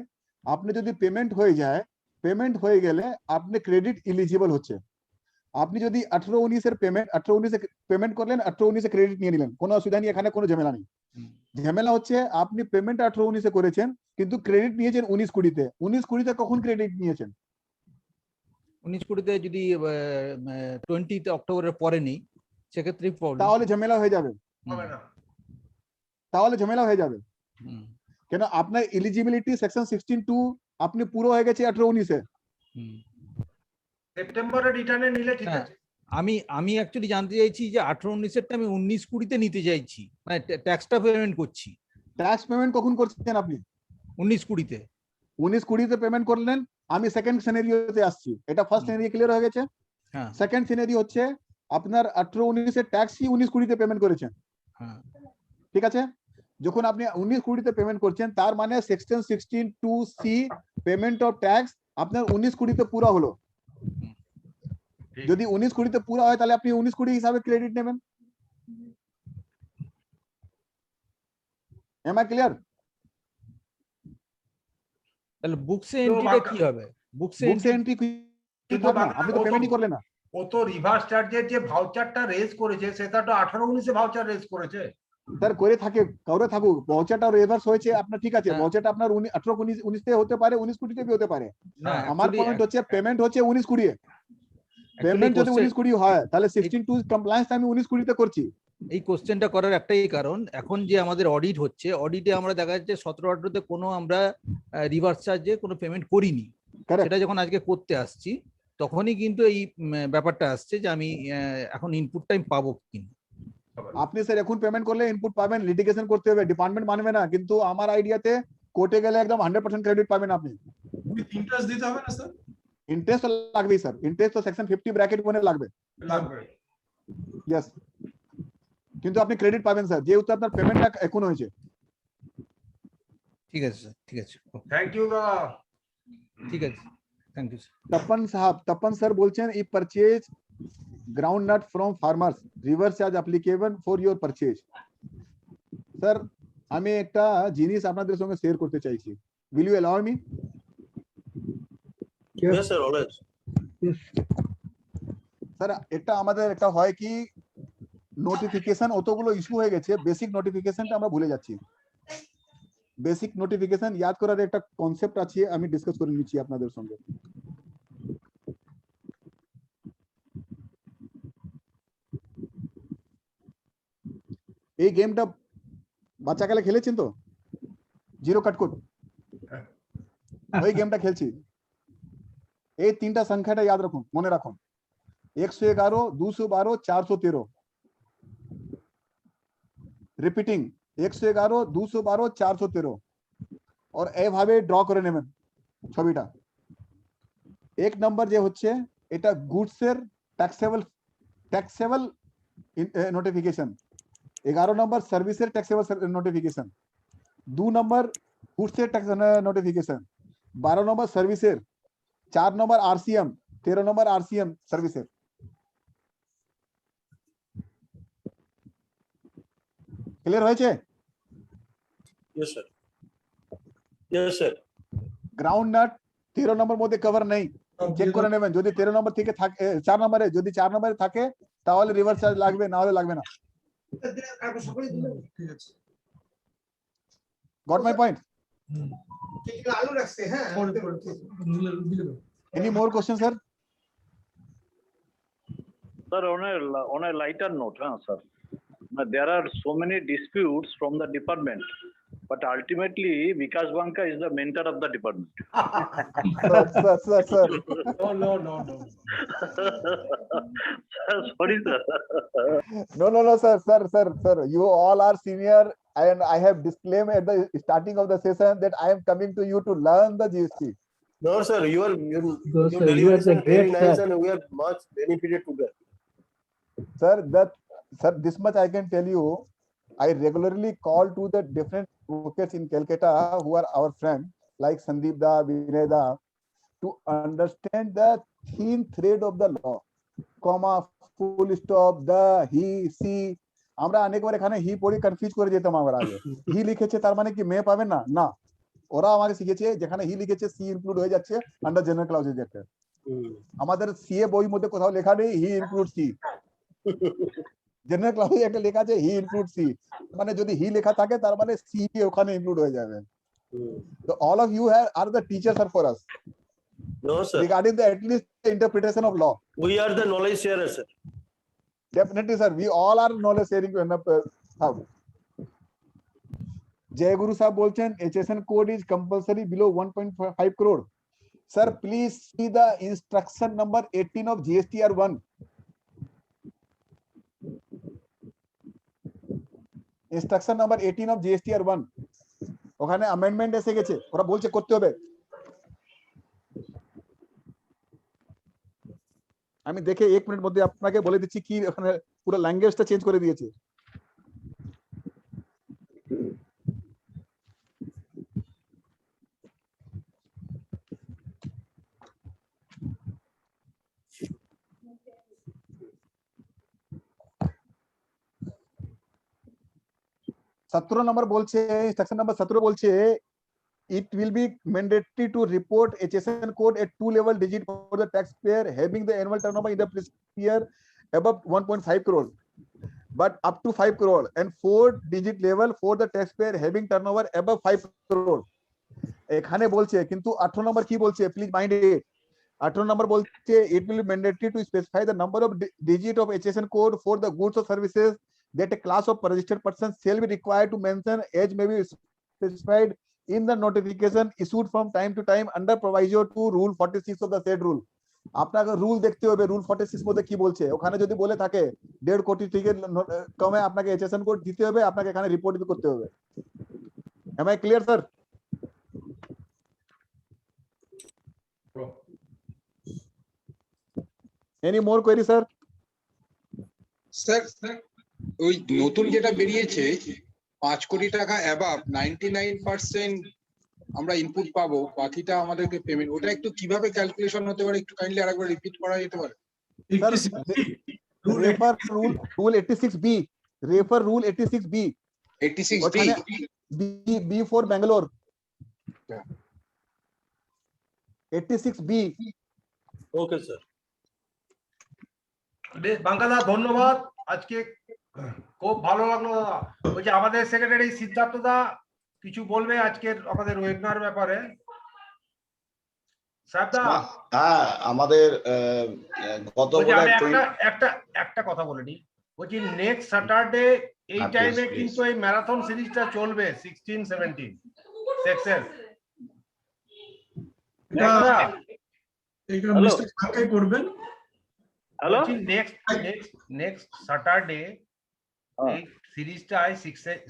আপনি যদি পেমেন্ট হয়ে যায়, পেমেন্ট হয়ে গেলে আপনি ক্রেডিট এলিজিবল হচ্ছে। আপনি যদি 18-19-এর পেমেন্ট 18-19-এ পেমেন্ট করলেন, 18-19-এ ক্রেডিট নিয়ে নিলেন, কোনো অসুবিধা নেই, এখানে কোনো ঝামেলা নেই। ঝামেলা হচ্ছে আপনি পেমেন্ট 18-19-এ করেছেন কিন্তু ক্রেডিট নিয়েছেন 19-20-তে। 19-20-তে কখন ক্রেডিট নিয়েছেন? 19-20-তে যদি 20 অক্টোবরের পরে নেই, সেক্ষেত্রে তাহলে ঝামেলা হয়ে যাবে। হবে না। তাহলে ঝামেলা হয়ে যাবে। হুম, কেন আপনার এলিজিবিলিটি সেকশন 16(2) আপনি পুরো হয়ে গেছে 18-19-এ। হুম। সেপ্টেম্বরে রিটার্নে নিলে ঠিক হ্যাঁ, আছে। আমি অ্যাকচুয়ালি জানতে চাইছি যে 18-19-এরটা আমি 19-20-তে নিতে চাইছি, মানে ট্যাক্সটা পেমেন্ট করছি ট্যাক্স পেমেন্ট কখন করছেন আপনি? 19-20-তে। 19-20-তে পেমেন্ট করলেন। আমি সেকেন্ড সিনারিওতে আসছি। এটা ফার্স্ট সিনারিও ক্লিয়ার হয়ে গেছে। হ্যাঁ, সেকেন্ড সিনারিও হচ্ছে আপনার 18-19-এর ট্যাক্সই 19-20-তে পেমেন্ট করেছেন, হ্যাঁ, ঠিক আছে? যখন আপনি 19-20-তে পেমেন্ট করছেন, তার মানে section 16(2)(c) payment of tax আপনার 19-20-তে পুরো হলো। যদি 19-20-তে পুরো হয় তাহলে আপনি 19-20 হিসাবে ক্রেডিট নেবেন। Am I clear? তাহলে বুকসে এন্ট্রিটা কি হবে? বুকসে বুকস এন্ট্রি কিন্তু থাক না, আপনি তো পেমেন্টই করলেন না। ও তো রিভার্স চার্জের যে ভাউচারটা রেজ করেছে সেটা তো 18-19-এ ভাউচার রেজ করেছে। স্যার করে থাকে, করে থাকুক, ভাউচারটা রিভার্স হয়েছে আপনার, ঠিক আছে? হ্যাঁ। ভাউচারটা আপনার 18-19-তে হতে পারে, 19-20-তে হতে পারে। না, আমার actually পয়েন্ট হচ্ছে পেমেন্ট হচ্ছে 19-20-এ। actually পেমেন্ট যদি question- 19-20 হয় তাহলে 16(2) কমপ্লায়েন্স আমি 19-20-তে করছি। এই কোশ্চেনটা করার একটাই কারণ, এখন যে আমাদের অডিট হচ্ছে, অডিটে আমরা দেখা যাচ্ছে 17-18-তে কোনো আমরা রিভার্স চার্জে কোনো পেমেন্ট করিনি। Correct. সেটা যখন আজকে করতে আসছি তখনই কিন্তু এই ব্যাপারটা আসছে যে আমি এখন ইনপুট টাইম পাবো কিনা। আপনি স্যার এখন পেমেন্ট করলে ইনপুট পাবেন, লিটিগেশন করতে হবে, ডিপার্টমেন্ট মানবে না, কিন্তু আমার আইডিয়াতে কোর্টে গেলে একদম 100% ক্রেডিট পাবেন আপনি। ইন্টারেস্ট দিতে হবে না স্যার? ইন্টারেস্ট তো লাগবেই স্যার, ইন্টারেস্ট তো সেকশন 50 ব্র্যাকেট 1 লাগবে। লাগবে। ইয়েস, কিন্তু আপনি ক্রেডিট পাবেন স্যার, যেহেতু আপনার পেমেন্টটা এখন হয়েছে। ঠিক আছে স্যার, ঠিক আছে, থ্যাংক ইউ দাদা। ঠিক আছে, থ্যাংক ইউ স্যার। তপন সাহেব, তপন স্যার বলছেন ই purchase groundnut from farmers, reverse charge applicable for your purchase. Sir আমি একটা জিনিস আপনাদের সঙ্গে শেয়ার করতে চাইছি, will you allow me? Yes, sir, always. Sir এটা আমাদের একটা হয় কি, নোটিফিকেশন অতগুলো ইস্যু হয়ে গেছে, বেসিক নোটিফিকেশনটা আমরা ভুলে যাচ্ছি। বেসিক নোটিফিকেশন ইয়াদ করার একটা কনসেপ্ট আছে, আমি ডিসকাস করে নিচ্ছি আপনাদের সঙ্গে। এই গেমটা বাচ্চাকালে খেলেছেন তো, জিরো কাট কোড, ওই গেমটা খেলছি। এই তিনটা সংখ্যাটা ইয়াদ রাখুন, মনে রাখুন, 111, 212, 413। রিপিটিং 111, 212, 413। और এইভাবে ড্র করে নেবেন ছবিটা। এক নাম্বার যে হচ্ছে এটা গুডস এর ট্যাক্সেবল নোটিফিকেশন, 11 নম্বর সার্ভিসের ট্যাক্সেবল নোটিফিকেশন, 2 নম্বর গুডস এর ট্যাক্স নোটিফিকেশন, 12 নম্বর সার্ভিসের, 4 নম্বর আরসিএম, 13 নম্বর আরসিএম সার্ভিসের। ক্লিয়ার হয়েছে? Yes, sir. Yes, sir. Ground nut 13 নম্বর মধ্যে কভার নেই, চেক করে নেবেন। যদি 13 নম্বর থেকে থাকে, 4 নম্বরে, যদি 4 নম্বরে থাকে তাহলে রিভার্স চার্জ লাগবে, না হলে লাগবে না। ঠিক আছে। Goat my point? আলু রাখছে, হ্যাঁ any more question sir? Sir, on a lighter note, sir, there are so many disputes from the department, but ultimately Vikas Banka is the mentor of the department. Sir. No. Sorry, sir. No, sir. You all are senior, and I have disclaimed at the starting of the session that I am coming to you to learn the GST. No, sir, your sir, delivery you are is the very great nice sir. and we are much benefited together. Sir, this much I can tell you. I regularly call to the different advocates in Calcutta who are our friends, like Sandeep Da, Vinay Da, to understand the thin thread of the law, comma, full stop, the, he, she. আমরা অনেকবার এখানে হি পড়ি confuse করে যেতাম আমার আগে। হি লিখেছে তার মানে কি মে পাবেন না? না, ওরা আমাকে শিখেছে যেখানে হি লিখেছে সি ইনক্লুড হয়ে যাচ্ছে আন্ডার জেনারেল ক্লাউজেস একটা। আমাদের সিএ বই মধ্যে কোথাও লেখা নেই হি ইনক্লুড সি, জেনারেল ক্লাউজে একটা লেখা আছে হি ইনক্লুড সি, মানে যদি হি লেখা থাকে তার মানে সি ওখানে ইনক্লুড হয়ে যাবে। So all of you are the teachers are for us. No, sir. Regarding the at least the interpretation of law. We are the knowledge sharers, sir. Definitely, sir. We all are knowledge sharing जय गुरु साहब बोलছেন HSN code is compulsory below 1.5 crore. Sir, please see the instruction number 18 of GSTR 1. Instruction number 18 of GSTR 1. ওখানে amendment এসে গেছে, ওরা বলছে করতে হবে। আমি দেখে 1 মিনিট মধ্যে আপনাকে বলে দিচ্ছি কি ওখানে পুরো ল্যাঙ্গুয়েজটা চেঞ্জ করে দিয়েছে। सत्रह नंबर बोलছে इंस्ट्रक्शन नंबर 17 बोलছে it will be mandatory to report HSN code at 2 level digit for the taxpayer having the annual turnover in the preceding year above 1.5 crore but up to 5 crore and 4 digit level for the taxpayer having turnover above 5 crore এখানে বলছে কিন্তু 18 নম্বর কি বলছে please mind it 18 নম্বর বলছে it will be mandatory to specify the number of digit of HSN code for the goods or services that a class of registered person shall be required to mention as may be specified in the notification issued from time to time under proviso to rule 46 of the said rule. আপনাকে rule দেখতে হবে rule 46 মধ্যে কি বলছে ওখানে যদি বলে থাকে 1.5 কোটি থেকে কমে আপনাকে HSN কোড দিতে হবে আপনাকে এখানে রিপোর্ট করতে হবে am I clear sir any more query sir sir ওই নতুন যেটা বেরিয়েছে 5 কোটি টাকা অ্যাবাভ 99% আমরা ইনপুট পাবো বাকিটা আমাদেরকে পেমেন্ট ওটা একটু কিভাবে ক্যালকুলেশন হতে পারে একটু কাইন্ডলি আরেকবার রিপিট করা যেতে পারে refer rule 86b refer rule 86b 86b b for Bangalore 86b Okay, sir. বেশ বাঙ্কাদা ধন্যবাদ আজকে খুব ভালো লাগলো দাদা ওই যে আমাদের সেক্রেটারি সিদ্ধার্থ দা কিছু বলবে আজকের আমাদের ওয়েবিনার ব্যাপারে সাহেবদা হ্যাঁ আমাদের গত আমি একটা কথা বলে নিই বলছি নেক্সট স্যাটারডে এই টাইমে কিন্তু এই ম্যারাথন সিরিজটা চলবে 16 17 সেক্সের এটা মিস্টার কাকাই করবেন হ্যালো নেক্সট স্যাটারডে এই সিরিজটা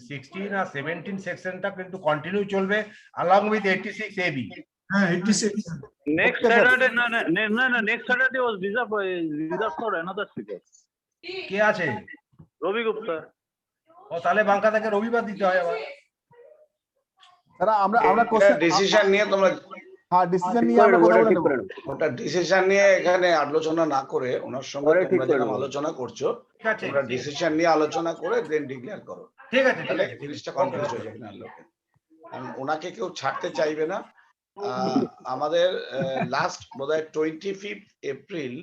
16 আর 17 সেকশনটা কিন্তু কন্টিনিউ চলবে along with 86 AB হ্যাঁ 86 next Saturday no next Saturday was reserved for another speaker কে আছে রবি গুপ্তা ও তাহলে বাঙ্কা থেকে রবিবার দিতে হয় আবার তারা আমরা কোশ্চেন ডিসিশন নিয়ে তোমরা হ্যাঁ ডিসিশন নিয়ে আমরা কথা বলে নেব ওটা ডিসিশন নিয়ে এখানে আলোচনা না করে ওনার সঙ্গে তোমরা যেরকম আলোচনা করছো তোমরা ডিসিশন নিয়ে আলোচনা করে দেন ডিক্লেয়ার করো ঠিক আছে তাহলে জিনিসটা কনফিউজ হয়ে যাবে না লোকে কারণ ওনাকে কেউ ছাড়তে চাইবে না আমাদের লাস্ট বোধহয় 25 এপ্রিল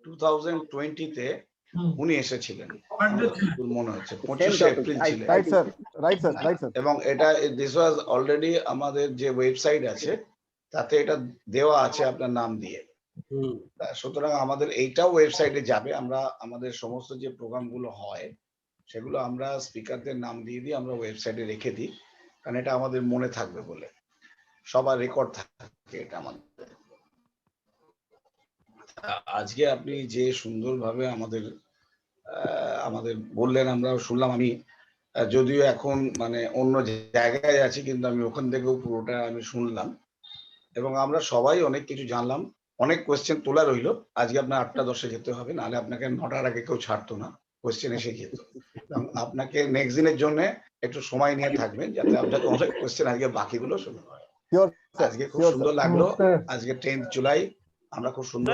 2020 তে উনি এসেছিলেন মনে হচ্ছে 25 এপ্রিল ছিলেন রাইট স্যার এবং এটা দিস ওয়াজ অলরেডি আমাদের যে ওয়েবসাইট আছে তাতে এটা দেওয়া আছে আপনার নাম দিয়ে সুতরাং আমাদের এইটাও ওয়েবসাইটে যাবে আমরা আমাদের সমস্ত যে প্রোগ্রামগুলো হয় সেগুলো আমরা স্পিকারদের নাম দিয়ে দিই আমরা ওয়েবসাইটে রেখে দিই কারণ এটা আমাদের মনে থাকবে বলে সবার রেকর্ড থাকে এটা আজকে আপনি যে সুন্দরভাবে আমাদের বললেন আমরা শুনলাম আমি যদিও এখন মানে অন্য জায়গায় আছি কিন্তু আমি ওখান থেকেও পুরোটা আমি শুনলাম এবং আমরা সবাই অনেক কিছু জানলাম অনেক কোয়েশ্চেন তোলা রইলো আজকে আপনার 8টা 10-এ যেতে হবে নাহলে আপনাকে 9টার আগে কেউ ছাড়তো না কোয়েশ্চেন এসে যেত আপনাকে নেক্সট দিনের জন্য একটু সময় নিয়ে থাকবেন যাতে আপনাকে অনেক কোয়েশ্চেন আজকে বাকিগুলো শুনতে হয় আজকে খুব সুন্দর লাগলো আজকে 10th জুলাই আমরা খুব সুন্দর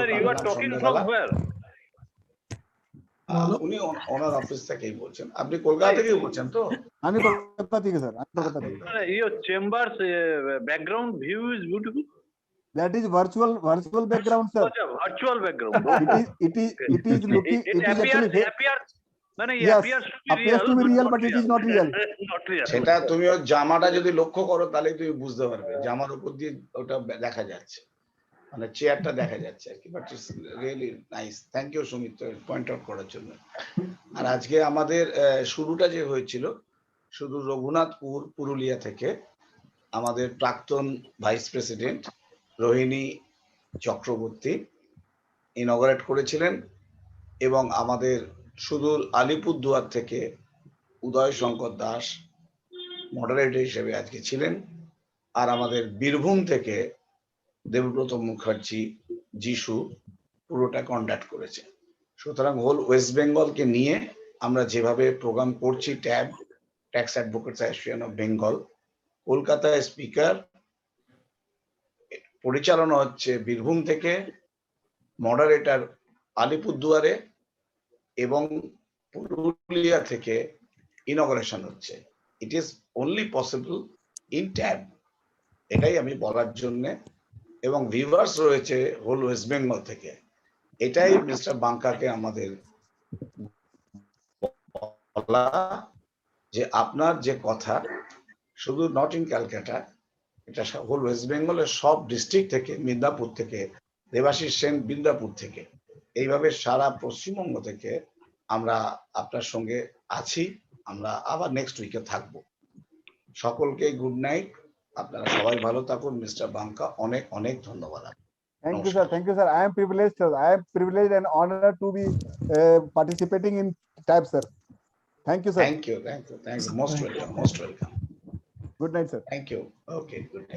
উনি ওনার অফিস থেকেই বলছেন আপনি কলকাতা থেকেই বলছেন তো আমি কলকাতা থেকে স্যার আমি কলকাতা থেকে your chambers background view is beautiful that is virtual background sir virtual background it is looking it is actually appears to be real but it is not real সেটা তুমি ওর জামাটা যদি লক্ষ্য করো তাহলে তুমি বুঝতে পারবে জামার উপর দিয়ে ওটা দেখা যাচ্ছে মানে চেয়ারটা দেখা যাচ্ছে আর কি, but it's really nice. Thank you Sumit point out করার জন্য। আর আজকে আমাদের শুরুটা যে হয়েছিল শুধু রঘুনাথপুর পুরুলিয়া থেকে আমাদের প্রাক্তন ভাইস প্রেসিডেন্ট রোহিণী চক্রবর্তী ইনঅগারেট করেছিলেন, এবং আমাদের সুদূর আলিপুরদুয়ার থেকে উদয় শঙ্কর দাস মডারেটর হিসেবে আজকে ছিলেন, আর আমাদের বীরভূম থেকে দেবব্রত মুখার্জি যিশু পুরোটা কন্ডাক্ট করেছে। সুতরাং হোল ওয়েস্ট বেঙ্গলকে নিয়ে আমরা যেভাবে প্রোগ্রাম করছি, tab tax advocates association of Bengal, কলকাতায় স্পিকার পরিচালনা হচ্ছে বীরভূম থেকে, মডারেটর আলিপুরদুয়ারে, এবং পুরুলিয়া থেকে ইনঅগারেশন হচ্ছে। It is only possible in tab, এটাই আমি বলার জন্য। এবং ভিউয়ার্স রয়েছে হোল ওয়েস্ট বেঙ্গল থেকে, এটাই মিস্টার বাঙ্কাকে আমাদের বলা যে আপনার যে কথা শুধু নট ইন ক্যালকাটা, এটা হোল ওয়েস্ট বেঙ্গলের সব ডিস্ট্রিক্ট থেকে, মিদনাপুর থেকে, দেবাশিস সেন বিন্দাপুর থেকে, এইভাবে সারা পশ্চিমবঙ্গ থেকে আমরা আপনার সঙ্গে আছি। আমরা আবার নেক্সট উইকে থাকবো। সকলকে গুড নাইট, আপনারা সবাই ভালো থাকুন। মিস্টার বাঙ্কা অনেক অনেক ধন্যবাদ। Thank you, sir. Thank you, sir. I am privileged, sir. I am privileged and honored to be participating in TAB, sir. Thank you, sir. Thank you, thank you, thank you. Most welcome, most welcome. Good night, sir. Thank you. Okay, good night.